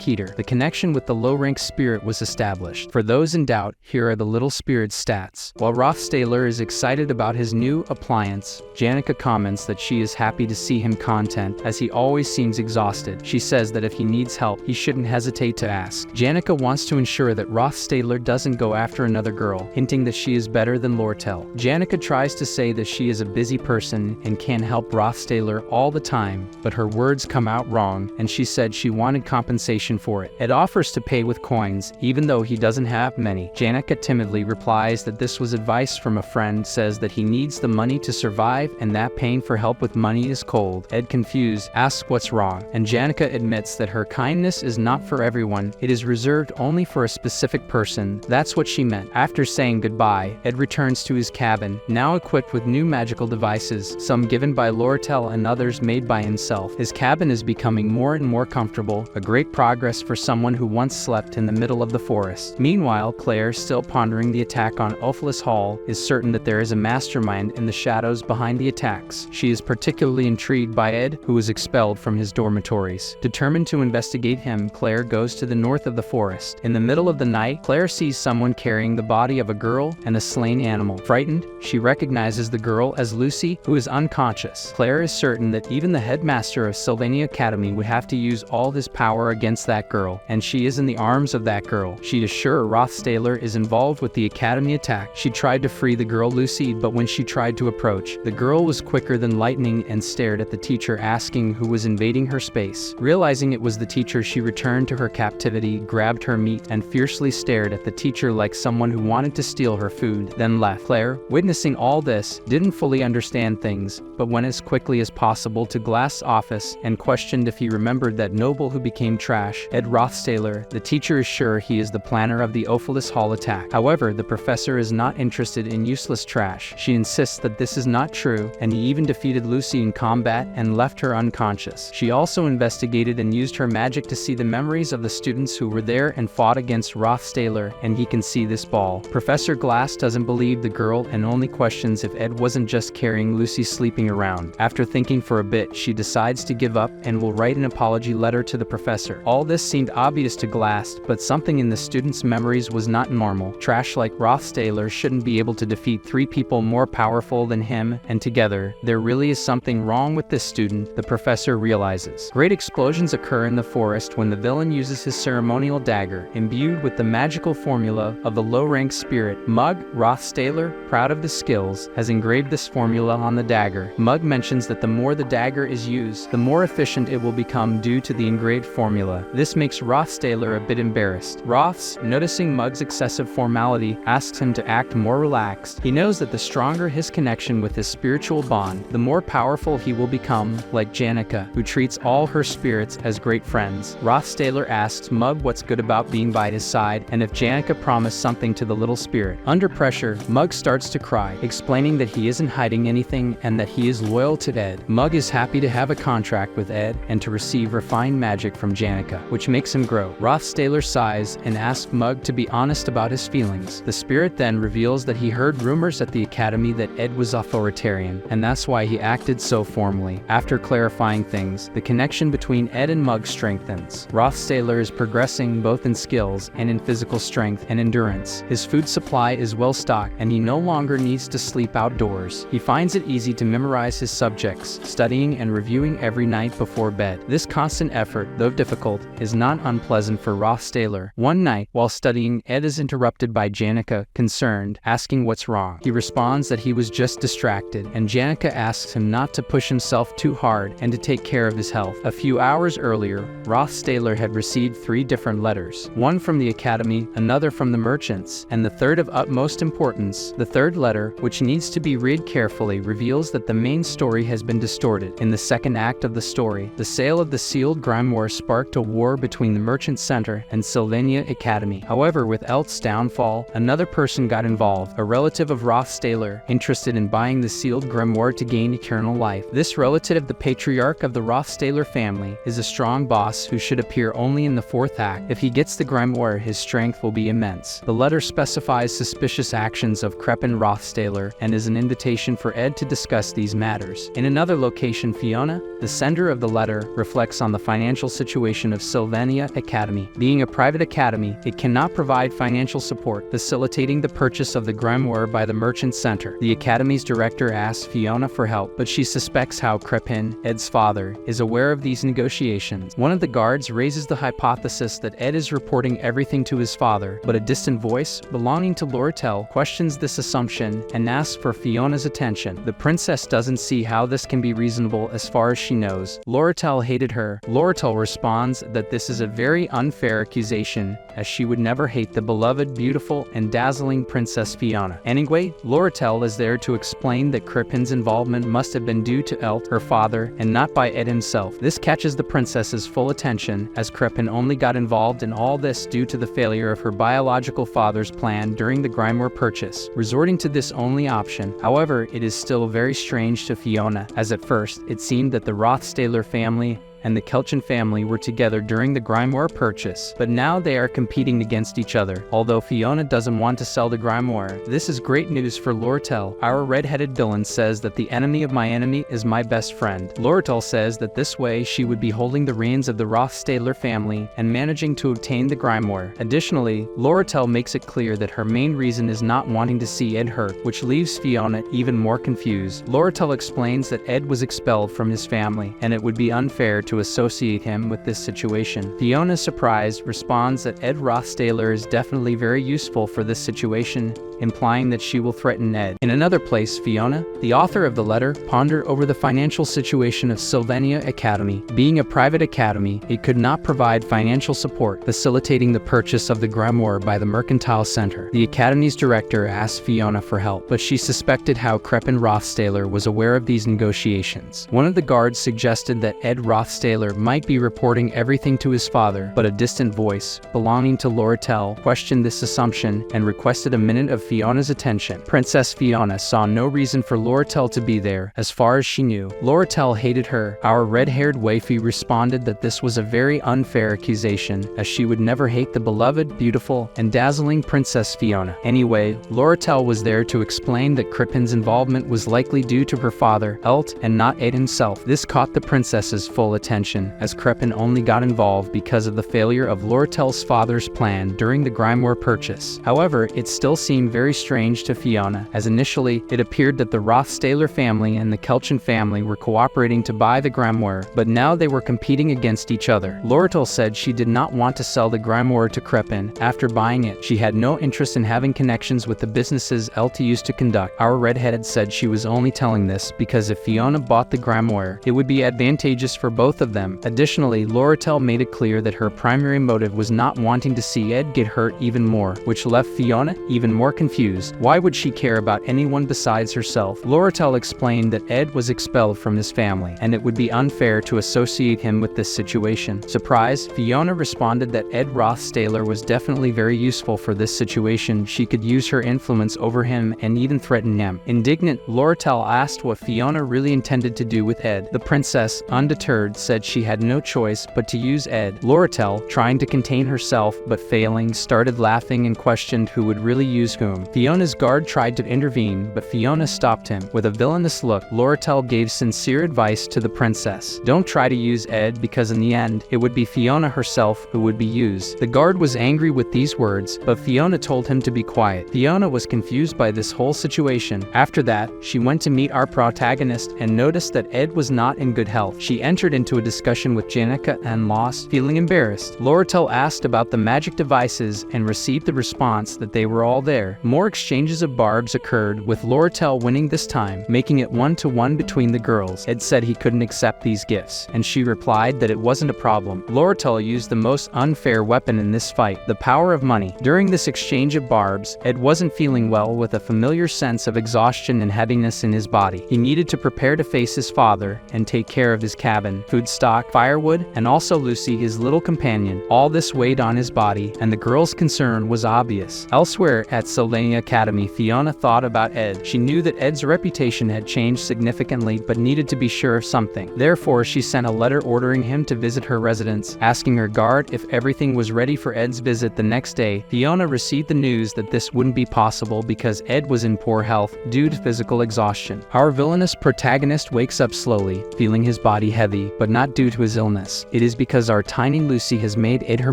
heater. The connection with the low-rank spirit was established. For those in doubt, here are the little spirit's stats. While Rothstaler is excited about his new appliance, Janica comments that she is happy to see him content, as he always seems exhausted. She says that if he needs help, he shouldn't hesitate to ask. Janica wants to ensure that Rothstaler doesn't go after another girl, hinting that she is better than Lortel. Janica tries to say that she is a busy person and can help Rothstaler all the time, but her words come out wrong, and she said she wanted compensation for it. Ed offers to pay with coins, even though he doesn't have many. Janica timidly replies that this was advice from a friend, says that he needs the money to survive and that paying for help with money is cold. Ed, confused, asks what's wrong, and Janica admits that her kindness is not for everyone, it is reserved only for a specific person. That's what she meant. After saying goodbye, Ed returns to his cabin, now equipped with new magical devices, some given by Lortel and others made by himself. His cabin is becoming more and more comfortable, a great progress for someone who once slept in the middle of the forest. Meanwhile, Claire, still pondering the attack on Ophelis Hall, is certain that there is a mastermind in the shadows behind the attacks. She is particularly intrigued by Ed, who was expelled from his dormitories. Determined to investigate him, Claire goes to the north of the forest. In the middle of the night, Claire sees someone carrying the body of a girl and a slain animal. Frightened, she recognizes the girl as Lucy, who is unconscious. Claire is certain that even the headmaster of Sylvania Academy would have to use all his power against that girl, and she is in the arms of that girl. She is sure Rothstaler is involved with the Academy attack. She tried to free the girl Lucy, but when she tried to approach, the girl was quicker than lightning and stared at the teacher, asking who was invading her space. Realizing it was the teacher, she returned to her captivity, grabbed her meat, and fiercely stared at the teacher like someone who wanted to steal her food, then left. Claire, witnessing all this, didn't fully understand things, but went as quickly as possible to Glass' office and questioned if he remembered that noble who became trash, Ed Rothstaler. The teacher is sure he is the planner of the Ophelis Hall attack. However, the professor is not interested in useless trash. She insists that this is not true, and he even defeated Lucy in combat and left her unconscious. She also investigated and used her magic to see the memories of the students who were there and fought against Rothstaler, and he can see this ball. Professor Glass doesn't believe the girl and only questions if Ed wasn't just carrying Lucy sleeping around. After thinking for a bit, she decides to give up and will write an apology letter to the professor. All this seemed obvious to Glass, but something in the students' memories was not normal. Trash like Rothstaler shouldn't be able to defeat 3 people more powerful than him, and together, there really is something wrong with this student, the professor realizes. Great explosions occur in the forest when the villain uses his ceremonial dagger, imbued with the magical formula of the low-rank spirit. Mug, Rothstaler, proud of his skills, has engraved this formula on the dagger. Mug mentions that the more the dagger is used, the more efficient it will become due to the engraved formula. This makes Rothstaler a bit embarrassed. Roths, noticing Mug's excessive formality, asks him to act more relaxed. He knows that the stronger his connection with his spiritual bond, the more powerful he will become, like Janica, who treats all her spirits as great friends. Rothstaler asks Mug what's good about being by his side, and if Janica promised something to the little spirit. Under pressure, Mug starts to cry, explaining that he isn't hiding anything and that he is loyal to Ed. Mug is happy to have a contract with Ed and to receive refined magic from Janica, which makes him grow. Rothstaler sighs and asks Mug to be honest about his feelings. The spirit then reveals that he heard rumors at the academy that Ed was authoritarian, and that's why he acted so formally. After clarifying things, the connection between Ed and Mug strengthens. Rothstaler is progressing both in skills and in physical strength and endurance. His food supply is well stocked, and he no longer needs to sleep outdoors. He finds it easy to memorize his subjects, studying and reviewing every night before bed. This constant effort, though difficult, is not unpleasant for Rothstaler. One night, while studying, Ed is interrupted by Janica, concerned, asking what's wrong. He responds that he was just distracted, and Janica asks him not to push himself too hard and to take care of his health. A few hours earlier, Rothstaler had received 3 different letters, one from the academy, another from the merchants, and the third of utmost importance. The third letter, which needs to be read carefully, reveals that the main story has been distorted. In the second act of the story, the sale of the sealed grimoire sparked a war between the Merchant Center and Sylvania Academy. However, with Elt's downfall, another person got involved, a relative of Rothstaler, interested in buying the sealed grimoire to gain eternal life. This relative, the patriarch of the Rothstaler family, is a strong boss who should appear only in the 4th act. If he gets the grimoire, his strength will be immense. The letter specifies suspicious actions of Crepin Rothstaler and is an invitation for Ed to discuss these matters. In another location, Fiona, the sender of the letter, reflects on the financial situation of Sylvania Academy. Being a private academy, it cannot provide financial support, facilitating the purchase of the grimoire by the Merchant Center. The academy's director asks Fiona for help, but she suspects how Crepin, Ed's father, is aware of these negotiations. One of the guards raises the hypothesis that Ed is reporting everything to his father, but a distant voice, belonging to Lortel, questions this assumption and asks for Fiona's attention. The princess doesn't see how this can be reasonable as far as she knows. Lortel hated her. Lortel responds that this is a very unfair accusation, as she would never hate the beloved, beautiful, and dazzling Princess Fiona. Anyway, Lortel is there to explain that Crepin's involvement must have been due to Elt, her father, and not by Ed himself. This catches the princess's full attention, as Crepin only got involved in all this due to the failure of her biological father's plan during the grimoire purchase, resorting to this only option. However, it is still very strange to Fiona, as at first, it seemed that the Rothstaler family and the Kelchin family were together during the grimoire purchase, but now they are competing against each other. Although Fiona doesn't want to sell the grimoire, this is great news for Lortel. Our red-headed villain says that the enemy of my enemy is my best friend. Lortel says that this way she would be holding the reins of the Rothstaler family and managing to obtain the grimoire. Additionally, Lortel makes it clear that her main reason is not wanting to see Ed hurt, which leaves Fiona even more confused. Lortel explains that Ed was expelled from his family, and it would be unfair to associate him with this situation. Fiona, surprised, responds that Ed Rothstaler is definitely very useful for this situation, implying that she will threaten Ed. In another place, Fiona, the author of the letter, pondered over the financial situation of Sylvania Academy. Being a private academy, it could not provide financial support, facilitating the purchase of the grimoire by the Mercantile Center. The academy's director asked Fiona for help, but she suspected how Crepin Rothstaler was aware of these negotiations. One of the guards suggested that Ed Rothstaler might be reporting everything to his father, but a distant voice, belonging to Lortel, questioned this assumption and requested a minute of Fiona's attention. Princess Fiona saw no reason for Lortel to be there, as far as she knew. Lortel hated her. Our red-haired waifu responded that this was a very unfair accusation, as she would never hate the beloved, beautiful, and dazzling Princess Fiona. Anyway, Lortel was there to explain that Crepin's involvement was likely due to her father, Elt, and not Ed himself. This caught the princess's full attention, as Crepin only got involved because of the failure of Lortel's father's plan during the grimoire purchase. However, it still seemed very strange to Fiona, as initially, it appeared that the Rothstaler family and the Kelchin family were cooperating to buy the grimoire, but now they were competing against each other. Loretel said she did not want to sell the grimoire to Crepin. After buying it, she had no interest in having connections with the businesses Elta used to conduct. Our redheaded said she was only telling this because if Fiona bought the grimoire, it would be advantageous for both of them. Additionally, Loretel made it clear that her primary motive was not wanting to see Ed get hurt even more, which left Fiona even more confused. Why would she care about anyone besides herself? Loretel explained that Ed was expelled from his family, and it would be unfair to associate him with this situation. Surprised, Fiona responded that Ed Rothstaler was definitely very useful for this situation. She could use her influence over him and even threaten him. Indignant, Loretel asked what Fiona really intended to do with Ed. The princess, undeterred, said she had no choice but to use Ed. Loretel, trying to contain herself but failing, started laughing and questioned who would really use whom. Fiona's guard tried to intervene, but Fiona stopped him. With a villainous look, Loretel gave sincere advice to the princess. Don't try to use Ed because in the end, it would be Fiona herself who would be used. The guard was angry with these words, but Fiona told him to be quiet. Fiona was confused by this whole situation. After that, she went to meet our protagonist and noticed that Ed was not in good health. She entered into a discussion with Janica and lost, feeling embarrassed. Loretel asked about the magic devices and received the response that they were all there. More exchanges of barbs occurred, with Loretel winning this time, making it 1-to-1 between the girls. Ed said he couldn't accept these gifts, and she replied that it wasn't a problem. Loretel used the most unfair weapon in this fight, the power of money. During this exchange of barbs, Ed wasn't feeling well, with a familiar sense of exhaustion and heaviness in his body. He needed to prepare to face his father and take care of his cabin, food stock, firewood, and also Lucy, his little companion. All this weighed on his body, and the girl's concern was obvious. Elsewhere at Sylvania Academy, Fiona thought about Ed. She knew that Ed's reputation had changed significantly but needed to be sure of something. Therefore, she sent a letter ordering him to visit her residence, asking her guard if everything was ready for Ed's visit the next day. Fiona received the news that this wouldn't be possible because Ed was in poor health due to physical exhaustion. Our villainous protagonist wakes up slowly, feeling his body heavy, but not due to his illness. It is because our tiny Lucy has made Ed her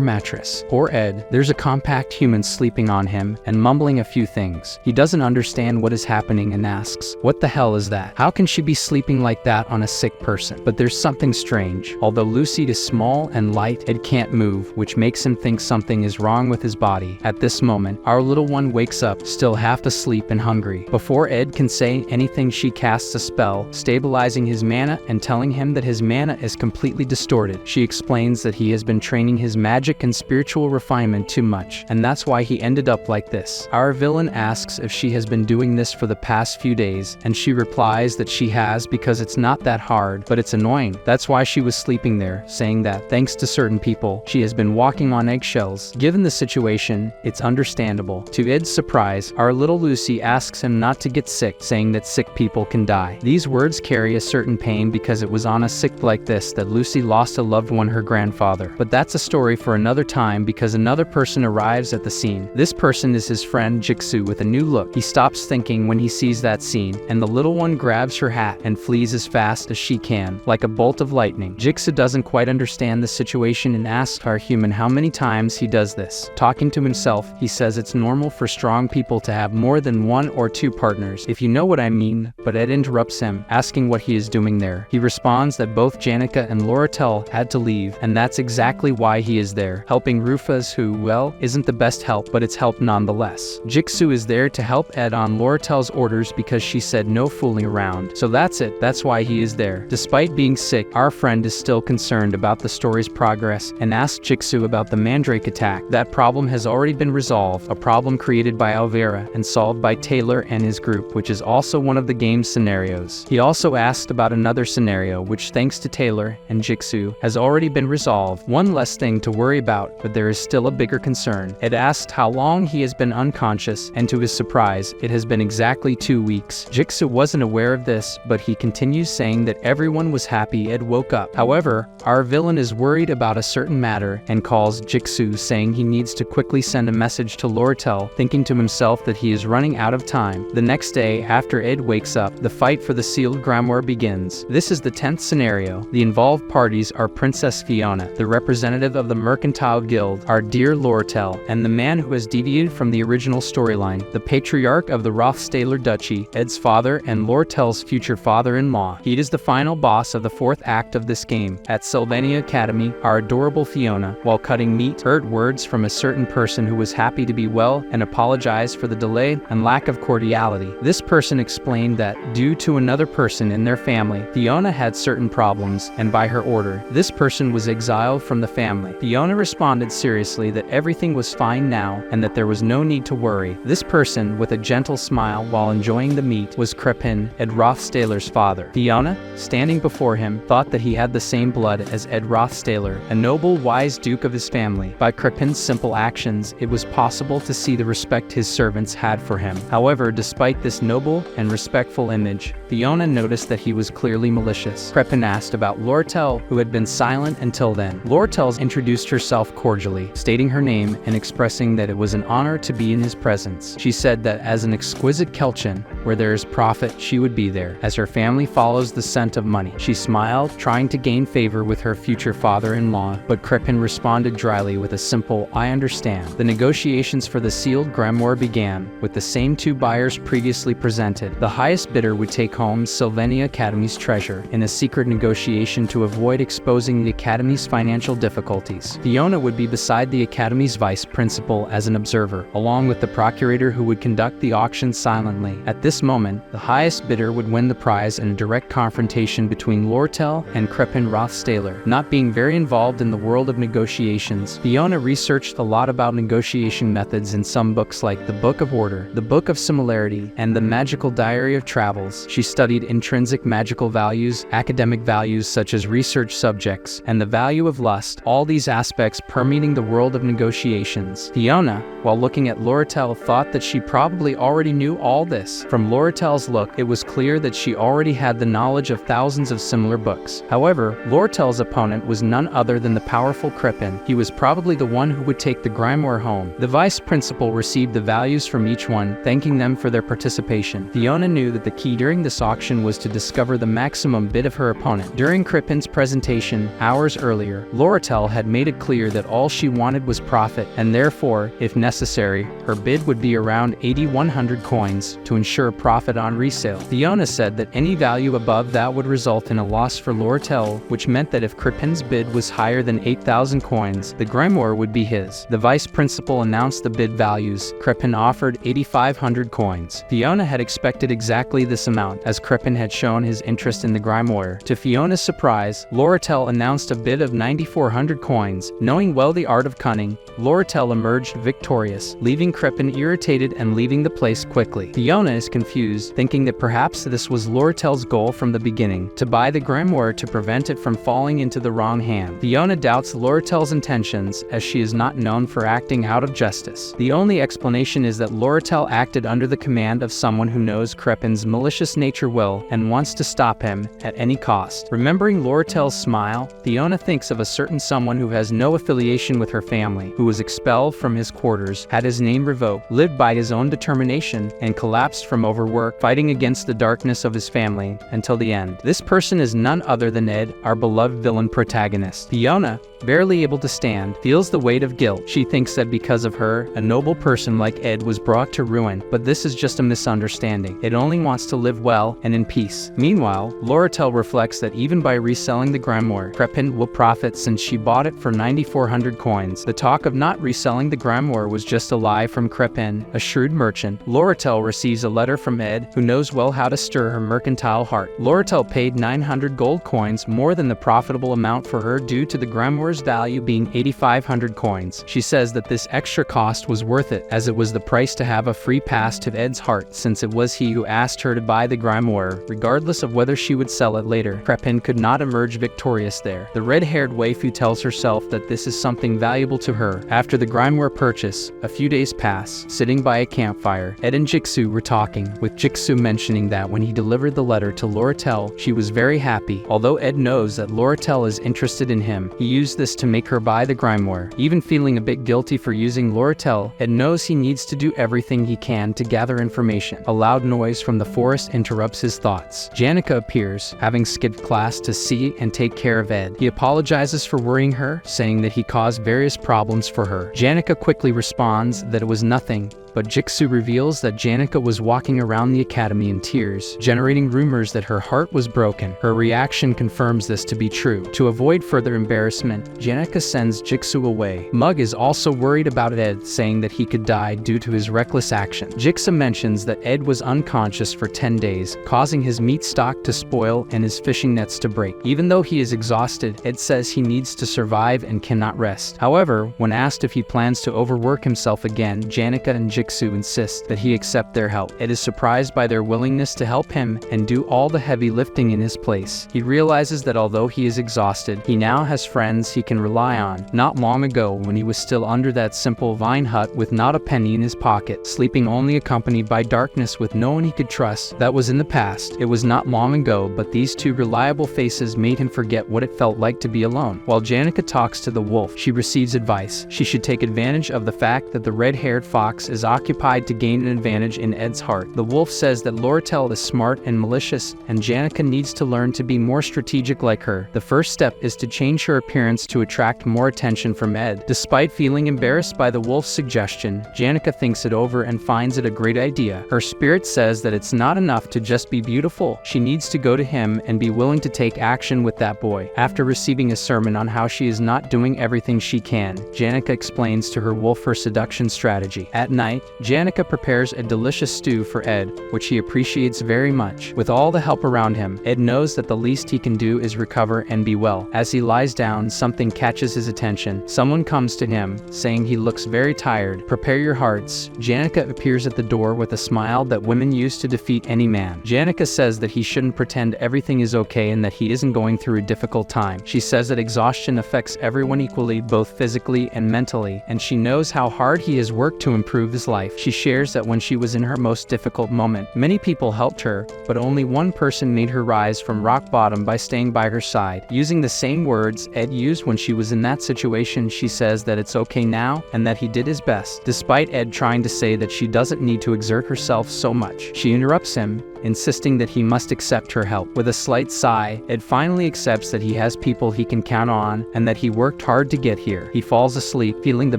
mattress. Poor Ed, there's a compact human sleeping on him and mumbling a few things. He doesn't understand what is happening and asks, "What the hell is that? How can she be sleeping like that on a sick person?" But there's something strange. Although Lucy is small and light, Ed can't move, which makes him think something is wrong with his body. At this moment, our little one wakes up, still half asleep and hungry. Before Ed can say anything, she casts a spell, stabilizing his mana and telling him that his mana is completely distorted. She explains that he has been training his magic and spiritual refinement too much, and that's why he ended up like this. Our villain asks if she has been doing this for the past few days, and she replies that she has because it's not that hard, but it's annoying. That's why she was sleeping there, saying that, thanks to certain people, she has been walking on eggshells. Given the situation, it's understandable. To Ed's surprise, our little Lucy asks him not to get sick, saying that sick people can die. These words carry a certain pain because it was on a sick like this that Lucy lost a loved one, her grandfather. But that's a story for another time because another person arrives at the scene. This person is his friend Jixu with a new look. He stops thinking when he sees that scene, and the little one grabs her hat and flees as fast as she can, like a bolt of lightning. Jixu doesn't quite understand the situation and asks our human how many times he does this. Talking to himself, he says it's normal for strong people to have more than 1 or 2 partners, if you know what I mean, but Ed interrupts him, asking what he is doing there. He responds that both Janica and Loretel had to leave, and that's exactly why he is there, helping Rufus, who, well, isn't the best help, but it's help nonetheless. Jixu is there to help Ed on Loretel's orders because she said no fooling around. So that's it, that's why he is there. Despite being sick, our friend is still concerned about the story's progress and asks Jixu about the Mandrake attack. That problem has already been resolved, a problem created by Alvera and solved by Taylor and his group, which is also one of the game's scenarios. He also asked about another scenario, which thanks to Taylor and Jixu, has already been resolved. One less thing to worry about, but there is still a bigger concern. Ed asked how long he has been unconscious, and to his surprise, it has been exactly 2 weeks. Jixu wasn't aware of this, but he continues saying that everyone was happy Ed woke up. However, our villain is worried about a certain matter and calls Jixu, saying he needs to quickly send a message to Loretel, thinking to himself that he is running out of time. The next day, after Ed wakes up, the fight for the sealed grimoire begins. This is the 10th scenario. The involved parties are Princess Fiona, the representative of the Mercantile Guild, our dear Loretel, and the man who has deviated from the original storyline. The patriarch of the Rothstaler Duchy, Ed's father and Lortel's future father-in-law. He is the final boss of the 4th act of this game. At Sylvania Academy, our adorable Fiona, while cutting meat, heard words from a certain person who was happy to be well and apologized for the delay and lack of cordiality. This person explained that, due to another person in their family, Fiona had certain problems, and by her order, this person was exiled from the family. Fiona responded seriously that everything was fine now and that there was no need to worry. This person, with a gentle smile while enjoying the meat, was Crippen, Ed Rothstaler's father. Fiona, standing before him, thought that he had the same blood as Ed Rothstaler, a noble, wise duke of his family. By Crippen's simple actions, it was possible to see the respect his servants had for him. However, despite this noble and respectful image, Fiona noticed that he was clearly malicious. Crippen asked about Lortel, who had been silent until then. Lortel introduced herself cordially, stating her name and expressing that it was an honor to be in his presence. She said that as an exquisite Kelchin, where there is profit, she would be there, as her family follows the scent of money. She smiled, trying to gain favor with her future father-in-law, but Crippen responded dryly with a simple, "I understand." The negotiations for the sealed grimoire began, with the same 2 buyers previously presented. The highest bidder would take home Sylvania Academy's treasure, in a secret negotiation to avoid exposing the Academy's financial difficulties. Fiona would be beside the Academy's vice principal as an observer, along with the procurator who would conduct the auction silently. At this moment, the highest bidder would win the prize in a direct confrontation between Lortel and Crippen Rothstaler. Not being very involved in the world of negotiations, Fiona researched a lot about negotiation methods in some books like the Book of Order, the Book of Similarity, and the Magical Diary of Travels. She studied intrinsic magical values, academic values such as research subjects, and the value of lust, all these aspects permeating the world of negotiations. Fiona, while looking at Lortel, thought that she probably already knew all this. From Lortel's look, it was clear that she already had the knowledge of thousands of similar books. However, Lortel's opponent was none other than the powerful Crippen. He was probably the one who would take the grimoire home. The vice principal received the values from each one, thanking them for their participation. Fiona knew that the key during this auction was to discover the maximum bid of her opponent. During Crippen's presentation, hours earlier, Lortel had made it clear that all she wanted was profit, and therefore, if necessary, her bid would be around 8,100 coins to ensure profit on resale. Fiona said that any value above that would result in a loss for Lortel, which meant that if Crippen's bid was higher than 8,000 coins, the grimoire would be his. The vice principal announced the bid values. Crippen offered 8,500 coins. Fiona had expected exactly this amount, as Crippen had shown his interest in the grimoire. To Fiona's surprise, Lortel announced a bid of 9,400 coins. Knowing well the art of cunning, Lortel emerged victorious, leaving Crippen irritated and leaving the place quickly. Fiona is confused, thinking that perhaps this was Lortel's goal from the beginning, to buy the grimoire to prevent it from falling into the wrong hand. Fiona doubts Lortel's intentions, as she is not known for acting out of justice. The only explanation is that Lortel acted under the command of someone who knows Crippen's malicious nature well and wants to stop him at any cost. Remembering Lortel's smile, Fiona thinks of a certain someone who has no affiliation with her family, who was expelled from his quarters, had his name revoked, lived by his own determination, and collapsed from overwork, fighting against the darkness of his family until the end. This person is none other than Ed, our beloved villain protagonist. Fiona, barely able to stand, feels the weight of guilt. She thinks that because of her, a noble person like Ed was brought to ruin, but this is just a misunderstanding. It only wants to live well and in peace. Meanwhile, Lortel reflects that even by reselling the grimoire, Crippen will profit since she bought it for 9,400 coins. The talk of not reselling the grimoire was just a lie from Crippen, a shrewd merchant. Lortel receives a letter from Ed, who knows well how to stir her mercantile heart. Lortel paid 900 gold coins, more than the profitable amount for her due to the grimoire's value being 8,500 coins. She says that this extra cost was worth it, as it was the price to have a free pass to Ed's heart, since it was he who asked her to buy the grimoire, regardless of whether she would sell it later. Crippen could not emerge victorious there. The red-haired waifu tells herself that this is something valuable to her. After the grimoire purchase, a few days pass. Sitting by a campfire, Ed and Jixu were talking, with Jixu mentioning that when he delivered the letter to Lortel, she was very happy. Although Ed knows that Lortel is interested in him, he used this to make her buy the grimeware. Even feeling a bit guilty for using Lortel, Ed knows he needs to do everything he can to gather information. A loud noise from the forest interrupts his thoughts. Janica appears, having skipped class to see and take care of Ed. He apologizes for worrying her, saying that he caused various problems for her. Janica quickly responds that it was nothing, but Jigsaw reveals that Janica was walking around the academy in tears, generating rumors that her heart was broken. Her reaction confirms this to be true. To avoid further embarrassment, Janica sends Jigsaw away. Mug is also worried about Ed, saying that he could die due to his reckless action. Jigsaw mentions that Ed was unconscious for 10 days, causing his meat stock to spoil and his fishing nets to break. Even though he is exhausted, Ed says he needs to survive and cannot rest. However, when asked if he plans to overwork himself again, Janica and Jigsaw insist that he accept their help. Ed is surprised by their willingness to help him and do all the heavy lifting in his place. He realizes that although he is exhausted, he now has friends he can rely on. Not long ago, when he was still under that simple vine hut with not a penny in his pocket, sleeping only accompanied by darkness with no one he could trust, that was in the past. It was not long ago, but these two reliable faces made him forget what it felt like to be alone. While Janica talks to the wolf, she receives advice. She should take advantage of the fact that the red-haired fox is occupied to gain an advantage in Ed's heart. The wolf says that Lortel is smart and malicious, and Janica needs to learn to be more strategic like her. The first step is to change her appearance to attract more attention from Ed. Despite feeling embarrassed by the wolf's suggestion, Janica thinks it over and finds it a great idea. Her spirit says that it's not enough to just be beautiful. She needs to go to him and be willing to take action with that boy. After receiving a sermon on how she is not doing everything she can, Janica explains to her wolf her seduction strategy. At night, Janica prepares a delicious stew for Ed, which he appreciates very much. With all the help around him, Ed knows that the least he can do is recover and be well. As he lies down, something catches his attention. Someone comes to him, saying he looks very tired. Prepare your hearts. Janica appears at the door with a smile that women use to defeat any man. Janica says that he shouldn't pretend everything is okay and that he isn't going through a difficult time. She says that exhaustion affects everyone equally, both physically and mentally, and she knows how hard he has worked to improve his life. She shares that when she was in her most difficult moment, many people helped her, but only one person made her rise from rock bottom by staying by her side. Using the same words Ed used when she was in that situation, she says that it's okay now and that he did his best. Despite Ed trying to say that she doesn't need to exert herself so much, she interrupts him, insisting that he must accept her help. With a slight sigh, Ed finally accepts that he has people he can count on and that he worked hard to get here. He falls asleep, feeling the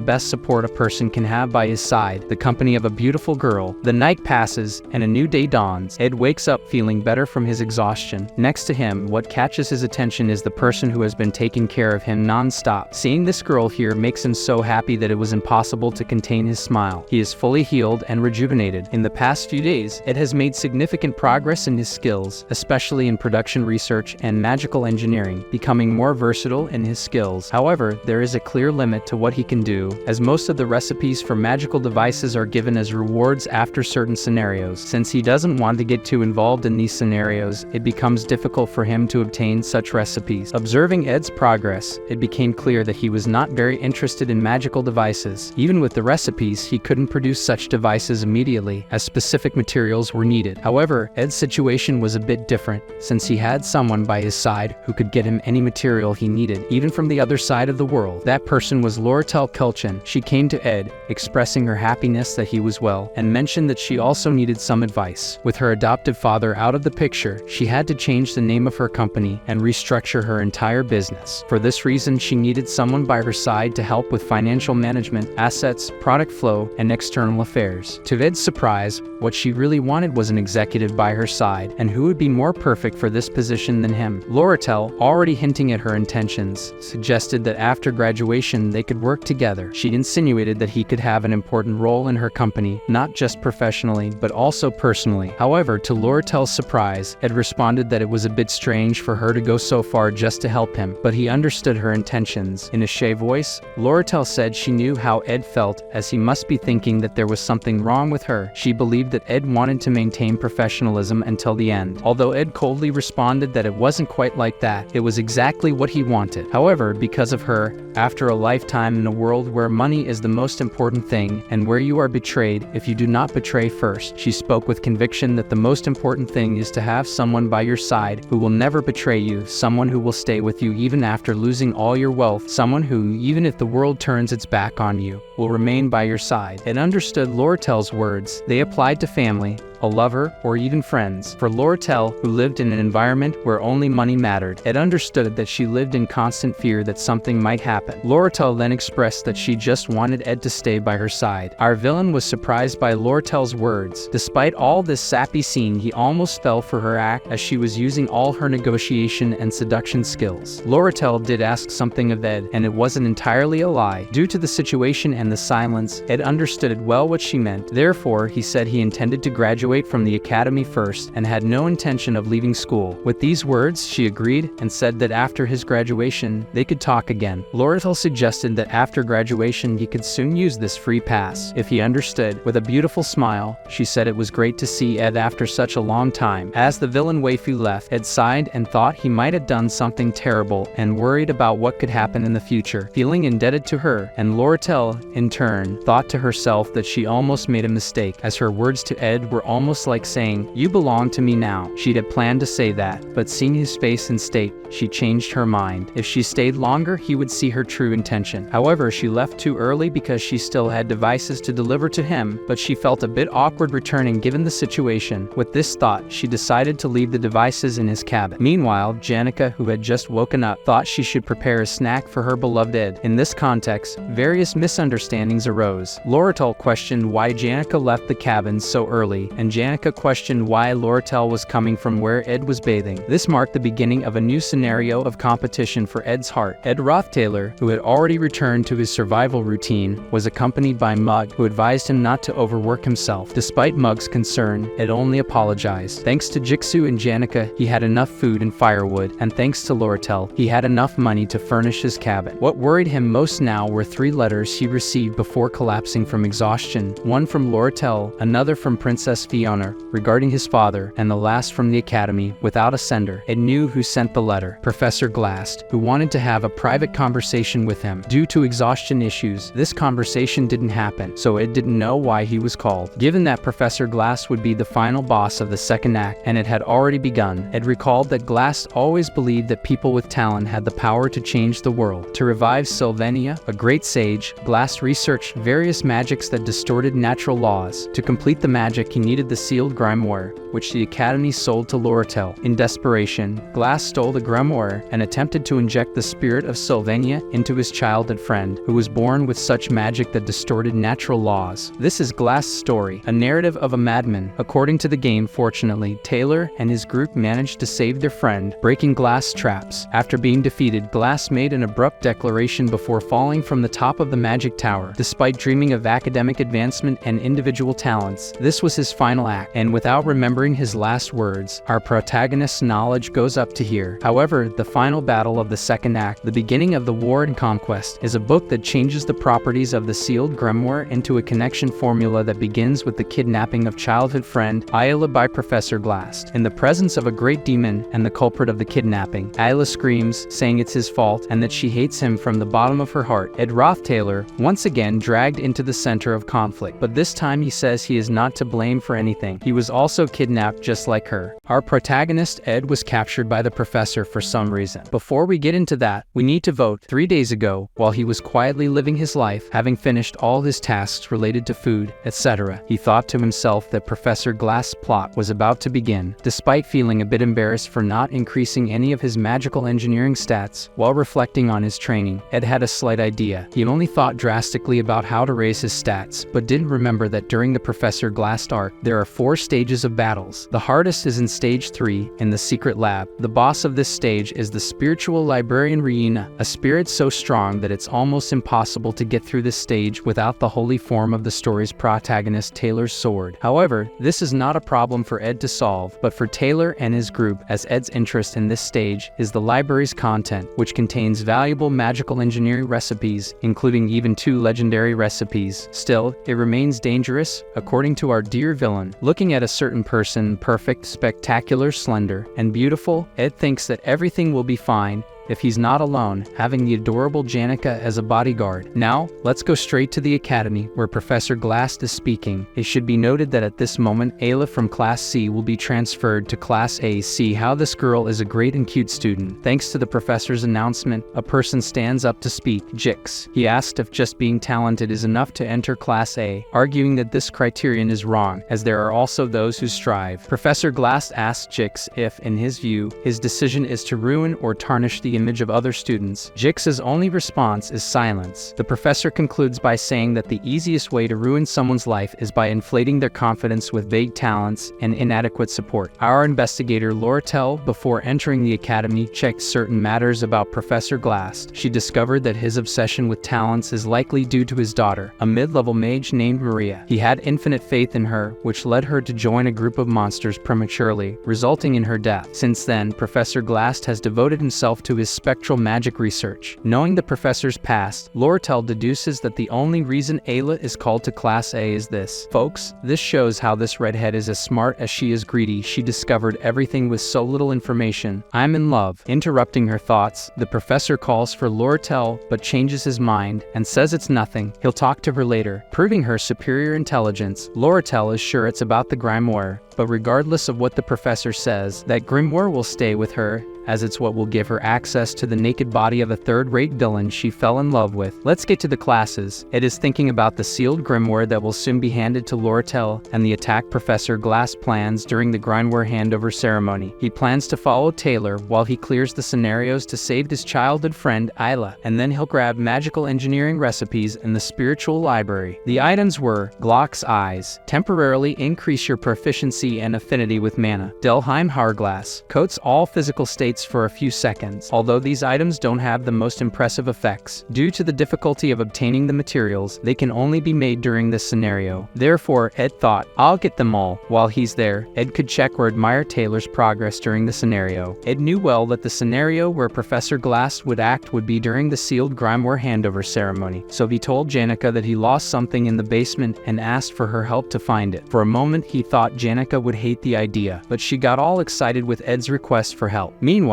best support a person can have by his side, the company of a beautiful girl. The night passes and a new day dawns. Ed wakes up feeling better from his exhaustion. Next to him, what catches his attention is the person who has been taking care of him non-stop. Seeing this girl here makes him so happy that it was impossible to contain his smile. He is fully healed and rejuvenated. In the past few days, Ed has made significant progress in his skills, especially in production research and magical engineering, becoming more versatile in his skills. However, there is a clear limit to what he can do, as most of the recipes for magical devices are given as rewards after certain scenarios. Since he doesn't want to get too involved in these scenarios, it becomes difficult for him to obtain such recipes. Observing Ed's progress, it became clear that he was not very interested in magical devices. Even with the recipes, he couldn't produce such devices immediately, as specific materials were needed. However, Ed's situation was a bit different, since he had someone by his side who could get him any material he needed, even from the other side of the world. That person was Lortel Kelchin. She came to Ed, expressing her happiness that he was well, and mentioned that she also needed some advice. With her adoptive father out of the picture, she had to change the name of her company and restructure her entire business. For this reason, she needed someone by her side to help with financial management, assets, product flow, and external affairs. To Ed's surprise, what she really wanted was an executive by her side, and who would be more perfect for this position than him? Lortel, already hinting at her intentions, suggested that after graduation they could work together. She insinuated that he could have an important role in her company, not just professionally, but also personally. However, to Lortel's surprise, Ed responded that it was a bit strange for her to go so far just to help him, but he understood her intentions. In a shy voice, Lortel said she knew how Ed felt, as he must be thinking that there was something wrong with her. She believed that Ed wanted to maintain professional professionalism until the end. Although Ed coldly responded that it wasn't quite like that, it was exactly what he wanted. However, because of her, after a lifetime in a world where money is the most important thing, and where you are betrayed if you do not betray first, she spoke with conviction that the most important thing is to have someone by your side who will never betray you, someone who will stay with you even after losing all your wealth, someone who, even if the world turns its back on you, will remain by your side. Ed understood Loratel's words. They applied to family, a lover, or even friends. For Loratel, who lived in an environment where only money mattered, Ed understood that she lived in constant fear that something might happen. Loratel then expressed that she just wanted Ed to stay by her side. Our villain was surprised by Loratel's words. Despite all this sappy scene, he almost fell for her act as she was using all her negotiation and seduction skills. Loratel did ask something of Ed, and it wasn't entirely a lie. Due to the situation and the silence, Ed understood well what she meant. Therefore, he said he intended to graduate from the academy first and had no intention of leaving school. With these words, she agreed and said that after his graduation, they could talk again. Loratel suggested that after graduation he could soon use this free pass, if he understood. With a beautiful smile, she said it was great to see Ed after such a long time. As the villain waifu left, Ed sighed and thought he might have done something terrible and worried about what could happen in the future, feeling indebted to her, and Loratel, in turn, thought to herself that she almost made a mistake, as her words to Ed were almost like saying, "You belong to me now." She'd had planned to say that, but seeing his face and state, she changed her mind. If she stayed longer, he would see her true intention. However, she left too early because she still had devices to deliver to him, but she felt a bit awkward returning given the situation. With this thought, she decided to leave the devices in his cabin. Meanwhile, Janica, who had just woken up, thought she should prepare a snack for her beloved Ed. In this context, various misunderstandings arose. Loratel questioned why Janica left the cabin so early, and Janica questioned why Loratel was coming from where Ed was bathing. This marked the beginning of a new scenario of competition for Ed's heart. Ed Rothtailor, who had already returned to his survival routine, was accompanied by Mug, who advised him not to overwork himself. Despite Mug's concern, Ed only apologized. Thanks to Jixu and Janica, he had enough food and firewood, and thanks to Loratel, he had enough money to furnish his cabin. What worried him most now were 3 letters he received before collapsing from exhaustion, one from Loratel, another from Princess Fiona regarding his father, and the last from the academy without a sender. Ed knew who sent the letter: Professor Glast, who wanted to have a private conversation with him. Due to exhaustion issues, this conversation didn't happen, so Ed didn't know why he was called. Given that Professor Glast would be the final boss of the second act, and it had already begun, Ed recalled that Glast always believed that people with talent had the power to change the world. To revive Sylvania, a great sage, Glast researched various magics that distorted natural laws. To complete the magic, he needed the sealed grimoire, which the Academy sold to Loratel. In desperation, Glass stole the grimoire and attempted to inject the spirit of Sylvania into his childhood friend, who was born with such magic that distorted natural laws. This is Glass' story, a narrative of a madman. According to the game, fortunately, Taylor and his group managed to save their friend, breaking Glass' traps. After being defeated, Glass made an abrupt declaration before falling from the top of the magic tower. Despite dreaming of academic advancement and individual talents, this was his final act, and without remembering his last words, our protagonist's knowledge goes up to here. However, the final battle of the second act, The Beginning of the War and Conquest, is a book that changes the properties of the sealed grimoire into a connection formula that begins with the kidnapping of childhood friend Ayla by Professor Glast. In the presence of a great demon and the culprit of the kidnapping, Ayla screams, saying it's his fault and that she hates him from the bottom of her heart. Ed Rothtailor, once again dragged into the center of conflict, but this time he says he is not to blame for anything. He was also kidnapped just like her. Our protagonist, Ed, was captured by the professor for some reason. Before we get into that, we need to vote. 3 days ago, while he was quietly living his life, having finished all his tasks related to food, etc., he thought to himself that Professor Glass' plot was about to begin. Despite feeling a bit embarrassed for not increasing any of his magical engineering stats, while reflecting on his training, Ed had a slight idea. He only thought drastically about how to raise his stats, but didn't remember that during the Professor Glass arc, there are 4 stages of battles. The hardest is in Stage 3, in the secret lab. The boss of this stage is the spiritual librarian Reina, a spirit so strong that it's almost impossible to get through this stage without the holy form of the story's protagonist Taylor's sword. However, this is not a problem for Ed to solve, but for Taylor and his group, as Ed's interest in this stage is the library's content, which contains valuable magical engineering recipes, including even 2 legendary recipes. Still, it remains dangerous, according to our dear villain. villain. Looking at a certain person, perfect, spectacular, slender, and beautiful, Ed thinks that everything will be fine if he's not alone, having the adorable Janica as a bodyguard. Now, let's go straight to the academy, where Professor Glass is speaking. It should be noted that at this moment, Ayla from Class C will be transferred to Class A. See how this girl is a great and cute student. Thanks to the professor's announcement, a person stands up to speak, Jix. He asked if just being talented is enough to enter Class A, arguing that this criterion is wrong, as there are also those who strive. Professor Glass asked Jix if, in his view, his decision is to ruin or tarnish the image of other students. Jix's only response is silence. The professor concludes by saying that the easiest way to ruin someone's life is by inflating their confidence with vague talents and inadequate support. Our investigator Lortel, before entering the academy, checked certain matters about Professor Glass. She discovered that his obsession with talents is likely due to his daughter, a mid-level mage named Maria. He had infinite faith in her, which led her to join a group of monsters prematurely, resulting in her death. Since then, Professor Glass has devoted himself to his spectral magic research. Knowing the professor's past, Lortel deduces that the only reason Ayla is called to Class A is this. Folks, this shows how this redhead is as smart as she is greedy. She discovered everything with so little information. I'm in love. Interrupting her thoughts, the professor calls for Lortel but changes his mind and says it's nothing. He'll talk to her later. Proving her superior intelligence, Lortel is sure it's about the grimoire. But regardless of what the professor says, that grimoire will stay with her, as it's what will give her access to the naked body of a third-rate villain she fell in love with. Let's get to the classes. Ed is thinking about the sealed grimoire that will soon be handed to Lortel and the attack Professor Glass plans during the grimoire handover ceremony. He plans to follow Taylor while he clears the scenarios to save his childhood friend Ayla, and then he'll grab magical engineering recipes in the spiritual library. The items were Glock's Eyes, temporarily increase your proficiency and affinity with mana. Delheim Hourglass, coats all physical states for a few seconds. Although these items don't have the most impressive effects, due to the difficulty of obtaining the materials, they can only be made during this scenario. Therefore, Ed thought, I'll get them all. While he's there, Ed could check or admire Taylor's progress during the scenario. Ed knew well that the scenario where Professor Glass would act would be during the sealed grimoire handover ceremony, so he told Janica that he lost something in the basement and asked for her help to find it. For a moment, he thought Janica would hate the idea, but she got all excited with Ed's request for help. Meanwhile,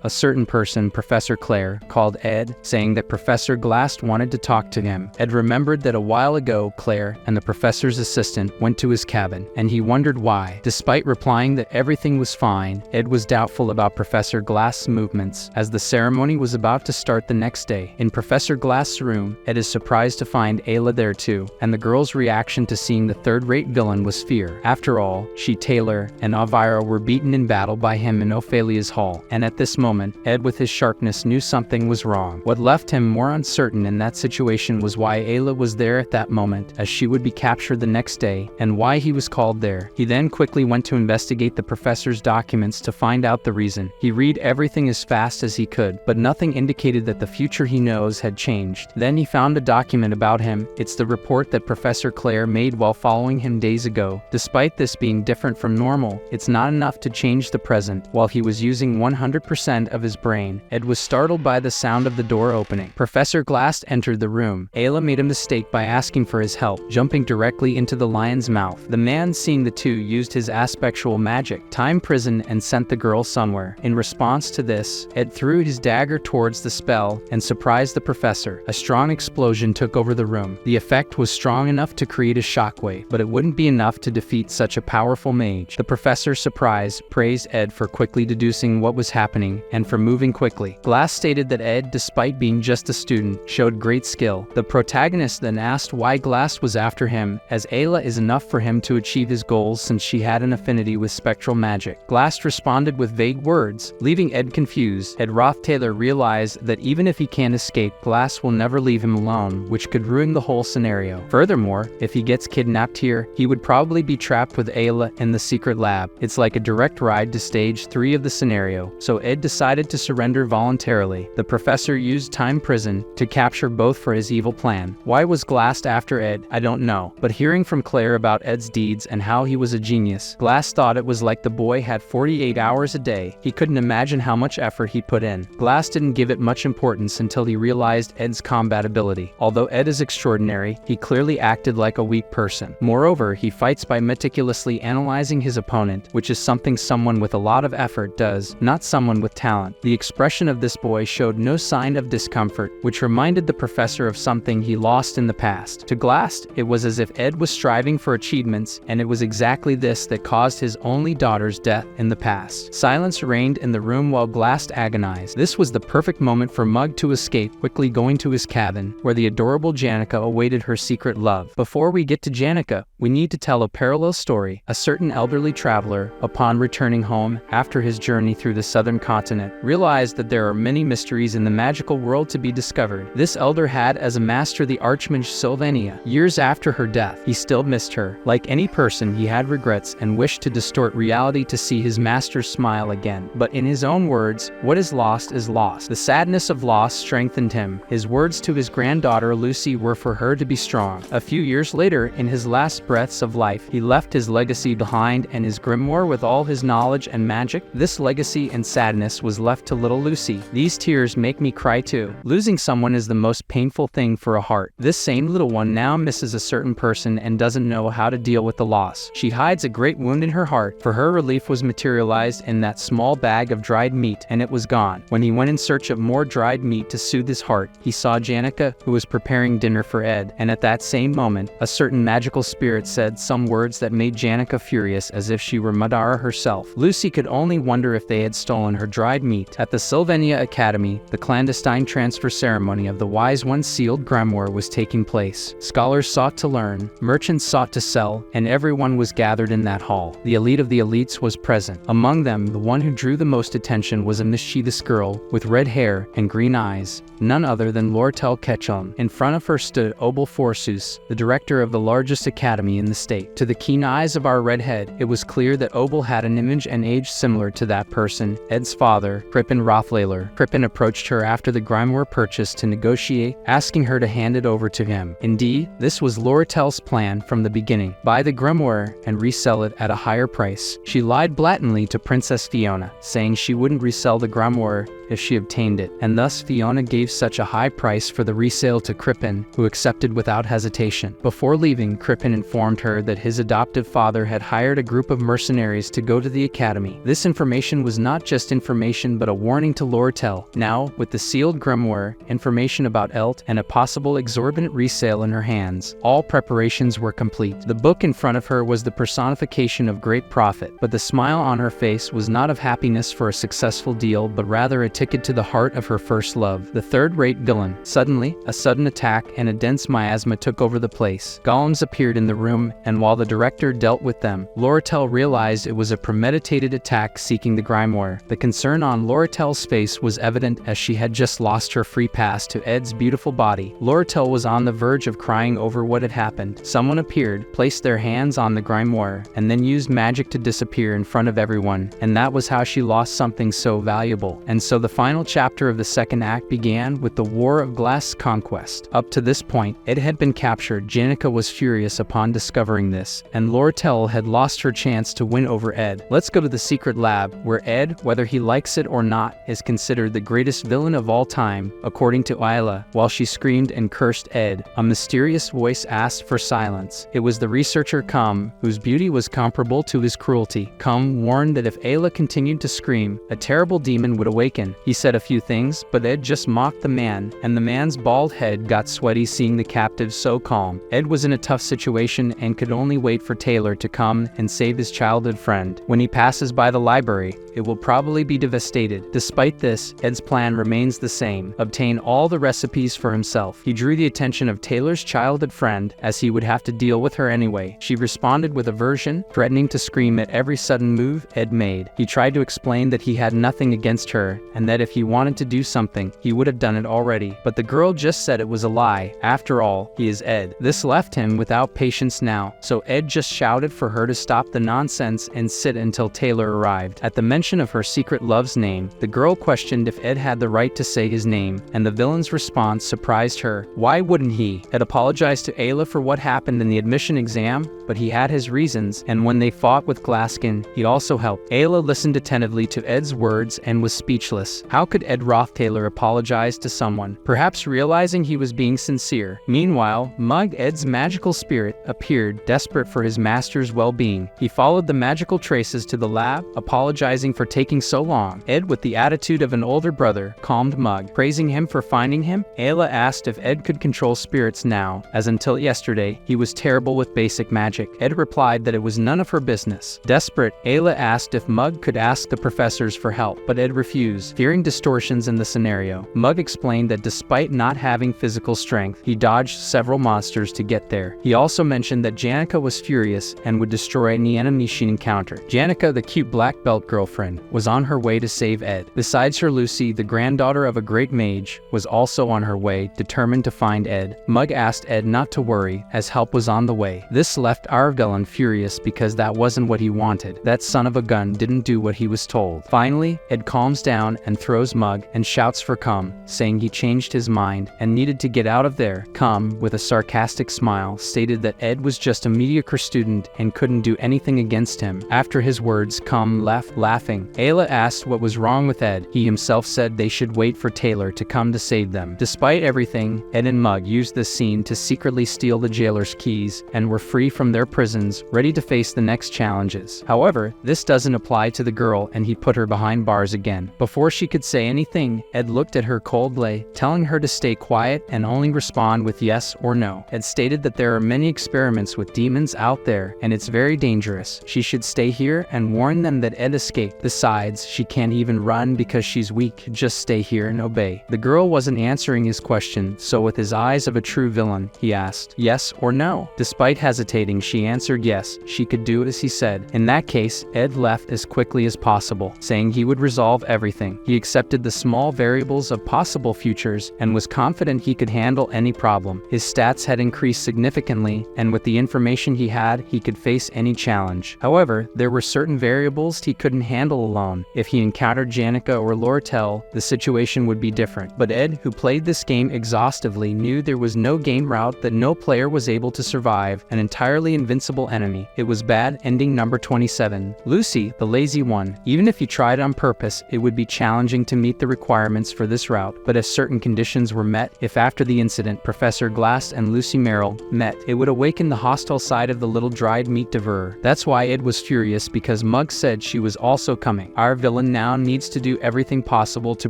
a certain person, Professor Claire, called Ed, saying that Professor Glass wanted to talk to him. Ed remembered that a while ago, Claire and the professor's assistant went to his cabin, and he wondered why. Despite replying that everything was fine, Ed was doubtful about Professor Glass's movements, as the ceremony was about to start the next day. In Professor Glass's room, Ed is surprised to find Ayla there too, and the girl's reaction to seeing the third-rate villain was fear. After all, she, Taylor, and Elvira were beaten in battle by him in Ophelia's hall, and at this moment, Ed with his sharpness knew something was wrong. What left him more uncertain in that situation was why Ayla was there at that moment, as she would be captured the next day, and why he was called there. He then quickly went to investigate the professor's documents to find out the reason. He read everything as fast as he could, but nothing indicated that the future he knows had changed. Then he found a document about him. It's the report that Professor Claire made while following him days ago. Despite this being different from normal, it's not enough to change the present. While he was using 100% of his brain, Ed was startled by the sound of the door opening. Professor Glass entered the room. Ayla made a mistake by asking for his help, jumping directly into the lion's mouth. The man, seeing the two, used his aspectual magic, time prison, and sent the girl somewhere. In response to this, Ed threw his dagger towards the spell and surprised the professor. A strong explosion took over the room. The effect was strong enough to create a shockwave, but it wouldn't be enough to defeat such a powerful mage. The professor, surprised, praised Ed for quickly deducing what was happening and for moving quickly. Glass stated that Ed, despite being just a student, showed great skill. The protagonist then asked why Glass was after him, as Ayla is enough for him to achieve his goals since she had an affinity with spectral magic. Glass responded with vague words, leaving Ed confused. Ed Roth Taylor realized that even if he can't escape, Glass will never leave him alone, which could ruin the whole scenario. Furthermore, if he gets kidnapped here, he would probably be trapped with Ayla in the secret lab. It's like a direct ride to stage 3 of the scenario. so Ed decided to surrender voluntarily. The professor used time prison to capture both for his evil plan. Why was Glass after Ed? I don't know, but hearing from Claire about Ed's deeds and how he was a genius, Glass thought it was like the boy had 48 hours a day. He couldn't imagine how much effort he put in. Glass didn't give it much importance until he realized Ed's combat ability. Although Ed is extraordinary, he clearly acted like a weak person. Moreover, he fights by meticulously analyzing his opponent, which is something someone with a lot of effort does, not someone with talent. The expression of this boy showed no sign of discomfort, which reminded the professor of something he lost in the past. To Glass, it was as if Ed was striving for achievements, and it was exactly this that caused his only daughter's death in the past. Silence reigned in the room while Glass agonized. This was the perfect moment for Mug to escape, quickly going to his cabin, where the adorable Janica awaited her secret love. Before we get to Janica, we need to tell a parallel story. A certain elderly traveler, upon returning home after his journey through the southern continent, realized that there are many mysteries in the magical world to be discovered. This elder had as a master the archmage Sylvania. Years after her death, he still missed her. Like any person, he had regrets and wished to distort reality to see his master smile again. But in his own words, what is lost is lost. The sadness of loss strengthened him. His words to his granddaughter Lucy were for her to be strong. A few years later, in his last breaths of life, he left his legacy behind and his grimoire with all his knowledge and magic. This legacy and sadness was left to little Lucy. These tears make me cry too. Losing someone is the most painful thing for a heart. This same little one now misses a certain person and doesn't know how to deal with the loss. She hides a great wound in her heart. For her, relief was materialized in that small bag of dried meat, and it was gone. When he went in search of more dried meat to soothe his heart, he saw Janica, who was preparing dinner for Ed, and at that same moment, a certain magical spirit said some words that made Janica furious as if she were Madara herself. Lucy could only wonder if they had stolen her dried meat. At the Sylvania Academy, the clandestine transfer ceremony of the Wise One's sealed grimoire was taking place. Scholars sought to learn, merchants sought to sell, and everyone was gathered in that hall. The elite of the elites was present. Among them, the one who drew the most attention was a mischievous girl with red hair and green eyes, none other than Lortel Ketchum. In front of her stood Obel Forsus, the director of the largest academy in the state. To the keen eyes of our redhead, it was clear that Obel had an image and age similar to that person, Ed's father, Crippen Rothlailer. Crippen approached her after the grimoire purchase to negotiate, asking her to hand it over to him. Indeed, this was Lortel's plan from the beginning: buy the grimoire and resell it at a higher price. She lied blatantly to Princess Fiona, saying she wouldn't resell the grimoire if she obtained it, and thus Fiona gave such a high price for the resale to Crippen, who accepted without hesitation. Before leaving, Crippen informed her that his adoptive father had hired a group of mercenaries to go to the academy. This information was not just information but a warning to Lortel. Now, with the sealed grimoire, information about Elt, and a possible exorbitant resale in her hands, all preparations were complete. The book in front of her was the personification of great profit, but the smile on her face was not of happiness for a successful deal but rather a ticket to the heart of her first love, the third-rate villain. Suddenly, a sudden attack and a dense miasma took over the place. Golems appeared in the room, and while the director dealt with them, Lortel realized it was a premeditated attack seeking the grimoire. The concern on Lortel's face was evident as she had just lost her free pass to Ed's beautiful body. Lortel was on the verge of crying over what had happened. Someone appeared, placed their hands on the grimoire, and then used magic to disappear in front of everyone, and that was how she lost something so valuable. And so the final chapter of the second act began with the War of Glass conquest. Up to this point, Ed had been captured. Janica was furious upon discovering this, and Lortel had lost her chance to win over Ed. Let's go to the secret lab, where Ed, whether he likes it or not, is considered the greatest villain of all time, according to Isla. While she screamed and cursed Ed, a mysterious voice asked for silence. It was the researcher Kum, whose beauty was comparable to his cruelty. Kum warned that if Ayla continued to scream, a terrible demon would awaken. He said a few things, but Ed just mocked the man, and the man's bald head got sweaty seeing the captive so calm. Ed was in a tough situation and could only wait for Taylor to come and save his childhood friend. When he passes by the library, it will probably be devastated. Despite this, Ed's plan remains the same: obtain all the recipes for himself. He drew the attention of Taylor's childhood friend, as he would have to deal with her anyway. She responded with aversion, threatening to scream at every sudden move Ed made. He tried to explain that he had nothing against her, and that if he wanted to do something, he would have done it already. But the girl just said it was a lie. After all, he is Ed. This left him without patience now, so Ed just shouted for her to stop the nonsense and sit until Taylor arrived. At the mention of her secret love's name, the girl questioned if Ed had the right to say his name, and the villain's response surprised her. Why wouldn't he? Ed apologized to Ayla for what happened in the admission exam, but he had his reasons, and when they fought with Glaskin, he also helped. Ayla listened attentively to Ed's words and was speechless. How could Ed Roth-Taylor apologize to someone? Perhaps realizing he was being sincere. Meanwhile, Mug, Ed's magical spirit, appeared, desperate for his master's well-being. He followed the magical traces to the lab, apologizing for taking so long. Ed, with the attitude of an older brother, calmed Mug. Praising him for finding him, Ayla asked if Ed could control spirits now, as until yesterday, he was terrible with basic magic. Ed replied that it was none of her business. Desperate, Ayla asked if Mug could ask the professors for help, but Ed refused, fearing distortions in the scenario. Mug explained that despite not having physical strength, he dodged several monsters to get there. He also mentioned that Janica was furious and would destroy any enemy she encountered. Janica, the cute black belt girlfriend, was on her way to save Ed. Besides her, Lucy, the granddaughter of a great mage, was also on her way, determined to find Ed. Mug asked Ed not to worry, as help was on the way. This left our villain furious because that wasn't what he wanted. That son of a gun didn't do what he was told. Finally, Ed calms down and throws Mug and shouts for Cum, saying he changed his mind and needed to get out of there. Cum, with a sarcastic smile, stated that Ed was just a mediocre student and couldn't do anything against him. After his words, Cum left, laughing. Ayla asked what was wrong with Ed. He himself said they should wait for Taylor to come to save them. Despite everything, Ed and Mug used this scene to secretly steal the jailer's keys and were free from their prisons, ready to face the next challenges. However, this doesn't apply to the girl, and he put her behind bars again. Before she could say anything, Ed looked at her coldly, telling her to stay quiet and only respond with yes or no. Ed stated that there are many experiments with demons out there, and it's very dangerous. She should stay here and warn them that Ed escaped. Besides, she can't even run because she's weak. Just stay here and obey. The girl wasn't answering his question, so with his eyes of a true villain, he asked, yes or no? Despite hesitating, she answered yes, she could do as he said. In that case, Ed left as quickly as possible, saying he would resolve everything. He accepted the small variables of possible futures and was confident he could handle any problem. His stats had increased significantly, and with the information he had, he could face any challenge. However, there were certain variables he couldn't handle alone. If he encountered Janica or Lortel, the situation would be different. But Ed, who played this game exhaustively, knew there was no game route that no player was able to survive, an entirely invincible enemy. It was bad. Ending number 27. Lucy, the lazy one. Even if you tried on purpose, it would be challenging to meet the requirements for this route, but if certain conditions were met, if after the incident Professor Glass and Lucy Merrill met, it would awaken the hostile side of the little dried meat devourer. That's why Ed was furious, because Mug said she was also coming. Our villain now needs to do everything possible to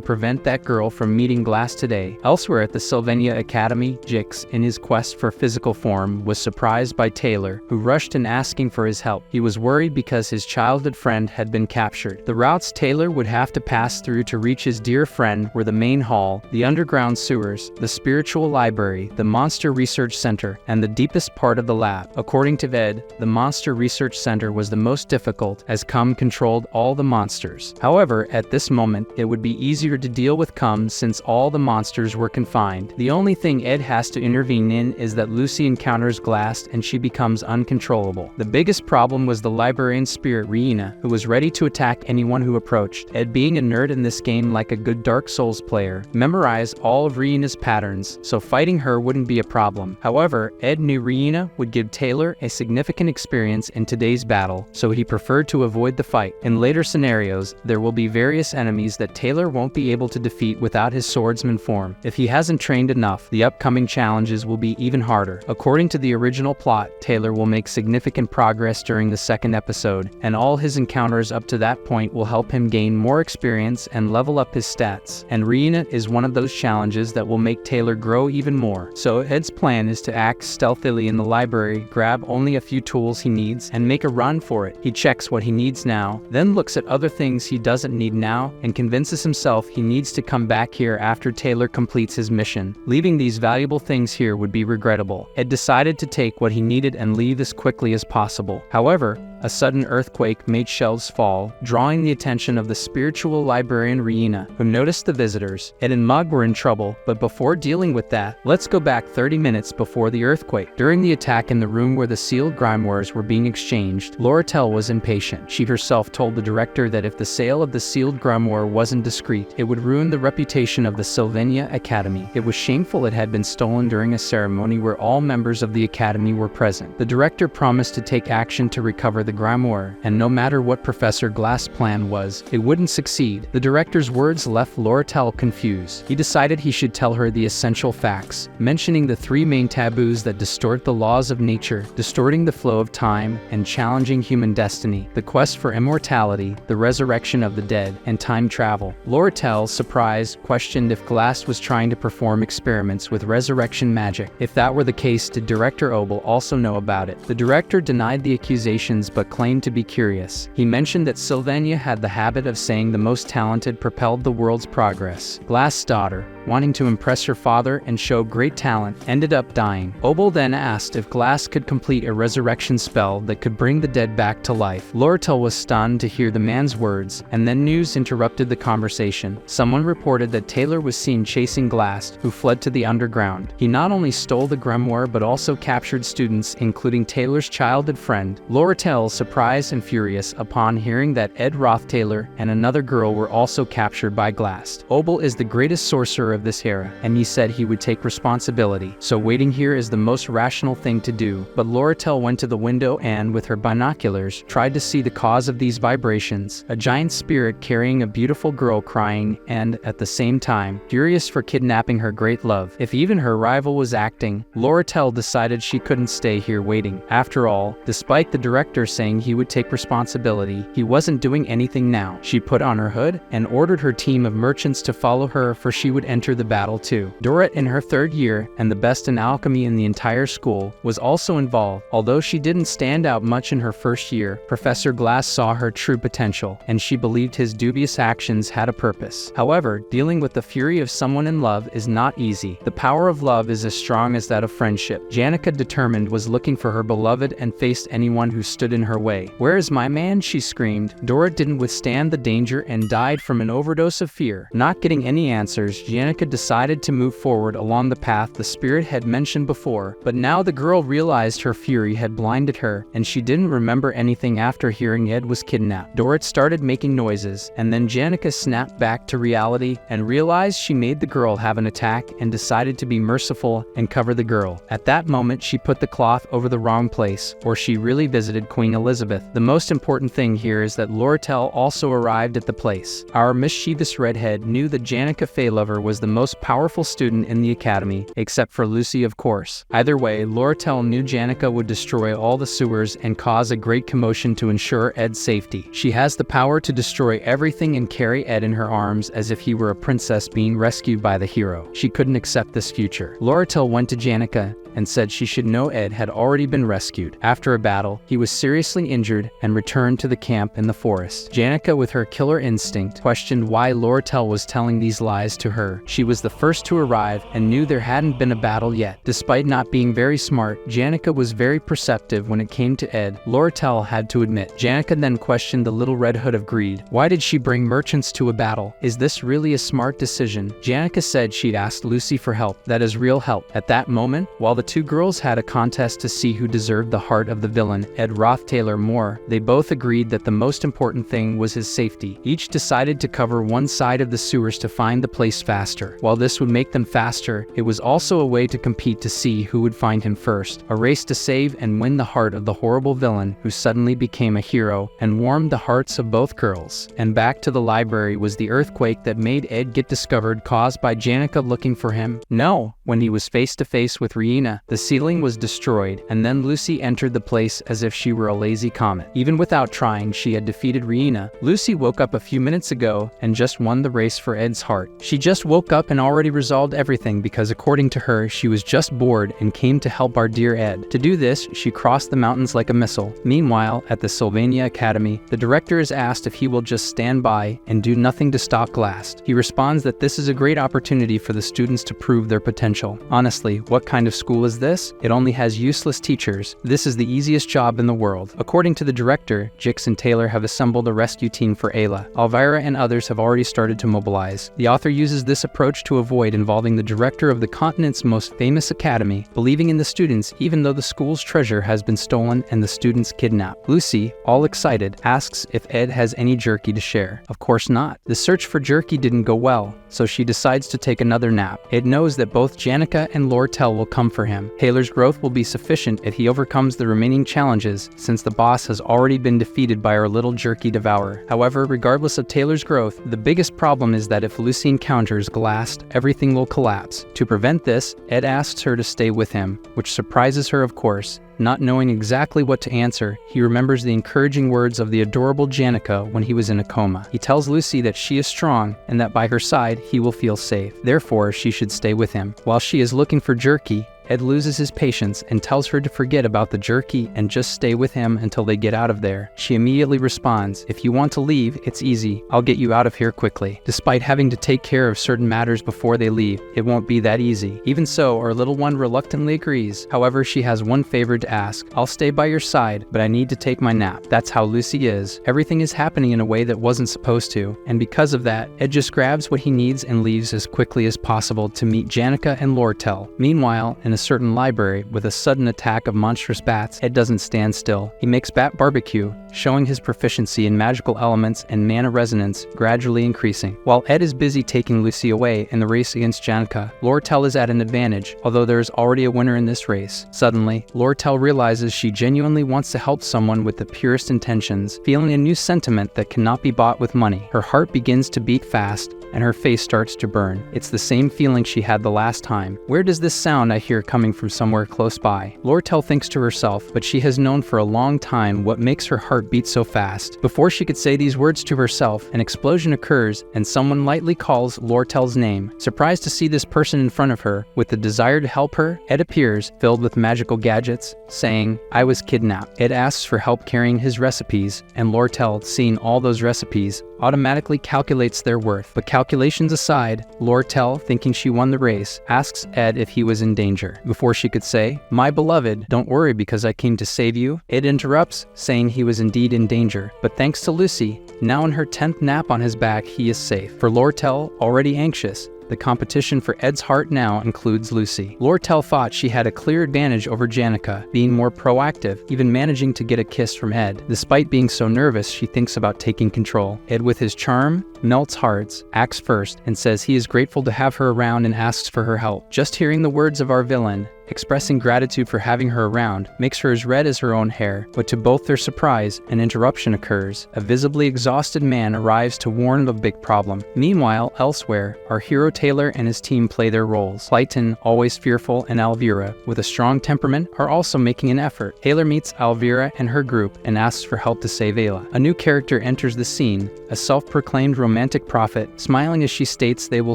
prevent that girl from meeting Glass today. Elsewhere at the Sylvania Academy, Jix, in his quest for physical form, was surprised by Taylor, who rushed in asking for his help. He was worried because his childhood friend had been captured. The routes Taylor would have to pass through to reach his dear friend were the main hall, the underground sewers, the spiritual library, the monster research center, and the deepest part of the lab. According to Ed, the monster research center was the most difficult, as Cum controlled all the monsters. However, at this moment, it would be easier to deal with Cum since all the monsters were confined. The only thing Ed has to intervene in is that Lucy encounters Glass and she becomes uncontrollable. The biggest problem was the librarian spirit Reina, who was ready to attack anyone who approached. Ed, being a nerd in this game like a good Dark Souls player, memorized all of Reina's patterns, so fighting her wouldn't be a problem. However, Ed knew Reina would give Taylor a significant experience in today's battle, so he preferred to avoid the fight. In later scenarios, there will be various enemies that Taylor won't be able to defeat without his swordsman form. If he hasn't trained enough, the upcoming challenges will be even harder. According to the original plot, Taylor will make significant progress during the second episode, and all his encounters up to that point will help him gain more experience and level up his stats. And Reina is one of those challenges that will make Taylor grow even more. So Ed's plan is to act stealthily in the library, grab only a few tools he needs, and make a run for it. He checks what he needs now, then looks at other things he doesn't need now, and convinces himself he needs to come back here after Taylor completes his mission. Leaving these valuable things here would be regrettable. Ed decided to take what he needed and leave as quickly as possible. However, A sudden earthquake made shelves fall, drawing the attention of the spiritual librarian Reina, who noticed the visitors. Ed and Mug were in trouble, but before dealing with that, let's go back 30 minutes before the earthquake. During the attack in the room where the sealed grimoires were being exchanged, Loratel was impatient. She herself told the director that if the sale of the sealed grimoire wasn't discreet, it would ruin the reputation of the Sylvania Academy. It was shameful it had been stolen during a ceremony where all members of the Academy were present. The director promised to take action to recover the grimoire, and no matter what Professor Glass' plan was, it wouldn't succeed. The director's words left Loratel confused. He decided he should tell her the essential facts, mentioning the three main taboos that distort the laws of nature, distorting the flow of time, and challenging human destiny: the quest for immortality, the resurrection of the dead, and time travel. Loratel, surprised, questioned if Glass was trying to perform experiments with resurrection magic. If that were the case, did Director Obel also know about it? The director denied the accusations but claimed to be curious. He mentioned that Sylvania had the habit of saying the most talented propelled the world's progress. Glass' daughter, wanting to impress her father and show great talent, ended up dying. Obel then asked if Glass could complete a resurrection spell that could bring the dead back to life. Loratel was stunned to hear the man's words, and then news interrupted the conversation. Someone reported that Taylor was seen chasing Glass, who fled to the underground. He not only stole the grimoire but also captured students, including Taylor's childhood friend. Loratel, surprised and furious upon hearing that Ed Roth Taylor and another girl were also captured by Glass. Obel is the greatest sorcerer of this era, and he said he would take responsibility, so waiting here is the most rational thing to do. But Loratel went to the window and, with her binoculars, tried to see the cause of these vibrations: a giant spirit carrying a beautiful girl crying and, at the same time, furious for kidnapping her great love. If even her rival was acting, Loratel decided she couldn't stay here waiting. After all, despite the director saying he would take responsibility, he wasn't doing anything now. She put on her hood and ordered her team of merchants to follow her, for she would enter the battle too. Dorrit, in her third year, and the best in alchemy in the entire school, was also involved. Although she didn't stand out much in her first year, Professor Glass saw her true potential, and she believed his dubious actions had a purpose. However, dealing with the fury of someone in love is not easy. The power of love is as strong as that of friendship. Janica, determined, was looking for her beloved and faced anyone who stood in her way. "Where is my man?" she screamed. Dorrit didn't withstand the danger and died from an overdose of fear. Not getting any answers, Janica decided to move forward along the path the spirit had mentioned before, but now the girl realized her fury had blinded her, and she didn't remember anything after hearing Ed was kidnapped. Dorrit started making noises, and then Janica snapped back to reality and realized she made the girl have an attack and decided to be merciful and cover the girl. At that moment, she put the cloth over the wrong place, or she really visited Queen Elizabeth. The most important thing here is that Loratel also arrived at the place. Our mischievous redhead knew that Janica Faylover was the most powerful student in the academy, except for Lucy, of course. Either way, Loratel knew Janica would destroy all the sewers and cause a great commotion to ensure Ed's safety. She has the power to destroy everything and carry Ed in her arms as if he were a princess being rescued by the hero. She couldn't accept this future. Loratel went to Janica and said she should know Ed had already been rescued. After a battle, he was seriously injured and returned to the camp in the forest. Janica, with her killer instinct, questioned why Loratel was telling these lies to her. She was the first to arrive and knew there hadn't been a battle yet. Despite not being very smart, Janica was very perceptive when it came to Ed, Loratel had to admit. Janica then questioned the little red hood of greed. Why did she bring merchants to a battle? Is this really a smart decision? Janica said she'd asked Lucy for help. That is real help. At that moment, while the two girls had a contest to see who deserved the heart of the villain, Ed Roth Taylor, more, they both agreed that the most important thing was his safety. Each decided to cover one side of the sewers to find the place faster. While this would make them faster, it was also a way to compete to see who would find him first. A race to save and win the heart of the horrible villain who suddenly became a hero and warmed the hearts of both girls. And back to the library was the earthquake that made Ed get discovered, caused by Janica looking for him? No. When he was face to face with Reina, the ceiling was destroyed, and then Lucy entered the place as if she were a lazy comet. Even without trying, she had defeated Reina. Lucy woke up a few minutes ago and just won the race for Ed's heart. She just woke up and already resolved everything because, according to her, she was just bored and came to help our dear Ed. To do this, she crossed the mountains like a missile. Meanwhile, at the Sylvania Academy, the director is asked if he will just stand by and do nothing to stop Glass. He responds that this is a great opportunity for the students to prove their potential. Honestly, what kind of school school is this? It only has useless teachers. This is the easiest job in the world. According to the director, Jix and Taylor have assembled a rescue team for Ayla. Elvira and others have already started to mobilize. The author uses this approach to avoid involving the director of the continent's most famous academy, believing in the students even though the school's treasure has been stolen and the students kidnapped. Lucy, all excited, asks if Ed has any jerky to share. Of course not. The search for jerky didn't go well, so she decides to take another nap. Ed knows that both Janica and Lortel will come for him. Taylor's growth will be sufficient if he overcomes the remaining challenges, since the boss has already been defeated by our little jerky devourer. However, regardless of Taylor's growth, the biggest problem is that if Lucy encounters Glast, everything will collapse. To prevent this, Ed asks her to stay with him, which surprises her of course. Not knowing exactly what to answer, he remembers the encouraging words of the adorable Janica when he was in a coma. He tells Lucy that she is strong and that by her side he will feel safe. Therefore, she should stay with him. While she is looking for jerky, Ed loses his patience and tells her to forget about the jerky and just stay with him until they get out of there. She immediately responds, "If you want to leave, it's easy. I'll get you out of here quickly." Despite having to take care of certain matters before they leave, it won't be that easy. Even so, our little one reluctantly agrees. However, she has one favor to ask. "I'll stay by your side, but I need to take my nap." That's how Lucy is. Everything is happening in a way that wasn't supposed to, and because of that, Ed just grabs what he needs and leaves as quickly as possible to meet Janica and Lortel. Meanwhile, in a certain library, with a sudden attack of monstrous bats, Ed doesn't stand still. He makes bat barbecue, showing his proficiency in magical elements and mana resonance gradually increasing. While Ed is busy taking Lucy away in the race against Janica, Lortel is at an advantage, although there is already a winner in this race. Suddenly, Lortel realizes she genuinely wants to help someone with the purest intentions, feeling a new sentiment that cannot be bought with money. Her heart begins to beat fast, and her face starts to burn. It's the same feeling she had the last time. Where does this sound I hear coming from somewhere close by? Lortel thinks to herself, but she has known for a long time what makes her heart beat so fast. Before she could say these words to herself, an explosion occurs and someone lightly calls Lortel's name. Surprised to see this person in front of her, with the desire to help her, Ed appears, filled with magical gadgets, saying, "I was kidnapped." Ed asks for help carrying his recipes, and Lortel, seeing all those recipes, automatically calculates their worth. But calculations aside, Lortel, thinking she won the race, asks Ed if he was in danger. Before she could say, "My beloved, don't worry because I came to save you," Ed interrupts, saying he was indeed in danger. But thanks to Lucy, now in her 10th nap on his back, he is safe. For Lortel, already anxious, the competition for Ed's heart now includes Lucy. Lortel thought she had a clear advantage over Janica, being more proactive, even managing to get a kiss from Ed. Despite being so nervous, she thinks about taking control. Ed, with his charm, melts hearts, acts first, and says he is grateful to have her around and asks for her help. Just hearing the words of our villain, expressing gratitude for having her around, makes her as red as her own hair. But to both their surprise, an interruption occurs. A visibly exhausted man arrives to warn of a big problem. Meanwhile, elsewhere, our hero Taylor and his team play their roles. Clayton, always fearful, and Elvira, with a strong temperament, are also making an effort. Taylor meets Elvira and her group and asks for help to save Ayla. A new character enters the scene, a self-proclaimed romantic prophet, smiling as she states they will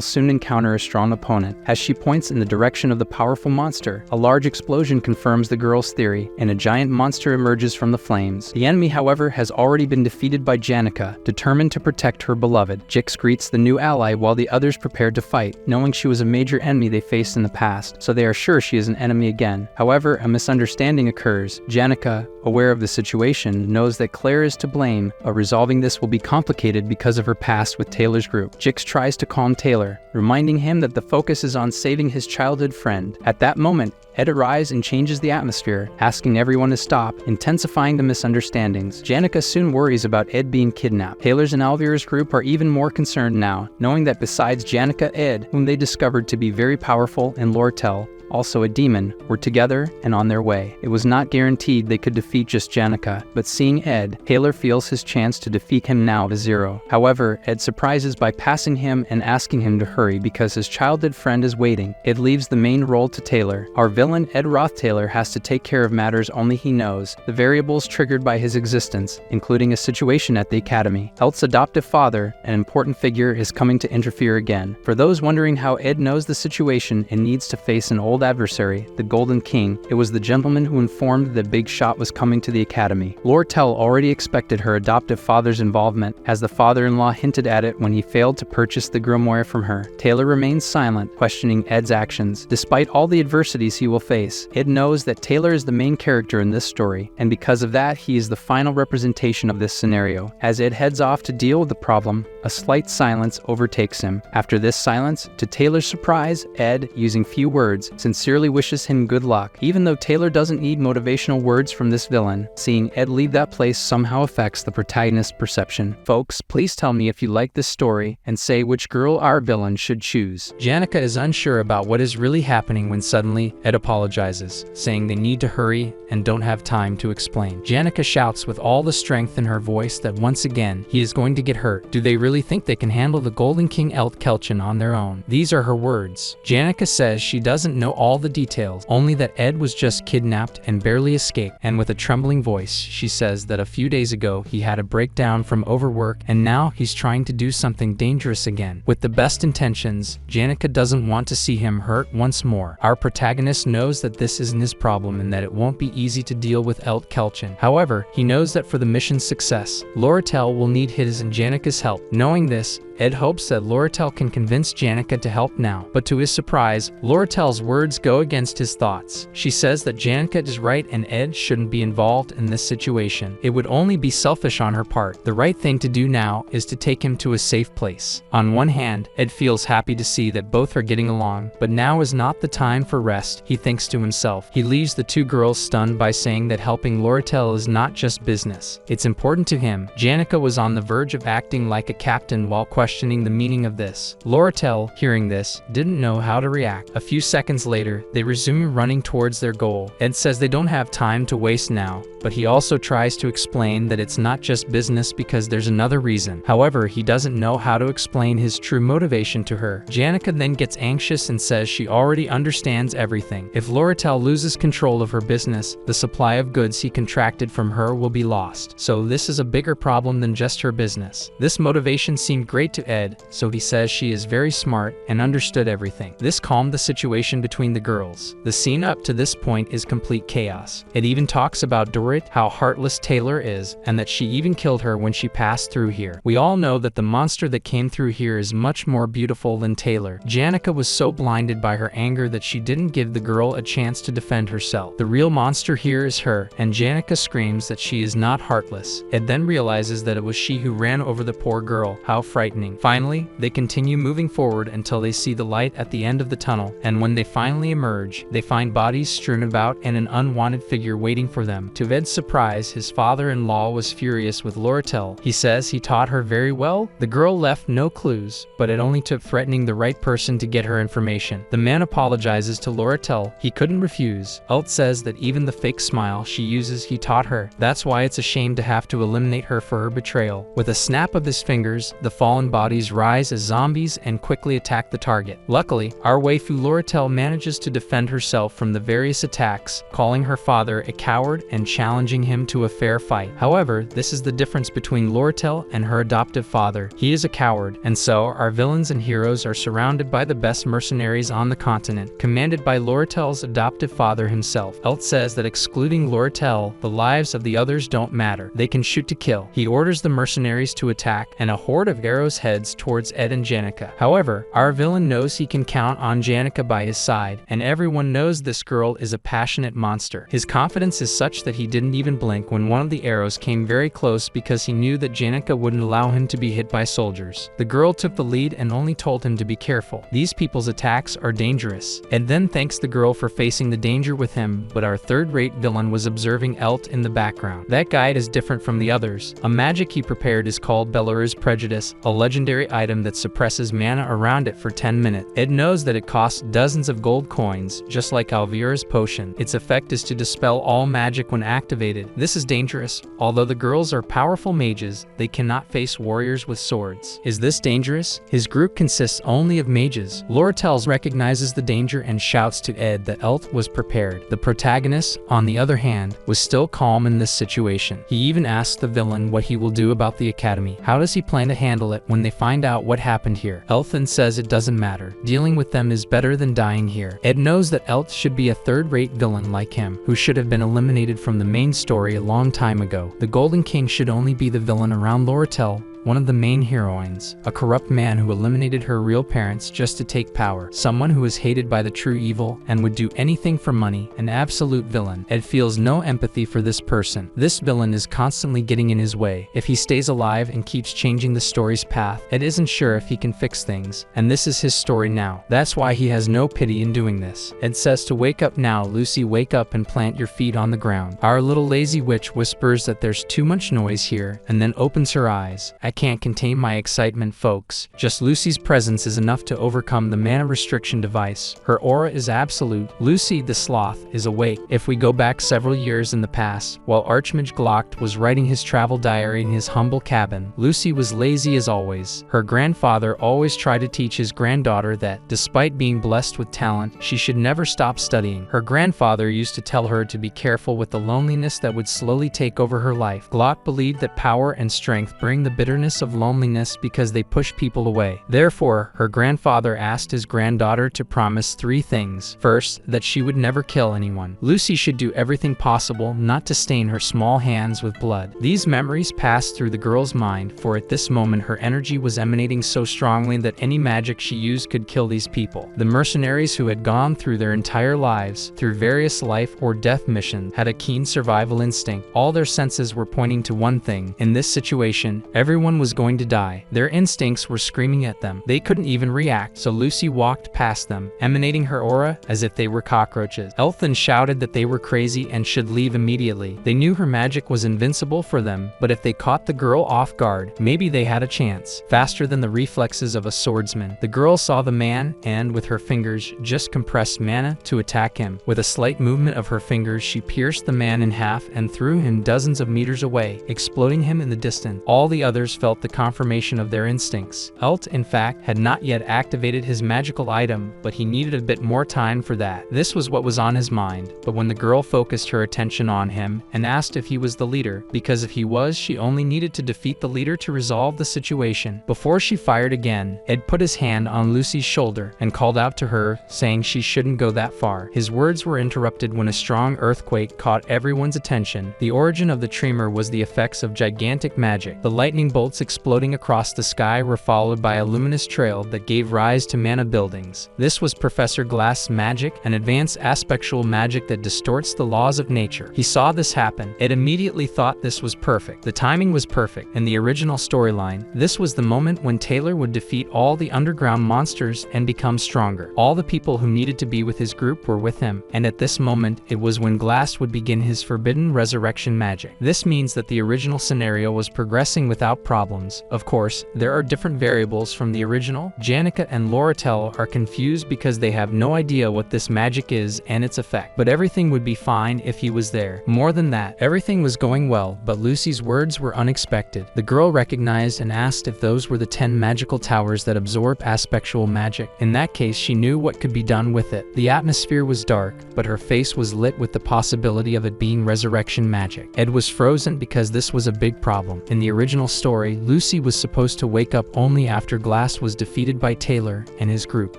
soon encounter a strong opponent. As she points in the direction of the powerful monster, a large explosion confirms the girl's theory, and a giant monster emerges from the flames. The enemy, however, has already been defeated by Janica, determined to protect her beloved. Jix greets the new ally while the others prepare to fight, knowing she was a major enemy they faced in the past, so they are sure she is an enemy again. However, a misunderstanding occurs. Janica, aware of the situation, knows that Claire is to blame, but resolving this will be complicated because of her past with Taylor's group. Jix tries to calm Taylor, reminding him that the focus is on saving his childhood friend. At that moment, Ed arrives and changes the atmosphere, asking everyone to stop, intensifying the misunderstandings. Janica soon worries about Ed being kidnapped. Taylor's and Elvira's group are even more concerned now, knowing that besides Janica, Ed, whom they discovered to be very powerful, and Lortel, also a demon, were together and on their way. It was not guaranteed they could defeat just Janica, but seeing Ed, Taylor feels his chance to defeat him now to zero. However, Ed surprises by passing him and asking him to hurry because his childhood friend is waiting. Ed leaves the main role to Taylor. Our villain, Ed Roth-Taylor, has to take care of matters only he knows, the variables triggered by his existence, including a situation at the academy. Elt's adoptive father, an important figure, is coming to interfere again. For those wondering how Ed knows the situation and needs to face an old old adversary, the Golden King. It was the gentleman who informed that Big Shot was coming to the academy. Lortel already expected her adoptive father's involvement, as the father-in-law hinted at it when he failed to purchase the grimoire from her. Taylor remains silent, questioning Ed's actions. Despite all the adversities he will face, Ed knows that Taylor is the main character in this story, and because of that, he is the final representation of this scenario. As Ed heads off to deal with the problem, a slight silence overtakes him. After this silence, to Taylor's surprise, Ed, using few words, sincerely wishes him good luck. Even though Taylor doesn't need motivational words from this villain, seeing Ed leave that place somehow affects the protagonist's perception. Folks, please tell me if you like this story, and say which girl our villain should choose. Janica is unsure about what is really happening when suddenly, Ed apologizes, saying they need to hurry and don't have time to explain. Janica shouts with all the strength in her voice that once again, he is going to get hurt. Do they really think they can handle the Golden King Kelchin on their own? These are her words. Janica says she doesn't know all the details, only that Ed was just kidnapped and barely escaped, and with a trembling voice, she says that a few days ago he had a breakdown from overwork and now he's trying to do something dangerous again. With the best intentions, Janica doesn't want to see him hurt once more. Our protagonist knows that this isn't his problem and that it won't be easy to deal with Kelchin. However, he knows that for the mission's success, Lortel will need his and Janica's help. Knowing this, Ed hopes that Lortel can convince Janica to help now, but to his surprise, Lortel's words go against his thoughts. She says that Janica is right and Ed shouldn't be involved in this situation. It would only be selfish on her part. The right thing to do now is to take him to a safe place. On one hand, Ed feels happy to see that both are getting along, but now is not the time for rest, he thinks to himself. He leaves the two girls stunned by saying that helping Lortel is not just business. It's important to him. Janica was on the verge of acting like a captain while questioning the meaning of this. Lortel, hearing this, didn't know how to react. A few seconds later, they resume running towards their goal. Ed says they don't have time to waste now, but he also tries to explain that it's not just business because there's another reason. However, he doesn't know how to explain his true motivation to her. Janica then gets anxious and says she already understands everything. If Lortel loses control of her business, the supply of goods he contracted from her will be lost. So this is a bigger problem than just her business. This motivation seemed great to Ed, so he says she is very smart and understood everything. This calmed the situation between the girls. The scene up to this point is complete chaos. It even talks about Dorit, how heartless Taylor is, and that she even killed her when she passed through here. We all know that the monster that came through here is much more beautiful than Taylor. Janica was so blinded by her anger that she didn't give the girl a chance to defend herself. The real monster here is her, and Janica screams that she is not heartless. Ed then realizes that it was she who ran over the poor girl. How frightening. Finally, they continue moving forward until they see the light at the end of the tunnel, and when they finally emerge, they find bodies strewn about and an unwanted figure waiting for them. To Ed's surprise, his father-in-law was furious with Lortel. He says he taught her very well. The girl left no clues, but it only took threatening the right person to get her information. The man apologizes to Lortel. He couldn't refuse. Ult says that even the fake smile she uses he taught her. That's why it's a shame to have to eliminate her for her betrayal. With a snap of his fingers, the fallen bodies rise as zombies and quickly attack the target. Luckily, our waifu Lortel manages to defend herself from the various attacks, calling her father a coward and challenging him to a fair fight. However, this is the difference between Lortel and her adoptive father. He is a coward, and so our villains and heroes are surrounded by the best mercenaries on the continent, commanded by Lortel's adoptive father himself. Elt says that excluding Lortel, the lives of the others don't matter. They can shoot to kill. He orders the mercenaries to attack, and a horde of arrows heads towards Ed and Janica. However, our villain knows he can count on Janica by his side, and everyone knows this girl is a passionate monster. His confidence is such that he didn't even blink when one of the arrows came very close because he knew that Janica wouldn't allow him to be hit by soldiers. The girl took the lead and only told him to be careful. These people's attacks are dangerous. Ed then thanks the girl for facing the danger with him, but our third-rate villain was observing Elt in the background. That guide is different from the others. A magic he prepared is called Belur's Prejudice, a legendary item that suppresses mana around it for 10 minutes. Ed knows that it costs dozens of gold coins, just like Alvira's potion. Its effect is to dispel all magic when activated. This is dangerous. Although the girls are powerful mages, they cannot face warriors with swords. Is this dangerous? His group consists only of mages. Lortel recognizes the danger and shouts to Ed that Elt was prepared. The protagonist, on the other hand, was still calm in this situation. He even asks the villain what he will do about the academy. How does he plan to handle it when when they find out what happened here. Elthan says it doesn't matter. Dealing with them is better than dying here. Ed knows that Elth should be a third-rate villain like him, who should have been eliminated from the main story a long time ago. The Golden King should only be the villain around Loratel, one of the main heroines, a corrupt man who eliminated her real parents just to take power, someone who is hated by the true evil and would do anything for money, an absolute villain. Ed feels no empathy for this person. This villain is constantly getting in his way. If he stays alive and keeps changing the story's path, Ed isn't sure if he can fix things, and this is his story now. That's why he has no pity in doing this. Ed says to wake up now, Lucy, wake up and plant your feet on the ground. Our little lazy witch whispers that there's too much noise here, and then opens her eyes. I can't contain my excitement, folks. Just Lucy's presence is enough to overcome the mana restriction device. Her aura is absolute. Lucy the sloth is awake. If we go back several years in the past, while Archmage Glock was writing his travel diary in his humble cabin, Lucy was lazy as always. Her grandfather always tried to teach his granddaughter that, despite being blessed with talent, she should never stop studying. Her grandfather used to tell her to be careful with the loneliness that would slowly take over her life. Glock believed that power and strength bring the bitterness of loneliness because they push people away. Therefore, her grandfather asked his granddaughter to promise 3 things. First, that she would never kill anyone. Lucy should do everything possible not to stain her small hands with blood. These memories passed through the girl's mind, for at this moment her energy was emanating so strongly that any magic she used could kill these people. The mercenaries who had gone through their entire lives, through various life or death missions, had a keen survival instinct. All their senses were pointing to one thing. In this situation, everyone was going to die. Their instincts were screaming at them. They couldn't even react, so Lucy walked past them, emanating her aura as if they were cockroaches. Elthan shouted that they were crazy and should leave immediately. They knew her magic was invincible for them, but if they caught the girl off guard, maybe they had a chance. Faster than the reflexes of a swordsman, the girl saw the man and, with her fingers, just compressed mana to attack him. With a slight movement of her fingers, she pierced the man in half and threw him dozens of meters away, exploding him in the distance. All the others felt the confirmation of their instincts. Elt, in fact, had not yet activated his magical item, but he needed a bit more time for that. This was what was on his mind, but when the girl focused her attention on him and asked if he was the leader, because if he was, she only needed to defeat the leader to resolve the situation. Before she fired again, Ed put his hand on Lucy's shoulder and called out to her, saying she shouldn't go that far. His words were interrupted when a strong earthquake caught everyone's attention. The origin of the tremor was the effects of gigantic magic. The lightning bolts exploding across the sky were followed by a luminous trail that gave rise to mana buildings. This was Professor Glass's magic, an advanced aspectual magic that distorts the laws of nature. He saw this happen. Ed immediately thought this was perfect. The timing was perfect. In the original storyline, this was the moment when Taylor would defeat all the underground monsters and become stronger. All the people who needed to be with his group were with him, and at this moment, it was when Glass would begin his forbidden resurrection magic. This means that the original scenario was progressing without problems. Of course, there are different variables from the original. Janica and Loratel are confused because they have no idea what this magic is and its effect. But everything would be fine if he was there. More than that, everything was going well, but Lucy's words were unexpected. The girl recognized and asked if those were the 10 magical towers that absorb aspectual magic. In that case, she knew what could be done with it. The atmosphere was dark, but her face was lit with the possibility of it being resurrection magic. Ed was frozen because this was a big problem. In the original story, Lucy was supposed to wake up only after Glass was defeated by Taylor and his group.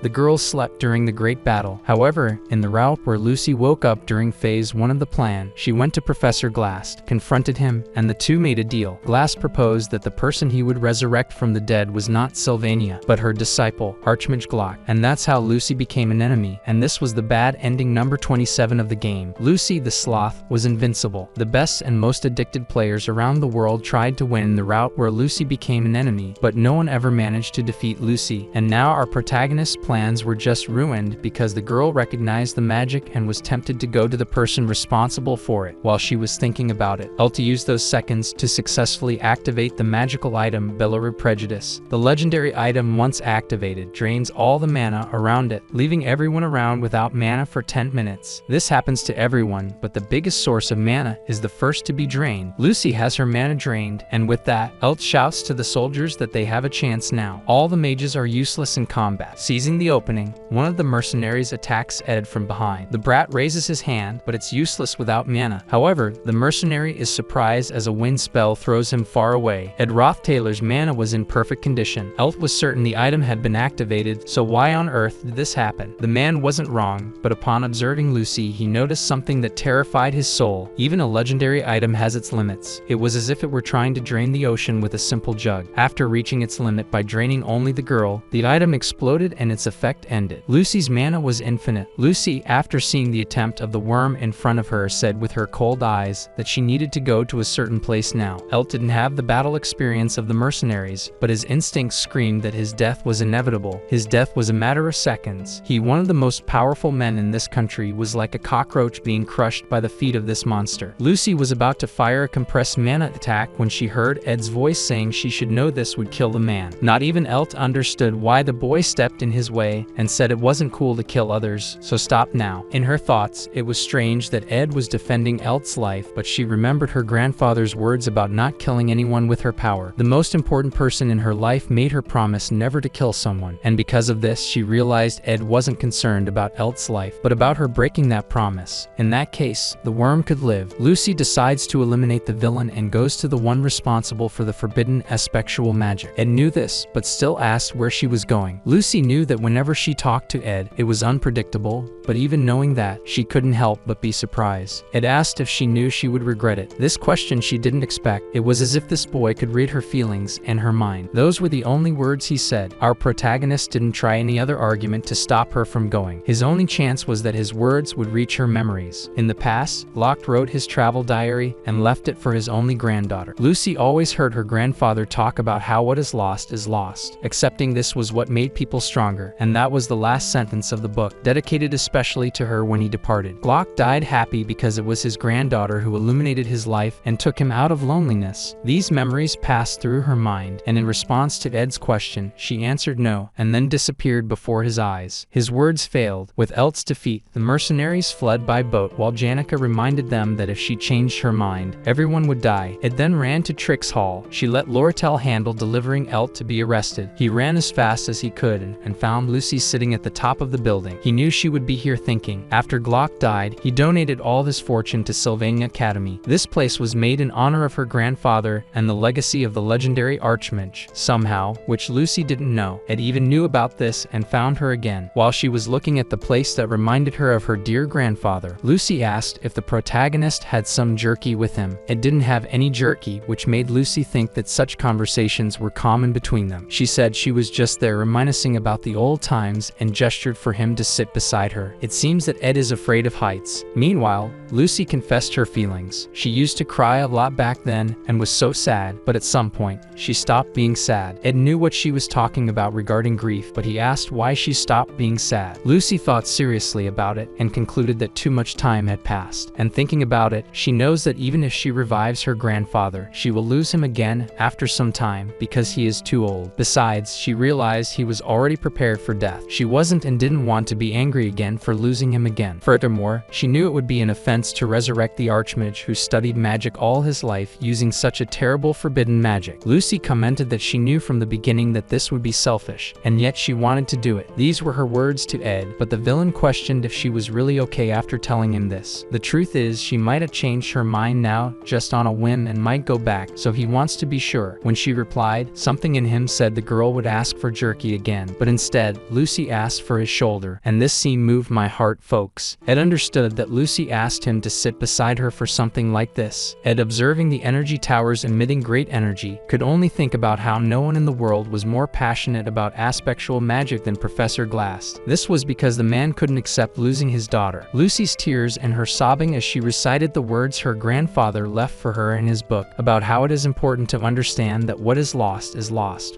The girls slept during the great battle. However, in the route where Lucy woke up during phase 1 of the plan, she went to Professor Glass, confronted him, and the two made a deal. Glass proposed that the person he would resurrect from the dead was not Sylvania, but her disciple, Archmage Glock, and that's how Lucy became an enemy, and this was the bad ending number 27 of the game. Lucy the Sloth was invincible. The best and most addicted players around the world tried to win the route where Lucy became an enemy, but no one ever managed to defeat Lucy, and now our protagonist's plans were just ruined because the girl recognized the magic and was tempted to go to the person responsible for it. While she was thinking about it, Ulti used those seconds to successfully activate the magical item Belleru Prejudice. The legendary item, once activated, drains all the mana around it, leaving everyone around without mana for 10 minutes. This happens to everyone, but the biggest source of mana is the first to be drained. Lucy has her mana drained, and with that, Elt shouts to the soldiers that they have a chance now. All the mages are useless in combat. Seizing the opening, one of the mercenaries attacks Ed from behind. The brat raises his hand, but it's useless without mana. However, the mercenary is surprised as a wind spell throws him far away. Ed Roth-Taylor's mana was in perfect condition. Elt was certain the item had been activated, so why on earth did this happen? The man wasn't wrong, but upon observing Lucy, he noticed something that terrified his soul. Even a legendary item has its limits. It was as if it were trying to drain the ocean with a simple jug. After reaching its limit by draining only the girl, the item exploded and its effect ended. Lucy's mana was infinite. Lucy, after seeing the attempt of the worm in front of her, said with her cold eyes that she needed to go to a certain place now. Elt didn't have the battle experience of the mercenaries, but his instincts screamed that his death was inevitable. His death was a matter of seconds. He, one of the most powerful men in this country, was like a cockroach being crushed by the feet of this monster. Lucy was about to fire a compressed mana attack when she heard Ed's voice saying she should know this would kill the man. Not even Elt understood why the boy stepped in his way and said it wasn't cool to kill others, so stop now. In her thoughts, it was strange that Ed was defending Elt's life, but she remembered her grandfather's words about not killing anyone with her power. The most important person in her life made her promise never to kill someone, and because of this, she realized Ed wasn't concerned about Elt's life, but about her breaking that promise. In that case, the worm could live. Lucy decides to eliminate the villain and goes to the one responsible for the forbidden aspectual magic. Ed knew this, but still asked where she was going. Lucy knew that whenever she talked to Ed, it was unpredictable, but even knowing that, she couldn't help but be surprised. Ed asked if she knew she would regret it. This question she didn't expect. It was as if this boy could read her feelings and her mind. Those were the only words he said. Our protagonist didn't try any other argument to stop her from going. His only chance was that his words would reach her memories. In the past, Locke wrote his travel diary and left it for his only granddaughter. Lucy always heard her grandfather talk about how what is lost is lost. Accepting this was what made people stronger, and that was the last sentence of the book, dedicated especially to her when he departed. Locke died happy because it was his granddaughter who illuminated his life and took him out of loneliness. These memories passed through her mind, and in response to Ed's question, she answered no, and then disappeared before his eyes. His words failed. With Elt's defeat, the mercenaries fled by boat, while Janica reminded them that if she changed her mind, everyone would die. Ed then ran to Trix Hall. She let Lortel handle delivering Elt to be arrested. He ran as fast as he could and found Lucy sitting at the top of the building. He knew she would be here thinking. After Glock died, he donated all his fortune to Sylvania Academy. This place was made in honor of her grandfather and the legacy of the legendary Archmage, somehow, which Lucy didn't know. Ed even knew about this and found her again. While she was looking at the place that reminded her of her dear grandfather, Lucy asked if the protagonist had some jerky with him. Ed didn't have any jerky, which made Lucy think that such conversations were common between them. She said she was just there reminiscing about the old times and gestured for him to sit beside her. It seems that Ed is afraid of heights. Meanwhile, Lucy confessed her feelings. She used to cry a lot back then and was so sad, but at some point, she stopped being sad. Ed knew what she was talking about regarding grief, but he asked why she stopped being sad. Lucy thought seriously about it and concluded that too much time had passed. And thinking about it, she knows that even if she revives her grandfather, she will lose him again after some time because he is too old. Besides, she realized he was already prepared for death. She wasn't and didn't want to be angry again for losing him again. Furthermore, she knew it would be an offense to resurrect the Archmage who studied magic all his life using such a terrible forbidden magic. Lucy commented that she knew from the beginning that this would be selfish, and yet she wanted to do it. These were her words to Ed, but the villain questioned if she was really okay after telling him this. The truth is, she might have changed her mind now just on a whim and might go back, so he wants to be sure. When she replied, something in him said the girl would ask for jerky again, but instead, Lucy asked for his shoulder, and this scene moved my heart, folks. Ed understood that Lucy asked him to sit beside her for something like this. Ed, observing the energy towers emitting great energy, could only think about how no one in the world was more passionate about aspectual magic than Professor Glass. This was because the man couldn't accept losing his daughter. Lucy's tears and her sobbing as she recited the words her grandfather left for her in his book about how it is important to understand that what is lost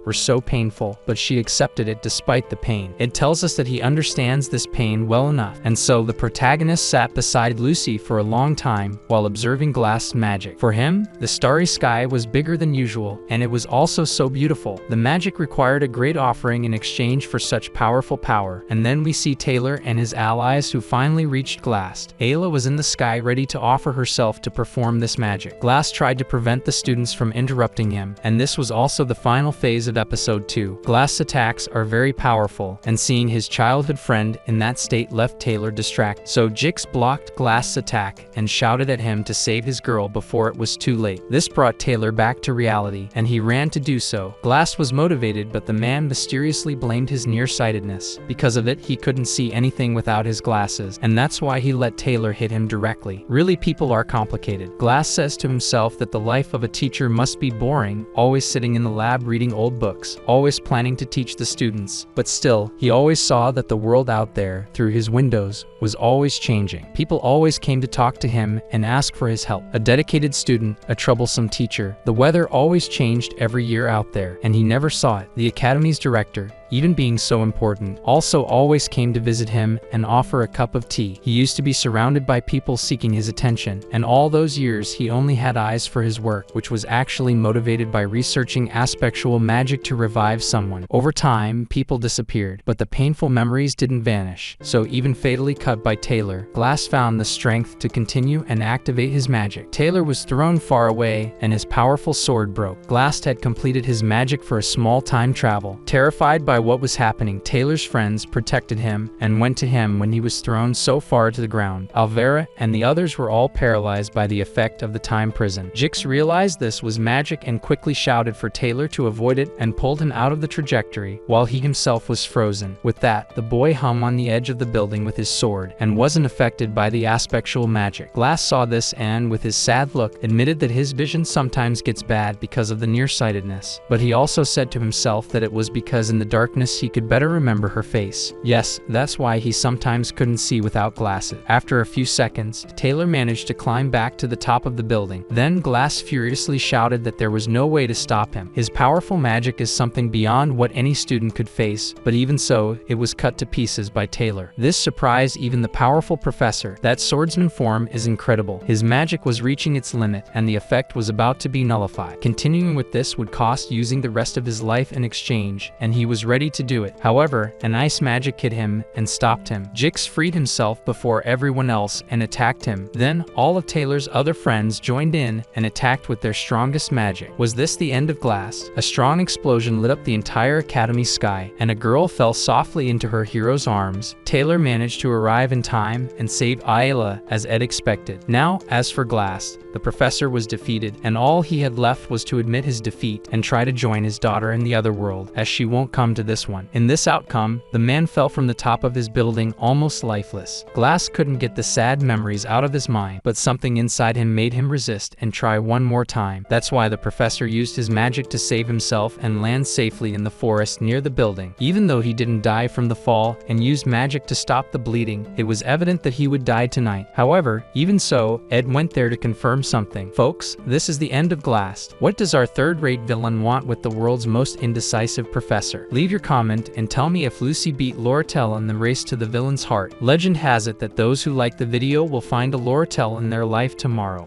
were so painful, but she accepted it despite the pain. It tells us that he understands this pain well enough, and so the protagonist sat beside Lucy for a long time while observing Glass magic. For him, the starry sky was bigger than usual, and it was also so beautiful. The magic required a great offering in exchange for such powerful power, and then we see Taylor and his allies who finally reached Glass. Ayla was in the sky ready to offer herself to perform this magic. Glass tried to prevent the students from interrupting interrupting him. And this was also the final phase of episode 2. Glass attacks are very powerful, and seeing his childhood friend in that state left Taylor distracted. So Jix blocked Glass's attack and shouted at him to save his girl before it was too late. This brought Taylor back to reality, and he ran to do so. Glass was motivated, but the man mysteriously blamed his nearsightedness. Because of it, he couldn't see anything without his glasses, and that's why he let Taylor hit him directly. Really, people are complicated. Glass says to himself that the life of a teacher must be boring, always sitting in the lab reading old books, always planning to teach the students. But still, he always saw that the world out there, through his windows, was always changing. People always came to talk to him and ask for his help. A dedicated student, a troublesome teacher. The weather always changed every year out there, and he never saw it. The academy's director, even being so important, also always came to visit him and offer a cup of tea. He used to be surrounded by people seeking his attention, and all those years he only had eyes for his work, which was actually motivated by researching aspectual magic to revive someone. Over time, people disappeared, but the painful memories didn't vanish. So even fatally cut by Taylor, Glass found the strength to continue and activate his magic. Taylor was thrown far away, and his powerful sword broke. Glass had completed his magic for a small time travel. Terrified by what was happening, Taylor's friends protected him and went to him when he was thrown so far to the ground. Alvera and the others were all paralyzed by the effect of the time prison. Jix realized this was magic and quickly shouted for Taylor to avoid it and pulled him out of the trajectory, while he himself was frozen. With that, the boy hung on the edge of the building with his sword and wasn't affected by the aspectual magic. Glass saw this and, with his sad look, admitted that his vision sometimes gets bad because of the nearsightedness. But he also said to himself that it was because in the darkness he could better remember her face. Yes, that's why he sometimes couldn't see without glasses. After a few seconds, Taylor managed to climb back to the top of the building. Then Glass furiously shouted that there was no way to stop him. His powerful magic is something beyond what any student could face, but even so, it was cut to pieces by Taylor. This surprised even the powerful professor. That swordsman form is incredible. His magic was reaching its limit, and the effect was about to be nullified. Continuing with this would cost using the rest of his life in exchange, and he was ready to do it. However, an ice magic hit him and stopped him. Jix freed himself before everyone else and attacked him. Then, all of Taylor's other friends joined in and attacked with their strongest magic. Was this the end of Glass? A strong explosion lit up the entire academy sky, and a girl fell softly into her hero's arms. Taylor managed to arrive in time and save Ayla as Ed expected. Now, as for Glass, the professor was defeated, and all he had left was to admit his defeat and try to join his daughter in the other world, as she won't come to this one. In this outcome, the man fell from the top of his building almost lifeless. Glass couldn't get the sad memories out of his mind, but something inside him made him resist and try one more time. That's why the professor used his magic to save himself and land safely in the forest near the building. Even though he didn't die from the fall and used magic to stop the bleeding, it was evident that he would die tonight. However, even so, Ed went there to confirm something. Folks, this is the end of Glass. What does our third-rate villain want with the world's most indecisive professor? Leave your comment and tell me if Lucy beat Lortel in the race to the villain's heart. Legend has it that those who like the video will find a Lortel in their life tomorrow.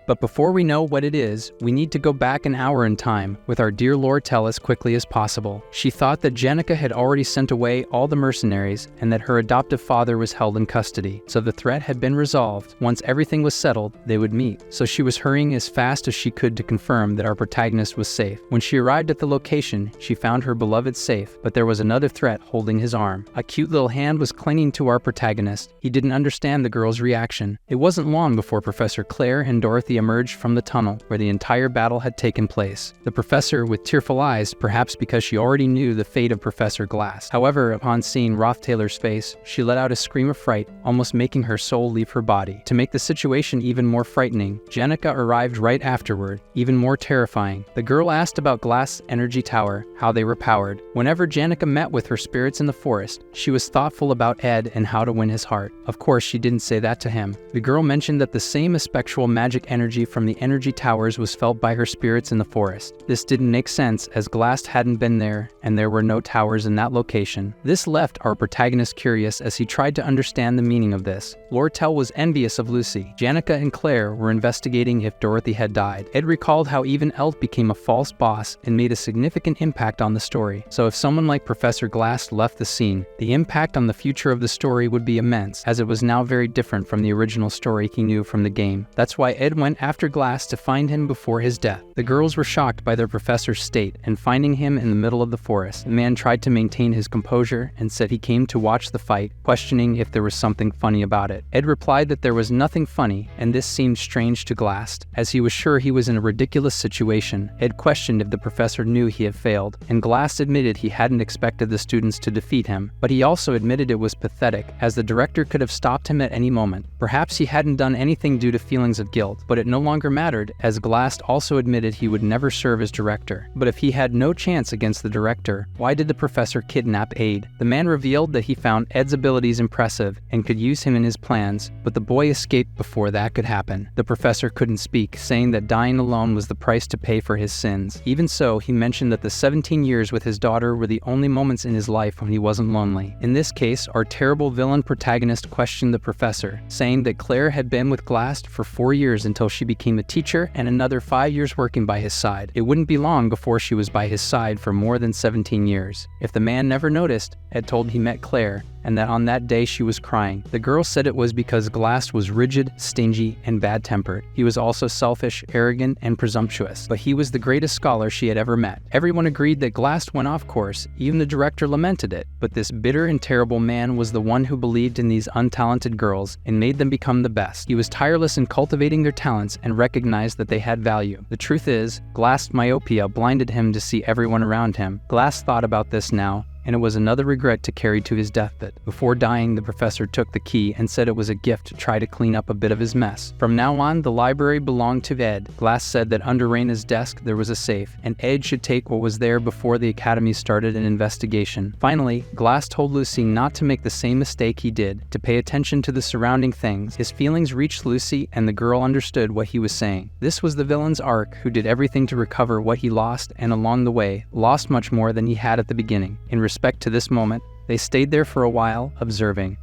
But before we know what it is, we need to go back an hour in time with our dear Lortel as quickly as possible. She thought that Jenica had already sent away all the mercenaries and that her adoptive father was held in custody, so the threat had been resolved. Once everything was settled, they would meet. So she was hurrying as fast as she could to confirm that our protagonist was safe. When she arrived at the location, she found her beloved safe, but there was another threat holding his arm. A cute little hand was clinging to our protagonist. He didn't understand the girl's reaction. It wasn't long before Professor Claire and Dorothy emerged from the tunnel where the entire battle had taken place. The professor with tearful eyes, perhaps because she already knew the fate of Professor Glass. However, upon seeing Roth Taylor's face, she let out a scream of fright, almost making her soul leave her body. To make the situation even more frightening, Jenica arrived right afterward, even more terrifying. The girl asked about Glass Energy Tower, how they were powered. Whenever Jenica met with her spirits in the forest, she was thoughtful about Ed and how to win his heart. Of course, she didn't say that to him. The girl mentioned that the same spectral magic energy from the energy towers was felt by her spirits in the forest. This didn't make sense as Glass hadn't been there and there were no towers in that location. This left our protagonist curious as he tried to understand the meaning of this. Lortel was envious of Lucy. Jenica and Claire were investigating if Dorothy had died. Ed recalled how even Elt became a false boss and made a significant impact on the story. So if someone like Professor Glass left the scene, the impact on the future of the story would be immense, as it was now very different from the original story he knew from the game. That's why Ed went went after Glass to find him before his death. The girls were shocked by their professor's state and finding him in the middle of the forest. The man tried to maintain his composure and said he came to watch the fight, questioning if there was something funny about it. Ed replied that there was nothing funny, and this seemed strange to Glass, as he was sure he was in a ridiculous situation. Ed questioned if the professor knew he had failed, and Glass admitted he hadn't expected the students to defeat him, but he also admitted it was pathetic, as the director could have stopped him at any moment. Perhaps he hadn't done anything due to feelings of guilt, but it no longer mattered, as Glass also admitted he would never serve as director. But if he had no chance against the director, why did the professor kidnap Ed? The man revealed that he found Ed's abilities impressive and could use him in his plans, but the boy escaped before that could happen. The professor couldn't speak, saying that dying alone was the price to pay for his sins. Even so, he mentioned that the 17 years with his daughter were the only moments in his life when he wasn't lonely. In this case, our terrible villain protagonist questioned the professor, saying that Claire had been with Glass for 4 years until she became a teacher and another 5 years working by his side. It wouldn't be long before she was by his side for more than 17 years. If the man never noticed, Ed told he met Claire, and that on that day she was crying. The girl said it was because Glass was rigid, stingy, and bad-tempered. He was also selfish, arrogant, and presumptuous, but he was the greatest scholar she had ever met. Everyone agreed that Glass went off course, even the director lamented it, but this bitter and terrible man was the one who believed in these untalented girls and made them become the best. He was tireless in cultivating their talents and recognized that they had value. The truth is, Glass myopia blinded him to see everyone around him. Glass thought about this now, and it was another regret to carry to his deathbed. Before dying, the professor took the key and said it was a gift to try to clean up a bit of his mess. From now on, the library belonged to Ed. Glass said that under Reina's desk there was a safe, and Ed should take what was there before the academy started an investigation. Finally, Glass told Lucy not to make the same mistake he did, to pay attention to the surrounding things. His feelings reached Lucy, and the girl understood what he was saying. This was the villain's arc, who did everything to recover what he lost, and along the way, lost much more than he had at the beginning. In respect to this moment, they stayed there for a while, observing.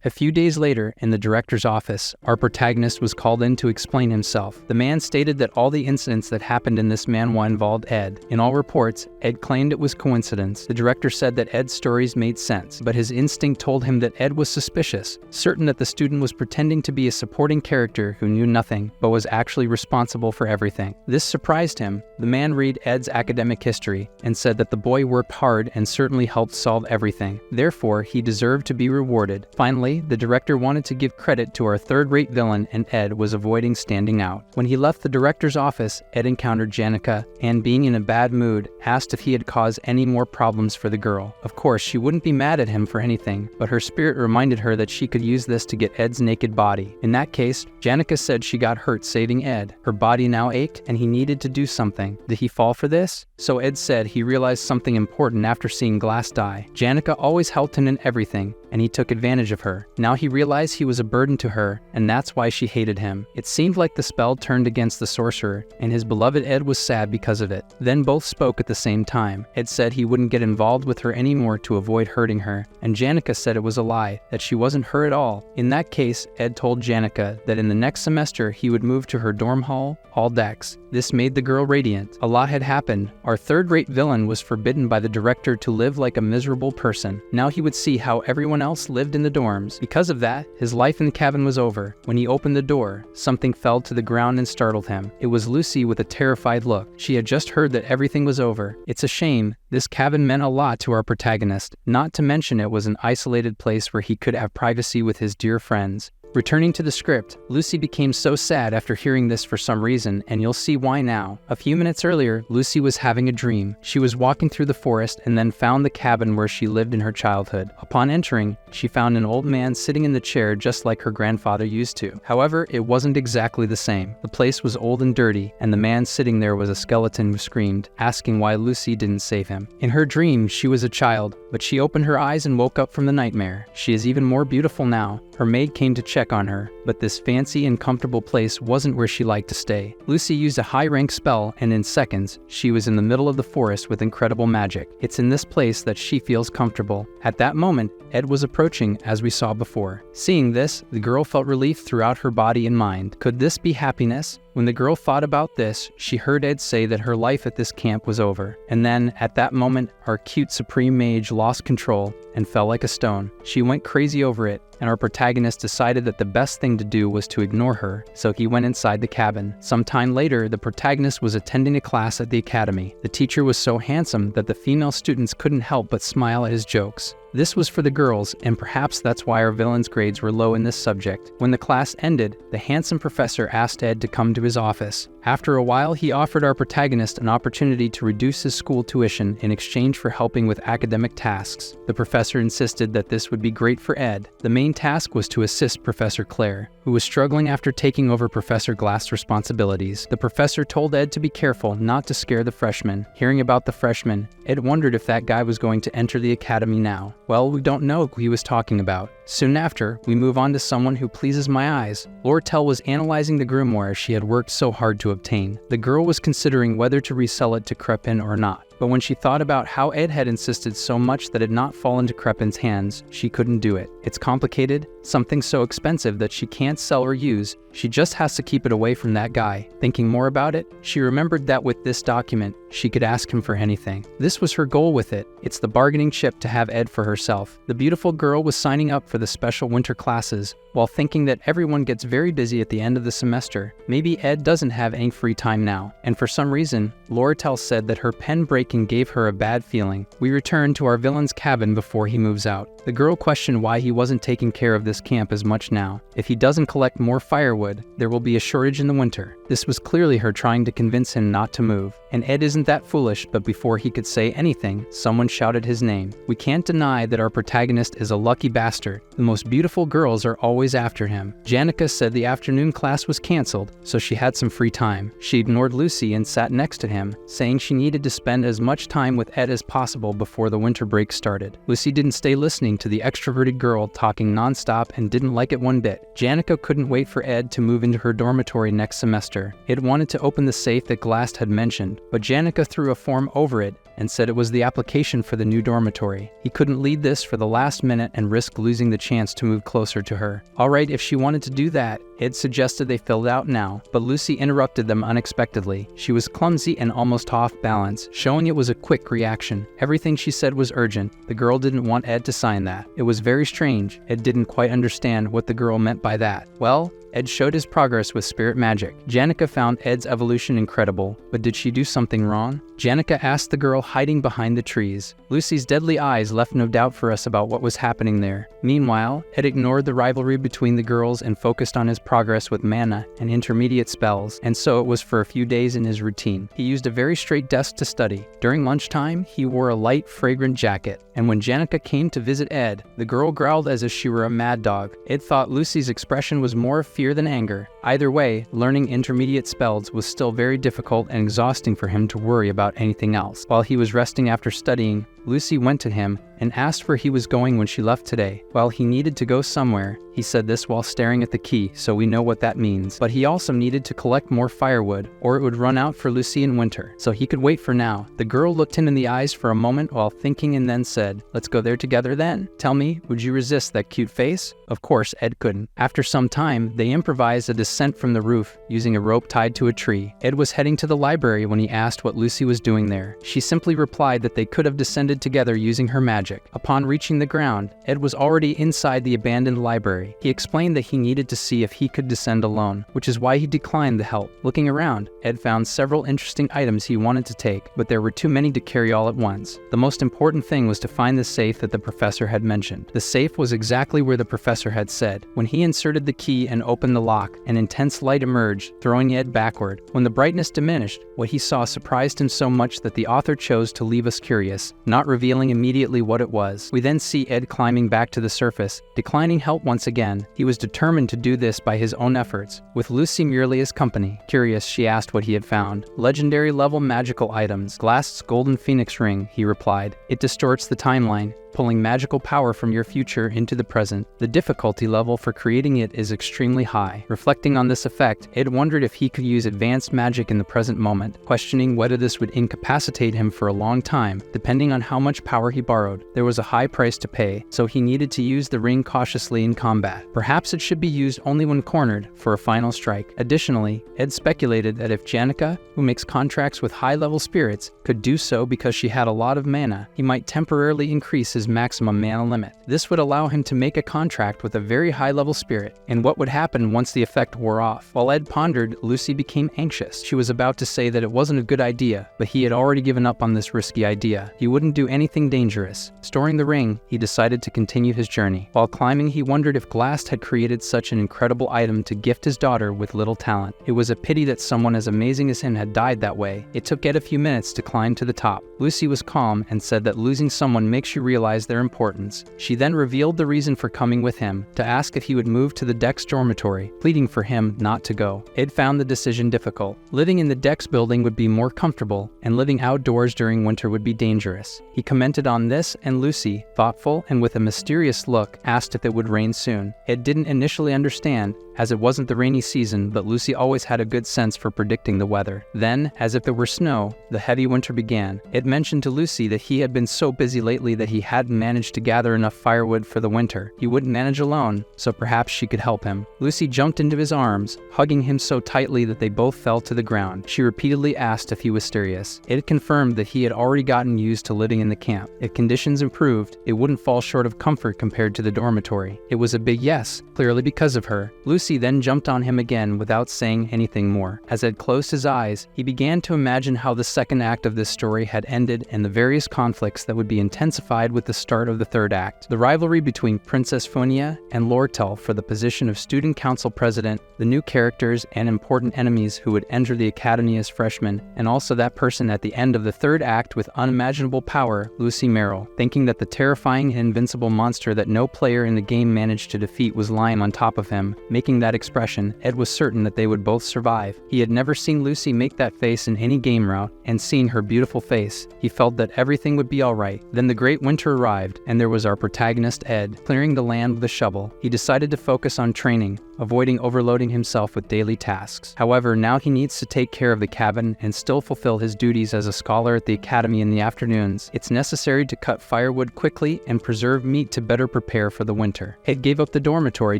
A few days later, in the director's office, our protagonist was called in to explain himself. The man stated that all the incidents that happened in this manhwa involved Ed. In all reports, Ed claimed it was coincidence. The director said that Ed's stories made sense, but his instinct told him that Ed was suspicious, certain that the student was pretending to be a supporting character who knew nothing, but was actually responsible for everything. This surprised him. The man read Ed's academic history and said that the boy worked hard and certainly helped solve everything. Therefore, he deserved to be rewarded. Finally, the director wanted to give credit to our third-rate villain, and Ed was avoiding standing out. When he left the director's office, Ed encountered Janica, and being in a bad mood, asked if he had caused any more problems for the girl. Of course, she wouldn't be mad at him for anything, but her spirit reminded her that she could use this to get Ed's naked body. In that case, Janica said she got hurt saving Ed. Her body now ached, and he needed to do something. Did he fall for this? So Ed said he realized something important after seeing Glass die. Janica always helped him in everything, and he took advantage of her. Now he realized he was a burden to her, and that's why she hated him. It seemed like the spell turned against the sorcerer, and his beloved Ed was sad because of it. Then both spoke at the same time. Ed said he wouldn't get involved with her anymore to avoid hurting her, and Janica said it was a lie, that she wasn't her at all. In that case, Ed told Janica that in the next semester he would move to her dorm hall, all decks. This made the girl radiant. A lot had happened. Our third-rate villain was forbidden by the director to live like a miserable person. Now he would see how everyone else lived in the dorms. Because of that, his life in the cabin was over. When he opened the door, something fell to the ground and startled him. It was Lucy with a terrified look. She had just heard that everything was over. It's a shame. This cabin meant a lot to our protagonist, not to mention it was an isolated place where he could have privacy with his dear friends. Returning to the script, Lucy became so sad after hearing this for some reason, and you'll see why now. A few minutes earlier, Lucy was having a dream. She was walking through the forest and then found the cabin where she lived in her childhood. Upon entering, she found an old man sitting in the chair just like her grandfather used to. However, it wasn't exactly the same. The place was old and dirty, and the man sitting there was a skeleton who screamed, asking why Lucy didn't save him. In her dream, she was a child, but she opened her eyes and woke up from the nightmare. She is even more beautiful now. Her maid came to check on her, but this fancy and comfortable place wasn't where she liked to stay. Lucy used a high-rank spell, and in seconds, she was in the middle of the forest with incredible magic. It's in this place that she feels comfortable. At that moment, Ed was approaching, as we saw before. Seeing this, the girl felt relief throughout her body and mind. Could this be happiness? When the girl thought about this, she heard Ed say that her life at this camp was over. And then, at that moment, our cute supreme mage lost control and fell like a stone. She went crazy over it, and our protagonist decided that the best thing thing to do was to ignore her, so he went inside the cabin. Sometime later, the protagonist was attending a class at the academy. The teacher was so handsome that the female students couldn't help but smile at his jokes. This was for the girls, and perhaps that's why our villain's grades were low in this subject. When the class ended, the handsome professor asked Ed to come to his office. After a while, he offered our protagonist an opportunity to reduce his school tuition in exchange for helping with academic tasks. The professor insisted that this would be great for Ed. The main task was to assist Professor Claire, who was struggling after taking over Professor Glass's responsibilities. The professor told Ed to be careful not to scare the freshmen. Hearing about the freshmen, Ed wondered if that guy was going to enter the academy now. Well, we don't know who he was talking about. Soon after, we move on to someone who pleases my eyes. Lortel was analyzing the grimoire she had worked so hard to obtain. The girl was considering whether to resell it to Crepin or not. But when she thought about how Ed had insisted so much that it not fall into Crepin's hands, she couldn't do it. It's complicated, something so expensive that she can't sell or use. She just has to keep it away from that guy. Thinking more about it, she remembered that with this document, she could ask him for anything. This was her goal with it. It's the bargaining chip to have Ed for herself. The beautiful girl was signing up for the special winter classes, while thinking that everyone gets very busy at the end of the semester. Maybe Ed doesn't have any free time now, and for some reason, Lortel said that her pen breaking gave her a bad feeling. We return to our villain's cabin before he moves out. The girl questioned why he wasn't taking care of this camp as much now. If he doesn't collect more firewood, there will be a shortage in the winter. This was clearly her trying to convince him not to move. And Ed isn't that foolish, but before he could say anything, someone shouted his name. We can't deny that our protagonist is a lucky bastard. The most beautiful girls are always after him. Janica said the afternoon class was canceled, so she had some free time. She ignored Lucy and sat next to him, saying she needed to spend as much time with Ed as possible before the winter break started. Lucy didn't stay listening to the extroverted girl talking nonstop and didn't like it one bit. Janica couldn't wait for Ed to move into her dormitory next semester. Ed wanted to open the safe that Glass had mentioned, but Janica threw a form over it and said it was the application for the new dormitory. He couldn't lead this for the last minute and risk losing the chance to move closer to her. Alright, if she wanted to do that, Ed suggested they filled out now, but Lucy interrupted them unexpectedly. She was clumsy and almost off balance, showing it was a quick reaction. Everything she said was urgent. The girl didn't want Ed to sign that. It was very strange. Ed didn't quite understand what the girl meant by that. Well, Ed showed his progress with spirit magic. Janica found Ed's evolution incredible, but did she do something wrong? Janica asked the girl hiding behind the trees. Lucy's deadly eyes left no doubt for us about what was happening there. Meanwhile, Ed ignored the rivalry between the girls and focused on his progress with mana and intermediate spells, and so it was for a few days in his routine. He used a very straight desk to study. During lunchtime, he wore a light, fragrant jacket, and when Janica came to visit Ed, the girl growled as if she were a mad dog. Ed thought Lucy's expression was more of fear than anger. Either way, learning intermediate spells was still very difficult and exhausting for him to worry about anything else. While he was resting after studying, Lucy went to him and asked where he was going when she left today. While he needed to go somewhere, he said this while staring at the key, so we know what that means. But he also needed to collect more firewood, or it would run out for Lucy in winter, so he could wait for now. The girl looked him in the eyes for a moment while thinking and then said, "Let's go there together then. Tell me, would you resist that cute face?" Of course, Ed couldn't. After some time, they improvised a descent from the roof, using a rope tied to a tree. Ed was heading to the library when he asked what Lucy was doing there. She simply replied that they could have descended together using her magic. Upon reaching the ground, Ed was already inside the abandoned library. He explained that he needed to see if he could descend alone, which is why he declined the help. Looking around, Ed found several interesting items he wanted to take, but there were too many to carry all at once. The most important thing was to find the safe that the professor had mentioned. The safe was exactly where the professor had said. When he inserted the key and opened the lock, an intense light emerged, throwing Ed backward. When the brightness diminished, what he saw surprised him so much that the author chose to leave us curious, not revealing immediately what it was. We then see Ed climbing back to the surface, declining help once again. He was determined to do this by his own efforts, with Lucy merely as company. Curious, she asked what he had found. Legendary level magical items. Glass's golden phoenix ring, he replied. It distorts the timeline, pulling magical power from your future into the present. The difficulty level for creating it is extremely high. Reflecting on this effect, Ed wondered if he could use advanced magic in the present moment, questioning whether this would incapacitate him for for a long time, depending on how much power he borrowed. There was a high price to pay, so he needed to use the ring cautiously in combat. Perhaps it should be used only when cornered for a final strike. Additionally, Ed speculated that if Janica, who makes contracts with high-level spirits, could do so because she had a lot of mana, he might temporarily increase his maximum mana limit. This would allow him to make a contract with a very high-level spirit. And what would happen once the effect wore off? While Ed pondered, Lucy became anxious. She was about to say that it wasn't a good idea, but he had already given up on this risky idea. He wouldn't do anything dangerous. Storing the ring, he decided to continue his journey. While climbing, he wondered if Glast had created such an incredible item to gift his daughter with little talent. It was a pity that someone as amazing as him had died that way. It took Ed a few minutes to climb to the top. Lucy was calm and said that losing someone makes you realize their importance. She then revealed the reason for coming with him, to ask if he would move to the Dex dormitory, pleading for him not to go. Ed found the decision difficult. Living in the Dex building would be more comfortable, and living outdoors during winter would be dangerous. He commented on this, and Lucy, thoughtful and with a mysterious look, asked if it would rain soon. Ed didn't initially understand, as it wasn't the rainy season, but Lucy always had a good sense for predicting the weather. Then, as if it were snow, the heavy winter began. Ed mentioned to Lucy that he had been so busy lately that he hadn't managed to gather enough firewood for the winter. He wouldn't manage alone, so perhaps she could help him. Lucy jumped into his arms, hugging him so tightly that they both fell to the ground. She repeatedly asked if he was serious. Ed confirmed that he had already gotten used to living in the camp. If conditions improved, it wouldn't fall short of comfort compared to the dormitory. It was a big yes, clearly because of her. Lucy then jumped on him again without saying anything more. As Ed closed his eyes, he began to imagine how the second act of this story had ended and the various conflicts that would be intensified with the start of the third act. The rivalry between Princess Funia and Lortel for the position of student council president, the new characters and important enemies who would enter the academy as freshmen, and also that person at the end of the third act with unimaginable power, Lucy Merrill, thinking that the terrifying and invincible monster that no player in the game managed to defeat was lying on top of him. Making that expression, Ed was certain that they would both survive. He had never seen Lucy make that face in any game route, and seeing her beautiful face, he felt that everything would be alright. Then the great winter arrived, and there was our protagonist Ed, clearing the land with a shovel. He decided to focus on training, avoiding overloading himself with daily tasks. However, now he needs to take care of the cabin and still fulfill his duties as a scholar at the academy in the afternoons. It's necessary to cut firewood quickly and preserve meat to better prepare for the winter. Ed gave up the dormitory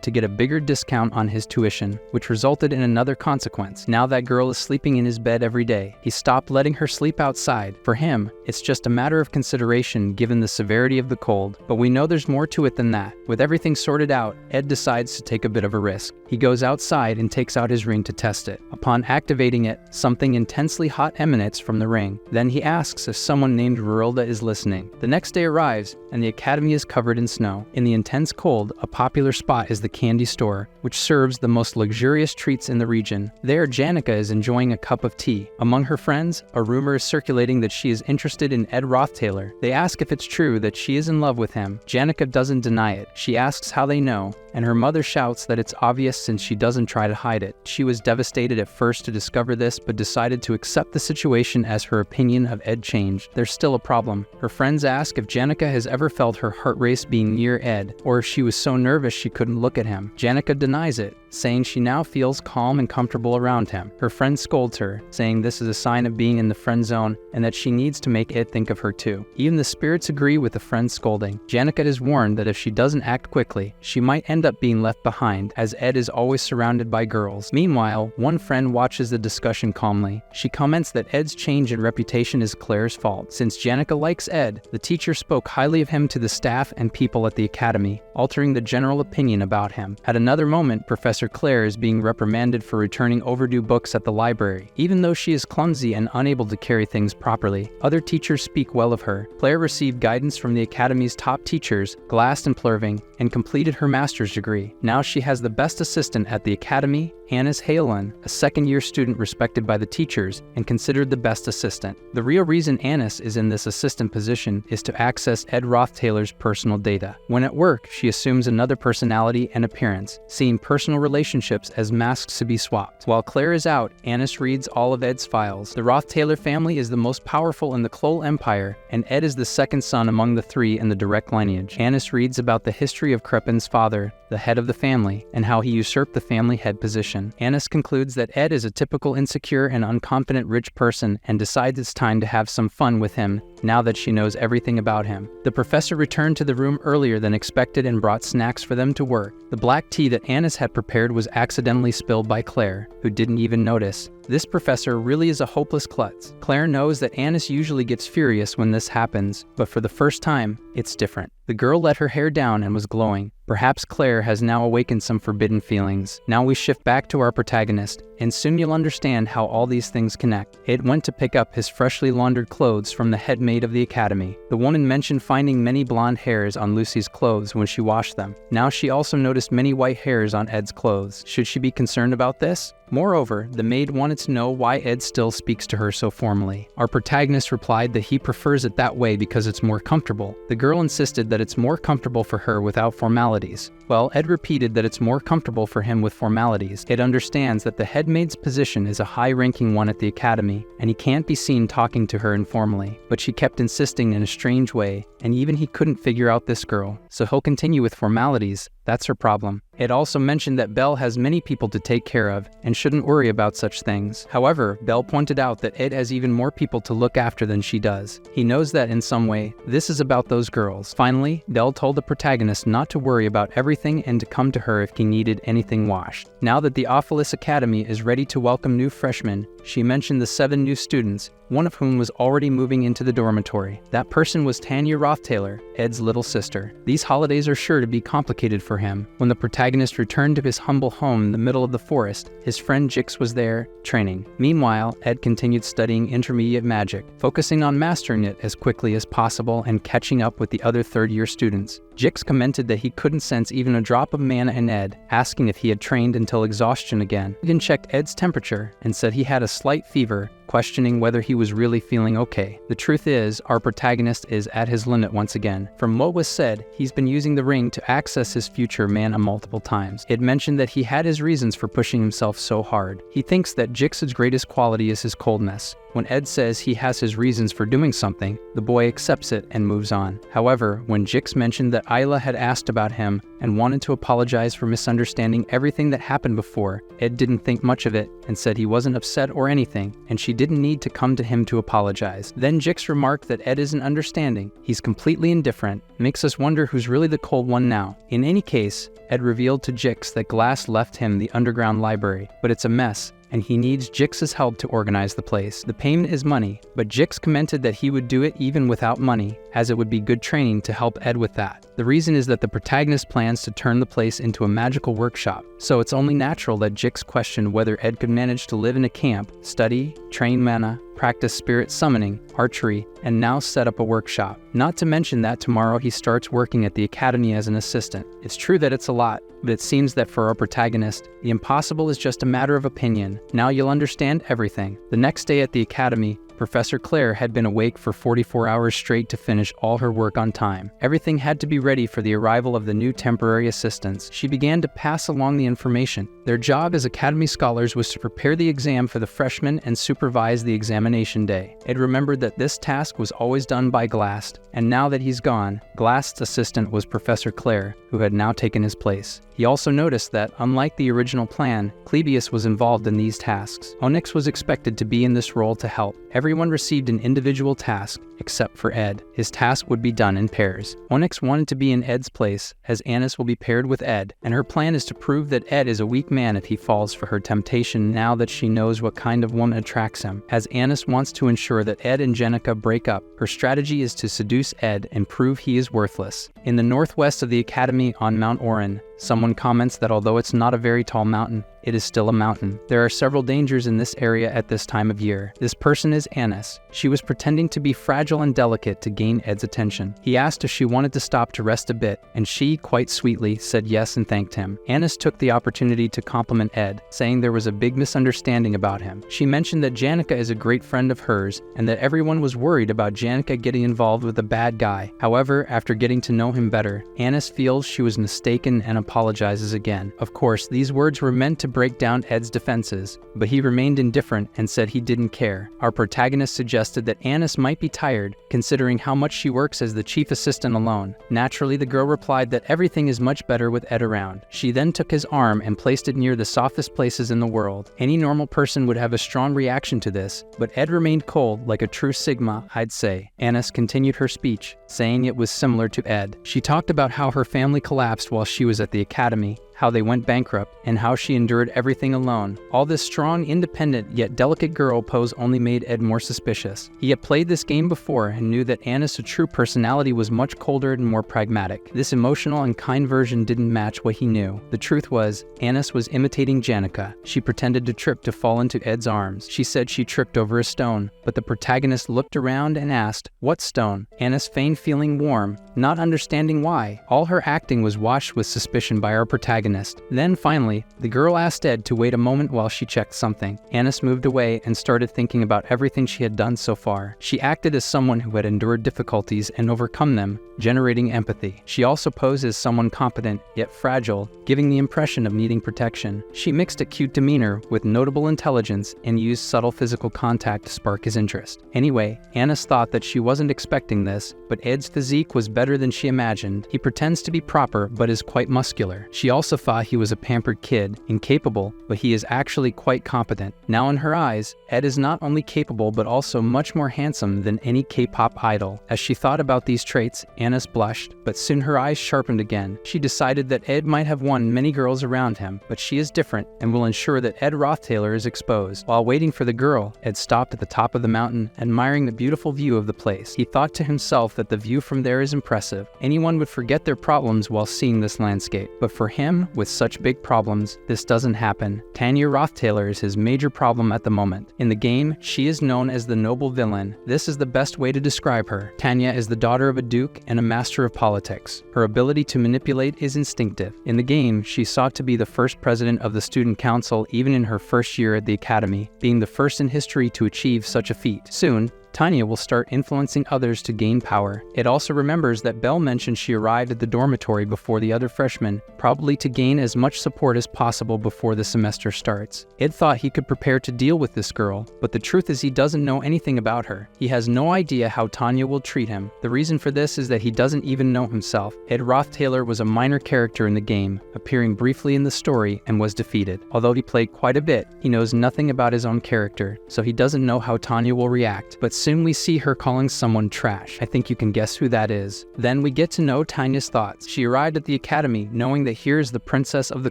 to get a bigger discount on his tuition, which resulted in another consequence. Now that girl is sleeping in his bed every day. He stopped letting her sleep outside. For him, it's just a matter of consideration given the severity of the cold, but we know there's more to it than that. With everything sorted out, Ed decides to take a bit of a risk. He goes outside and takes out his ring to test it. Upon activating it, something intensely hot emanates from the ring. Then he asks if someone named Rorilda is listening. The next day arrives, and the academy is covered in snow. In the intense cold, a popular spot is the candy store, which serves the most luxurious treats in the region. There, Janica is enjoying a cup of tea. Among her friends, a rumor is circulating that she is interested in Ed Roththaler. They ask if it's true that she is in love with him. Janica doesn't deny it. She asks how they know, and her mother shouts that it's obvious since she doesn't try to hide it. She was devastated at first to discover this, but decided to accept the situation as her opinion of Ed changed. There's still a problem. Her friends ask if Janica has ever felt her heart race being near Ed, or if she was so nervous she couldn't look at him. Janica denies it, saying she now feels calm and comfortable around him. Her friend scolds her, saying this is a sign of being in the friend zone and that she needs to make Ed think of her too. Even the spirits agree with the friend's scolding. Janica is warned that if she doesn't act quickly, she might end up being left behind, as Ed is always surrounded by girls. Meanwhile, one friend watches the discussion calmly. She comments that Ed's change in reputation is Claire's fault. Since Janica likes Ed, the teacher spoke highly of him to the staff and people at the academy, altering the general opinion about him. At another moment, Professor Claire is being reprimanded for returning overdue books at the library. Even though she is clumsy and unable to carry things properly, other teachers speak well of her. Claire received guidance from the academy's top teachers, Glast and Plurving, and completed her master's degree. Now she has the best assistant at the academy, Hannes Halen, a second-year student respected by the teachers and considered the best assistant. The real reason Annis is in this assistant position is to access Ed Roththaler's personal data. When at work, she assumes another personality and appearance, seeing personal relationships as masks to be swapped. While Claire is out, Annis reads all of Ed's files. The Roththaler family is the most powerful in the Klol Empire, and Ed is the second son among the three in the direct lineage. Annis reads about the history of Krepin's father, the head of the family, and how he usurped the family head position. Anis concludes that Ed is a typical insecure and unconfident rich person and decides it's time to have some fun with him now that she knows everything about him. The professor returned to the room earlier than expected and brought snacks for them to work. The black tea that Anis had prepared was accidentally spilled by Claire, who didn't even notice. This professor really is a hopeless klutz. Claire knows that Anis usually gets furious when this happens, but for the first time, it's different. The girl let her hair down and was glowing. Perhaps Claire has now awakened some forbidden feelings. Now we shift back to our protagonist, and soon you'll understand how all these things connect. Ed went to pick up his freshly laundered clothes from the head maid of the academy. The woman mentioned finding many blonde hairs on Lucy's clothes when she washed them. Now she also noticed many white hairs on Ed's clothes. Should she be concerned about this? Moreover, the maid wanted to know why Ed still speaks to her so formally. Our protagonist replied that he prefers it that way because it's more comfortable. The girl insisted that it's more comfortable for her without formalities. Well, Ed repeated that it's more comfortable for him with formalities. Ed understands that the head maid's position is a high-ranking one at the academy, and he can't be seen talking to her informally. But she kept insisting in a strange way, and even he couldn't figure out this girl. So he'll continue with formalities. That's her problem. Ed also mentioned that Belle has many people to take care of and shouldn't worry about such things. However, Belle pointed out that Ed has even more people to look after than she does. He knows that in some way, this is about those girls. Finally, Belle told the protagonist not to worry about everything and to come to her if he needed anything washed. Now that the Ophelis Academy is ready to welcome new freshmen, she mentioned the 7 new students, one of whom was already moving into the dormitory. That person was Tanya Roth-Taylor, Ed's little sister. These holidays are sure to be complicated for him. When the protagonist returned to his humble home in the middle of the forest, his friend Jix was there, training. Meanwhile, Ed continued studying intermediate magic, focusing on mastering it as quickly as possible and catching up with the other third-year students. Jix commented that he couldn't sense even a drop of mana in Ed, asking if he had trained until exhaustion again. He then checked Ed's temperature and said he had a slight fever, questioning whether he was really feeling okay. The truth is, our protagonist is at his limit once again. From what was said, he's been using the ring to access his future mana multiple times. It mentioned that he had his reasons for pushing himself so hard. He thinks that Jix's greatest quality is his coldness. When Ed says he has his reasons for doing something, the boy accepts it and moves on. However, when Jix mentioned that Isla had asked about him and wanted to apologize for misunderstanding everything that happened before, Ed didn't think much of it and said he wasn't upset or anything, and she didn't need to come to him to apologize. Then Jix remarked that Ed isn't understanding. He's completely indifferent. Makes us wonder who's really the cold one now. In any case, Ed revealed to Jix that Glass left him the underground library, but it's a mess, and he needs Jix's help to organize the place. The payment is money, but Jix commented that he would do it even without money, as it would be good training to help Ed with that. The reason is that the protagonist plans to turn the place into a magical workshop, so it's only natural that Jix questioned whether Ed could manage to live in a camp, study, train mana, practice spirit summoning, archery, and now set up a workshop. Not to mention that tomorrow he starts working at the academy as an assistant. It's true that it's a lot, but it seems that for our protagonist, the impossible is just a matter of opinion. Now you'll understand everything. The next day at the academy, Professor Claire had been awake for 44 hours straight to finish all her work on time. Everything had to be ready for the arrival of the new temporary assistants. She began to pass along the information. Their job as academy scholars was to prepare the exam for the freshmen and supervise the examination day. Ed remembered that this task was always done by Glast, and now that he's gone, Glast's assistant was Professor Claire, who had now taken his place. He also noticed that, unlike the original plan, Clebius was involved in these tasks. Onyx was expected to be in this role to help. Everyone received an individual task, except for Ed. His task would be done in pairs. Onyx wanted to be in Ed's place, as Anis will be paired with Ed, and her plan is to prove that Ed is a weak man if he falls for her temptation now that she knows what kind of woman attracts him. As Anis wants to ensure that Ed and Jenica break up, her strategy is to seduce Ed and prove he is worthless. In the northwest of the academy on Mount Orin, someone comments that although it's not a very tall mountain, it is still a mountain. There are several dangers in this area at this time of year. This person is Anis. She was pretending to be fragile and delicate to gain Ed's attention. He asked if she wanted to stop to rest a bit, and she, quite sweetly, said yes and thanked him. Anis took the opportunity to compliment Ed, saying there was a big misunderstanding about him. She mentioned that Jenica is a great friend of hers, and that everyone was worried about Jenica getting involved with a bad guy. However, after getting to know him better, Anis feels she was mistaken and apologized. apologizes again. Of course, these words were meant to break down Ed's defenses, but he remained indifferent and said he didn't care. Our protagonist suggested that Anis might be tired, considering how much she works as the chief assistant alone. Naturally, the girl replied that everything is much better with Ed around. She then took his arm and placed it near the softest places in the world. Any normal person would have a strong reaction to this, but Ed remained cold, like a true Sigma, I'd say. Anis continued her speech, saying it was similar to Ed. She talked about how her family collapsed while she was at the academy, how they went bankrupt, and how she endured everything alone. All this strong, independent, yet delicate girl pose only made Ed more suspicious. He had played this game before and knew that Anis' true personality was much colder and more pragmatic. This emotional and kind version didn't match what he knew. The truth was, Anis was imitating Janica. She pretended to trip to fall into Ed's arms. She said she tripped over a stone, but the protagonist looked around and asked, "What stone?" Anis feigned feeling warm, not understanding why. All her acting was washed with suspicion by our protagonist. Then finally, the girl asked Ed to wait a moment while she checked something. Anis moved away and started thinking about everything she had done so far. She acted as someone who had endured difficulties and overcome them, generating empathy. She also posed as someone competent, yet fragile, giving the impression of needing protection. She mixed a cute demeanor with notable intelligence and used subtle physical contact to spark his interest. Anyway, Anis thought that she wasn't expecting this, but Ed's physique was better than she imagined. He pretends to be proper, but is quite muscular. She also thought he was a pampered kid, incapable, but he is actually quite competent. Now in her eyes, Ed is not only capable but also much more handsome than any K-pop idol. As she thought about these traits, Anis blushed, but soon her eyes sharpened again. She decided that Ed might have won many girls around him, but she is different and will ensure that Ed Rothtailor is exposed. While waiting for the girl, Ed stopped at the top of the mountain, admiring the beautiful view of the place. He thought to himself that the view from there is impressive. Anyone would forget their problems while seeing this landscape, but for him, with such big problems, this doesn't happen. Tanya Rothtailor is his major problem at the moment. In the game, she is known as the noble villain. This is the best way to describe her. Tanya is the daughter of a duke and a master of politics. Her ability to manipulate is instinctive. In the game, she sought to be the first president of the student council even in her first year at the academy, being the first in history to achieve such a feat. Soon, Tanya will start influencing others to gain power. It also remembers that Belle mentioned she arrived at the dormitory before the other freshmen, probably to gain as much support as possible before the semester starts. Ed thought he could prepare to deal with this girl, but the truth is he doesn't know anything about her. He has no idea how Tanya will treat him. The reason for this is that he doesn't even know himself. Ed Rothtailor was a minor character in the game, appearing briefly in the story and was defeated. Although he played quite a bit, he knows nothing about his own character, so he doesn't know how Tanya will react. But soon we see her calling someone trash. I think you can guess who that is. Then we get to know Tanya's thoughts. She arrived at the academy knowing that here is the princess of the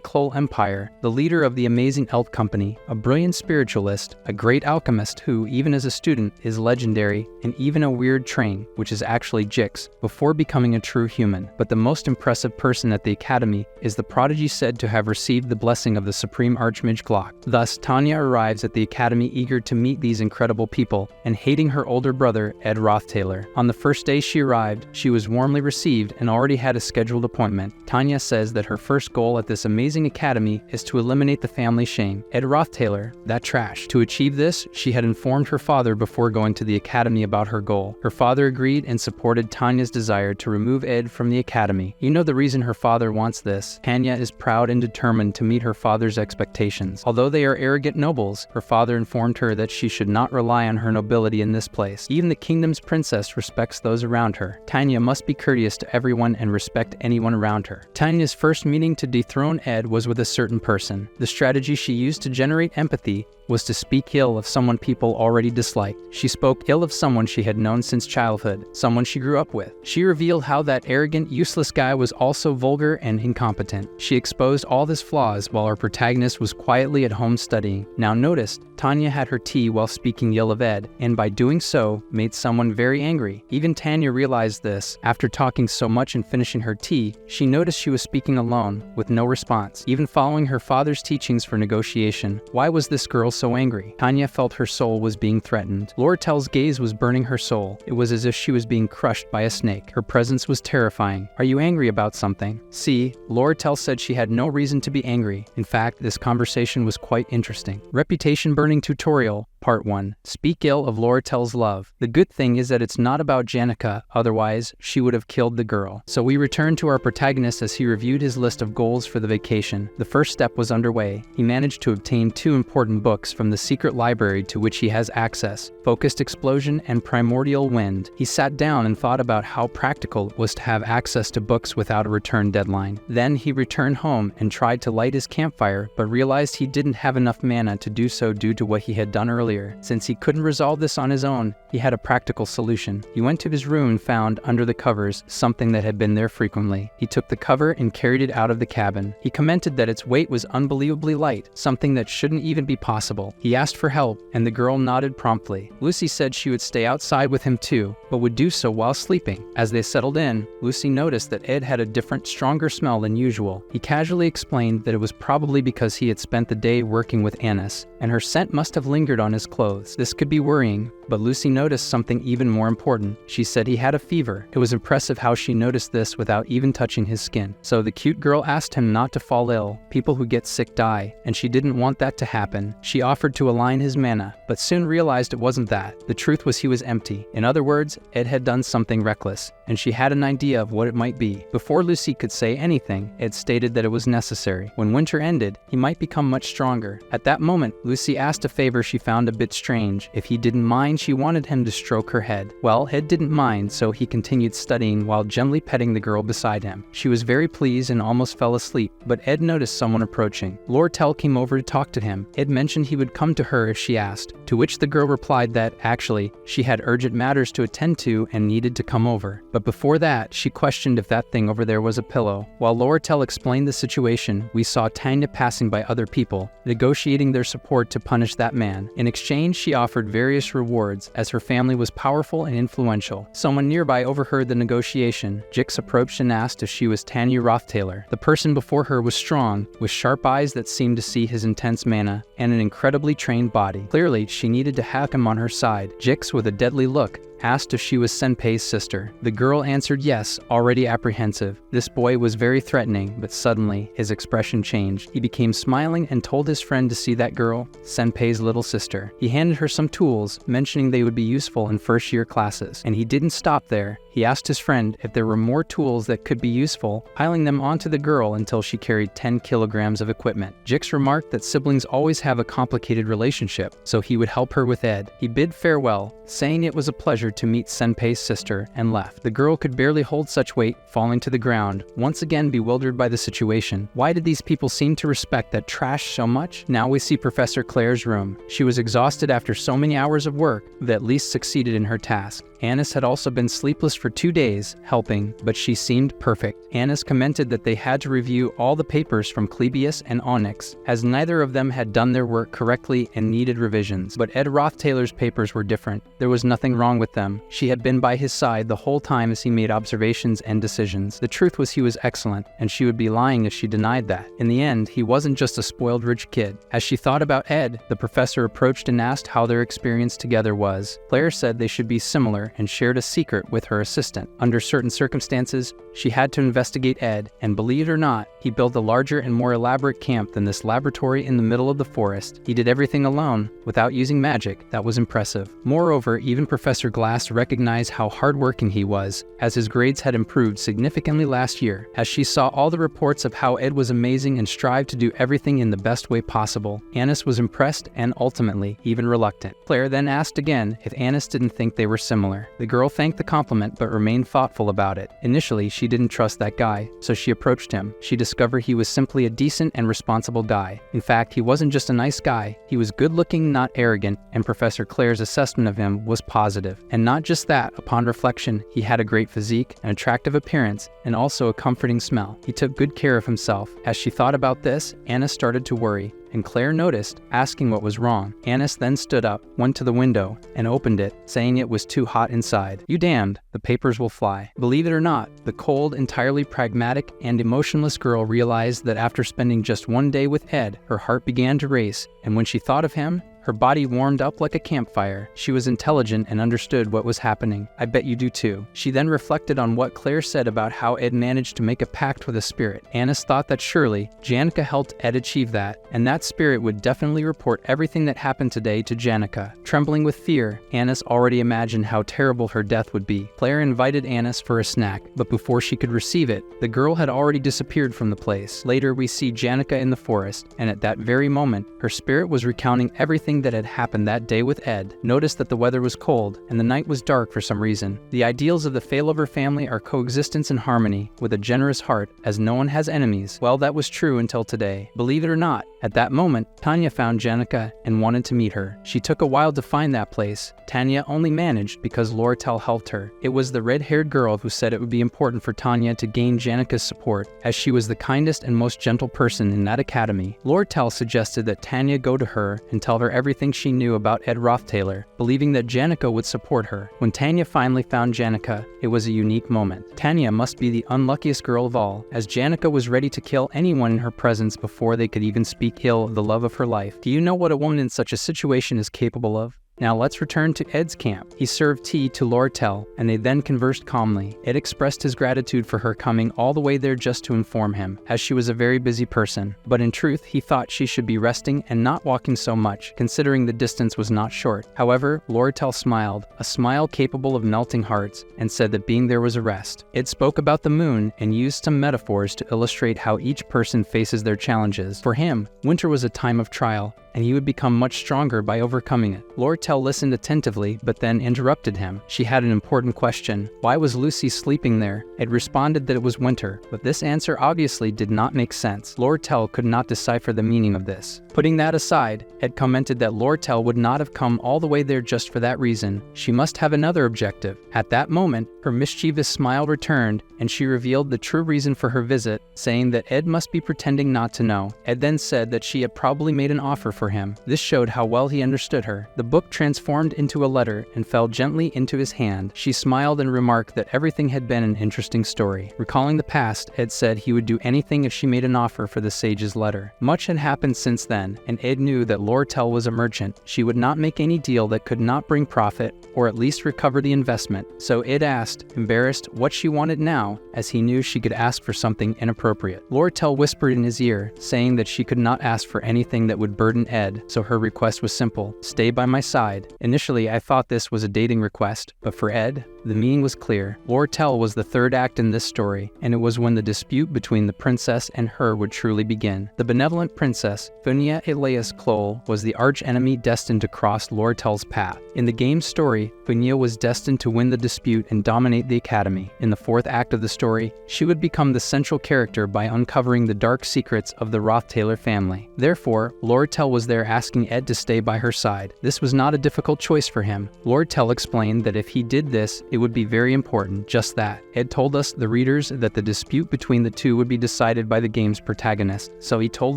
Klol Empire, the leader of the amazing elf company, a brilliant spiritualist, a great alchemist who, even as a student, is legendary, and even a weird train, which is actually Jix, before becoming a true human. But the most impressive person at the academy is the prodigy said to have received the blessing of the supreme archmage Glock. Thus, Tanya arrives at the academy eager to meet these incredible people, and hating her older brother, Ed Rothtailor. On the first day she arrived, she was warmly received and already had a scheduled appointment. Tanya says that her first goal at this amazing academy is to eliminate the family shame. Ed Rothtailor, that trash. To achieve this, she had informed her father before going to the academy about her goal. Her father agreed and supported Tanya's desire to remove Ed from the academy. You know the reason her father wants this. Tanya is proud and determined to meet her father's expectations. Although they are arrogant nobles, her father informed her that she should not rely on her nobility in this place. Even the kingdom's princess respects those around her. Tanya must be courteous to everyone and respect anyone around her. Tanya's first meeting to dethrone Ed was with a certain person. The strategy she used to generate empathy was to speak ill of someone people already disliked. She spoke ill of someone she had known since childhood, someone she grew up with. She revealed how that arrogant, useless guy was also vulgar and incompetent. She exposed all his flaws while our protagonist was quietly at home studying. Now notice, Tanya had her tea while speaking ill of Ed, and by doing so, made someone very angry. Even Tanya realized this. After talking so much and finishing her tea, she noticed she was speaking alone, with no response. Even following her father's teachings for negotiation, why was this girl so angry? Tanya felt her soul was being threatened. Lortel's gaze was burning her soul. It was as if she was being crushed by a snake. Her presence was terrifying. Are you angry about something? See, Lortel said she had no reason to be angry. In fact, this conversation was quite interesting. Reputation burning tutorial. Part 1. Speak ill of Loratel's love. The good thing is that it's not about Janica, otherwise she would have killed the girl. So we return to our protagonist as he reviewed his list of goals for the vacation. The first step was underway. He managed to obtain 2 important books from the secret library to which he has access, Focused Explosion and Primordial Wind. He sat down and thought about how practical it was to have access to books without a return deadline. Then he returned home and tried to light his campfire, but realized he didn't have enough mana to do so due to what he had done earlier. Since he couldn't resolve this on his own, he had a practical solution. He went to his room and found, under the covers, something that had been there frequently. He took the cover and carried it out of the cabin. He commented that its weight was unbelievably light, something that shouldn't even be possible. He asked for help, and the girl nodded promptly. Lucy said she would stay outside with him too, but would do so while sleeping. As they settled in, Lucy noticed that Ed had a different, stronger smell than usual. He casually explained that it was probably because he had spent the day working with Annis, and her scent must have lingered on his clothes. This could be worrying, but Lucy noticed something even more important. She said he had a fever. It was impressive how she noticed this without even touching his skin. So the cute girl asked him not to fall ill. People who get sick die, and she didn't want that to happen. She offered to align his mana, but soon realized it wasn't that. The truth was he was empty. In other words, Ed had done something reckless, and she had an idea of what it might be. Before Lucy could say anything, Ed stated that it was necessary. When winter ended, he might become much stronger. At that moment, Lucy asked a favor she found a bit strange. If he didn't mind, she wanted him to stroke her head. Well, Ed didn't mind, so he continued studying while gently petting the girl beside him. She was very pleased and almost fell asleep, but Ed noticed someone approaching. Lortel came over to talk to him. Ed mentioned he would come to her if she asked, to which the girl replied that, actually, she had urgent matters to attend to and needed to come over. But before that, she questioned if that thing over there was a pillow. While Lortel explained the situation, we saw Tanya passing by other people, negotiating their support to punish that man. In exchange, she offered various rewards, as her family was powerful and influential. Someone nearby overheard the negotiation. Jix approached and asked if she was Tanya Rothtaylor. The person before her was strong, with sharp eyes that seemed to see his intense mana, and an incredibly trained body. Clearly, she needed to have him on her side. Jix, with a deadly look, asked if she was Senpei's sister. The girl answered yes, already apprehensive. This boy was very threatening, but suddenly, his expression changed. He became smiling and told his friend to see that girl, Senpei's little sister. He handed her some tools, mentioning they would be useful in first-year classes. And he didn't stop there. He asked his friend if there were more tools that could be useful, piling them onto the girl until she carried 10 kilograms of equipment. Jix remarked that siblings always have a complicated relationship, so he would help her with Ed. He bid farewell, saying it was a pleasure to meet Senpei's sister, and left. The girl could barely hold such weight, falling to the ground, once again bewildered by the situation. Why did these people seem to respect that trash so much? Now we see Professor Claire's room. She was exhausted after so many hours of work, but at least succeeded in her task. Annis had also been sleepless for 2 days, helping, but she seemed perfect. Annis commented that they had to review all the papers from Clebius and Onyx, as neither of them had done their work correctly and needed revisions. But Ed Rothtaylor's papers were different. There was nothing wrong with them. She had been by his side the whole time as he made observations and decisions. The truth was he was excellent, and she would be lying if she denied that. In the end, he wasn't just a spoiled rich kid. As she thought about Ed, the professor approached and asked how their experience together was. Claire said they should be similar and shared a secret with her assistant. Under certain circumstances, she had to investigate Ed, and believe it or not, he built a larger and more elaborate camp than this laboratory in the middle of the forest. He did everything alone, without using magic. That was impressive. Moreover, even Professor Glass recognized how hardworking he was, as his grades had improved significantly last year. As she saw all the reports of how Ed was amazing and strived to do everything in the best way possible, Annis was impressed and ultimately even reluctant. Claire then asked again if Annis didn't think they were similar. The girl thanked the compliment but remained thoughtful about it. Initially, she didn't trust that guy, so she approached him. She discovered he was simply a decent and responsible guy. In fact, he wasn't just a nice guy, he was good-looking, not arrogant, and Professor Claire's assessment of him was positive. And not just that, upon reflection, he had a great physique, an attractive appearance, and also a comforting smell. He took good care of himself. As she thought about this, Anna started to worry, and Claire noticed, asking what was wrong. Annis then stood up, went to the window, and opened it, saying it was too hot inside. "You damned, the papers will fly." Believe it or not, the cold, entirely pragmatic, and emotionless girl realized that after spending just 1 day with Ed, her heart began to race, and when she thought of him, Her body warmed up like a campfire. She was intelligent and understood what was happening. I bet you do too. She then reflected on what Claire said about how Ed managed to make a pact with a spirit. Annis thought that surely Janica helped Ed achieve that, and that spirit would definitely report everything that happened today to Janica. Trembling with fear, Annis already imagined how terrible her death would be. Claire invited Annis for a snack, but before she could receive it, the girl had already disappeared from the place. Later, we see Janica in the forest, and at that very moment, her spirit was recounting everything that had happened that day with Ed. Notice that the weather was cold, and the night was dark for some reason. The ideals of the failover family are coexistence and harmony, with a generous heart, as no one has enemies. Well, that was true until today. Believe it or not, at that moment, Tanya found Janica and wanted to meet her. She took a while to find that place. Tanya only managed because Lortel helped her. It was the red-haired girl who said it would be important for Tanya to gain Janica's support, as she was the kindest and most gentle person in that academy. Lortel suggested that Tanya go to her and tell her everything she knew about Ed Rothtaylor, believing that Janica would support her. When Tanya finally found Janica, it was a unique moment. Tanya must be the unluckiest girl of all, as Janica was ready to kill anyone in her presence before they could even speak ill of the love of her life. Do you know what a woman in such a situation is capable of? Now let's return to Ed's camp. He served tea to Lortel, and they then conversed calmly. Ed expressed his gratitude for her coming all the way there just to inform him, as she was a very busy person. But in truth, he thought she should be resting and not walking so much, considering the distance was not short. However, Lortel smiled, a smile capable of melting hearts, and said that being there was a rest. Ed spoke about the moon and used some metaphors to illustrate how each person faces their challenges. For him, winter was a time of trial, and he would become much stronger by overcoming it. Lortel listened attentively, but then interrupted him. She had an important question. Why was Lucy sleeping there? Ed responded that it was winter, but this answer obviously did not make sense. Lortel could not decipher the meaning of this. Putting that aside, Ed commented that Lortel would not have come all the way there just for that reason. She must have another objective. At that moment, her mischievous smile returned, and she revealed the true reason for her visit, saying that Ed must be pretending not to know. Ed then said that she had probably made an offer for him. This showed how well he understood her. The book transformed into a letter and fell gently into his hand. She smiled and remarked that everything had been an interesting story. Recalling the past, Ed said he would do anything if she made an offer for the sage's letter. Much had happened since then, and Ed knew that Lortel was a merchant. She would not make any deal that could not bring profit, or at least recover the investment. So Ed asked, embarrassed, what she wanted now, as he knew she could ask for something inappropriate. Lortel whispered in his ear, saying that she could not ask for anything that would burden Ed, so her request was simple: stay by my side. Initially, I thought this was a dating request, but for Ed, the meaning was clear. Lortel was the third act in this story, and it was when the dispute between the princess and her would truly begin. The benevolent princess, Funia Elias Kloll, was the arch-enemy destined to cross Lortel's path. In the game's story, Funia was destined to win the dispute and dominate the academy. In the fourth act of the story, she would become the central character by uncovering the dark secrets of the Rothtaylor family. Therefore, Lortel was there asking Ed to stay by her side. This was not a difficult choice for him. Lortel explained that if he did this, it would be very important, just that. Ed told us, the readers, that the dispute between the two would be decided by the game's protagonist. So he told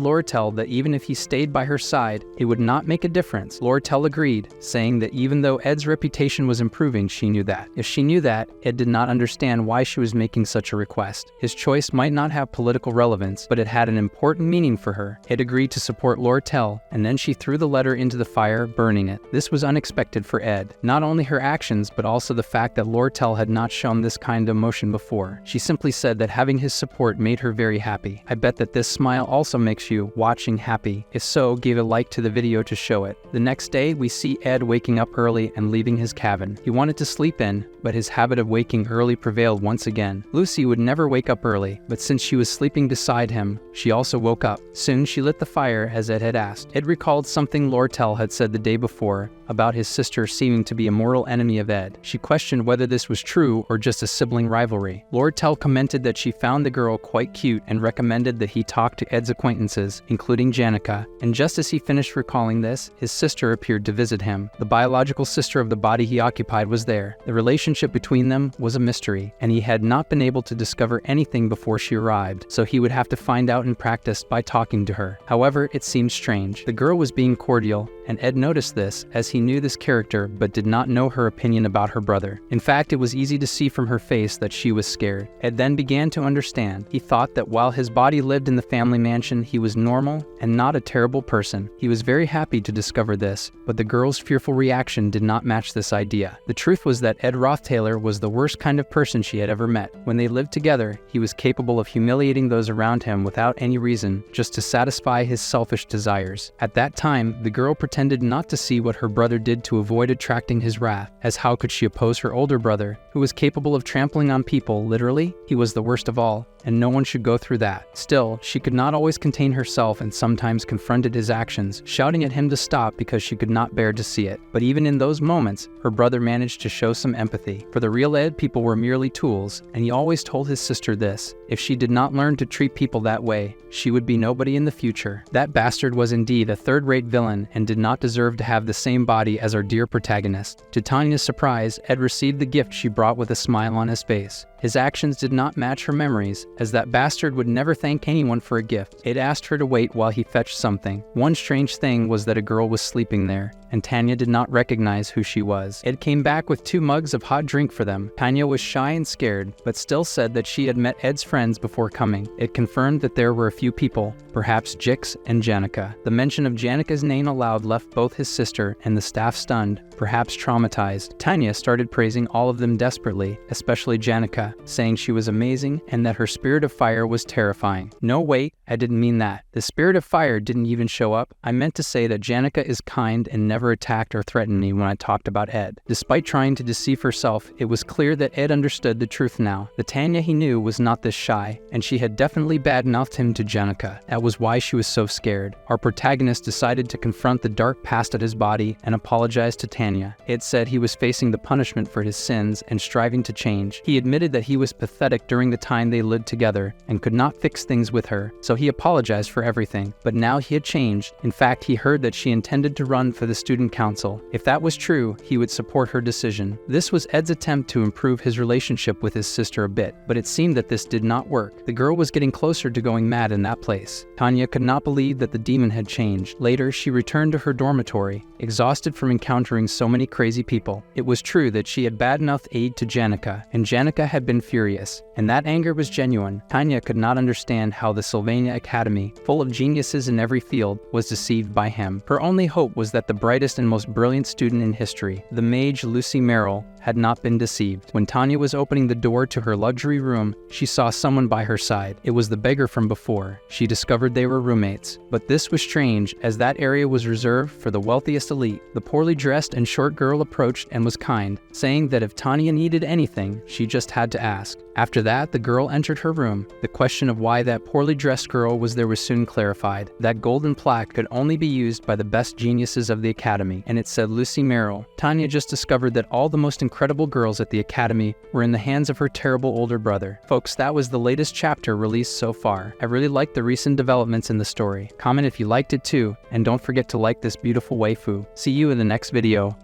Lortel that even if he stayed by her side, it would not make a difference. Lortel agreed, saying that even though Ed's reputation was improving, she knew that. If she knew that, Ed did not understand why she was making such a request. His choice might not have political relevance, but it had an important meaning for her. Ed agreed to support Lortel, and then she threw the letter into the fire, burning it. This was unexpected for Ed. Not only her actions, but also the fact that Lortel had not shown this kind of emotion before. She simply said that having his support made her very happy. I bet that this smile also makes you, watching, happy. If so, give a like to the video to show it. The next day, we see Ed waking up early and leaving his cabin. He wanted to sleep in, but his habit of waking early prevailed once again. Lucy would never wake up early, but since she was sleeping beside him, she also woke up. Soon she lit the fire as Ed had asked. Ed recalled something Lortel had said the day before about his sister seeming to be a mortal enemy of Ed. She questioned whether this was true or just a sibling rivalry. Lortel commented that she found the girl quite cute and recommended that he talk to Ed's acquaintances, including Janica, and just as he finished recalling this, his sister appeared to visit him. The biological sister of the body he occupied was there. The relationship between them was a mystery, and he had not been able to discover anything before she arrived, so he would have to find out in practice by talking to her. However, it seemed strange. The girl was being cordial, and Ed noticed this, as he he knew this character but did not know her opinion about her brother. In fact, it was easy to see from her face that she was scared. Ed then began to understand. He thought that while his body lived in the family mansion, he was normal and not a terrible person. He was very happy to discover this, but the girl's fearful reaction did not match this idea. The truth was that Ed Rothtailor was the worst kind of person she had ever met. When they lived together, he was capable of humiliating those around him without any reason, just to satisfy his selfish desires. At that time, the girl pretended not to see what her brother did to avoid attracting his wrath, as how could she oppose her older brother, who was capable of trampling on people, literally? He was the worst of all, and no one should go through that. Still, she could not always contain herself and sometimes confronted his actions, shouting at him to stop because she could not bear to see it. But even in those moments, her brother managed to show some empathy. For the real Ed, people were merely tools, and he always told his sister this: if she did not learn to treat people that way, she would be nobody in the future. That bastard was indeed a third-rate villain and did not deserve to have the same body as our dear protagonist. To Tanya's surprise, Ed received the gift she brought with a smile on his face. His actions did not match her memories, as that bastard would never thank anyone for a gift. Ed asked her to wait while he fetched something. One strange thing was that a girl was sleeping there, and Tanya did not recognize who she was. Ed came back with 2 mugs of hot drink for them. Tanya was shy and scared, but still said that she had met Ed's friends before coming. It confirmed that there were a few people, perhaps Jix and Janica. The mention of Janica's name aloud left both his sister and the staff stunned, perhaps traumatized. Tanya started praising all of them desperately, especially Janica, saying she was amazing and that her spirit of fire was terrifying. No, wait, I didn't mean that. The spirit of fire didn't even show up. I meant to say that Janica is kind and never attacked or threatened me when I talked about Ed. Despite trying to deceive herself, it was clear that Ed understood the truth now. The Tanya he knew was not this shy, and she had definitely badmouthed him to Janica. That was why she was so scared. Our protagonist decided to confront the dark past at his body and apologize to Tanya. Ed said he was facing the punishment for his sins and striving to change. He admitted that he was pathetic during the time they lived together and could not fix things with her, so he apologized for everything. But now he had changed. In fact, he heard that she intended to run for the student council. If that was true, he would support her decision. This was Ed's attempt to improve his relationship with his sister a bit, but it seemed that this did not work. The girl was getting closer to going mad in that place. Tanya could not believe that the demon had changed. Later, she returned to her dormitory, exhausted from encountering so many crazy people. It was true that she had badmouthed aid to Janica, and Janica had been furious, and that anger was genuine. Tanya could not understand how the Sylvania Academy, full of geniuses in every field, was deceived by him. Her only hope was that the brightest and most brilliant student in history, the mage Lucy Merrill, had not been deceived. When Tanya was opening the door to her luxury room, she saw someone by her side. It was the beggar from before. She discovered they were roommates. But this was strange, as that area was reserved for the wealthiest elite. The poorly dressed and short girl approached and was kind, saying that if Tanya needed anything, she just had to ask. After that, the girl entered her room. The question of why that poorly dressed girl was there was soon clarified. That golden plaque could only be used by the best geniuses of the academy, and it said Lucy Merrill. Tanya just discovered that all the most incredible girls at the academy were in the hands of her terrible older brother. Folks, that was the latest chapter released so far. I really liked the recent developments in the story. Comment if you liked it too, and don't forget to like this beautiful waifu. See you in the next video.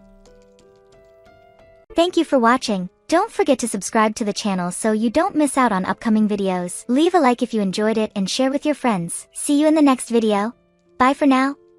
Thank you for watching. Don't forget to subscribe to the channel so you don't miss out on upcoming videos. Leave a like if you enjoyed it and share with your friends. See you in the next video. Bye for now.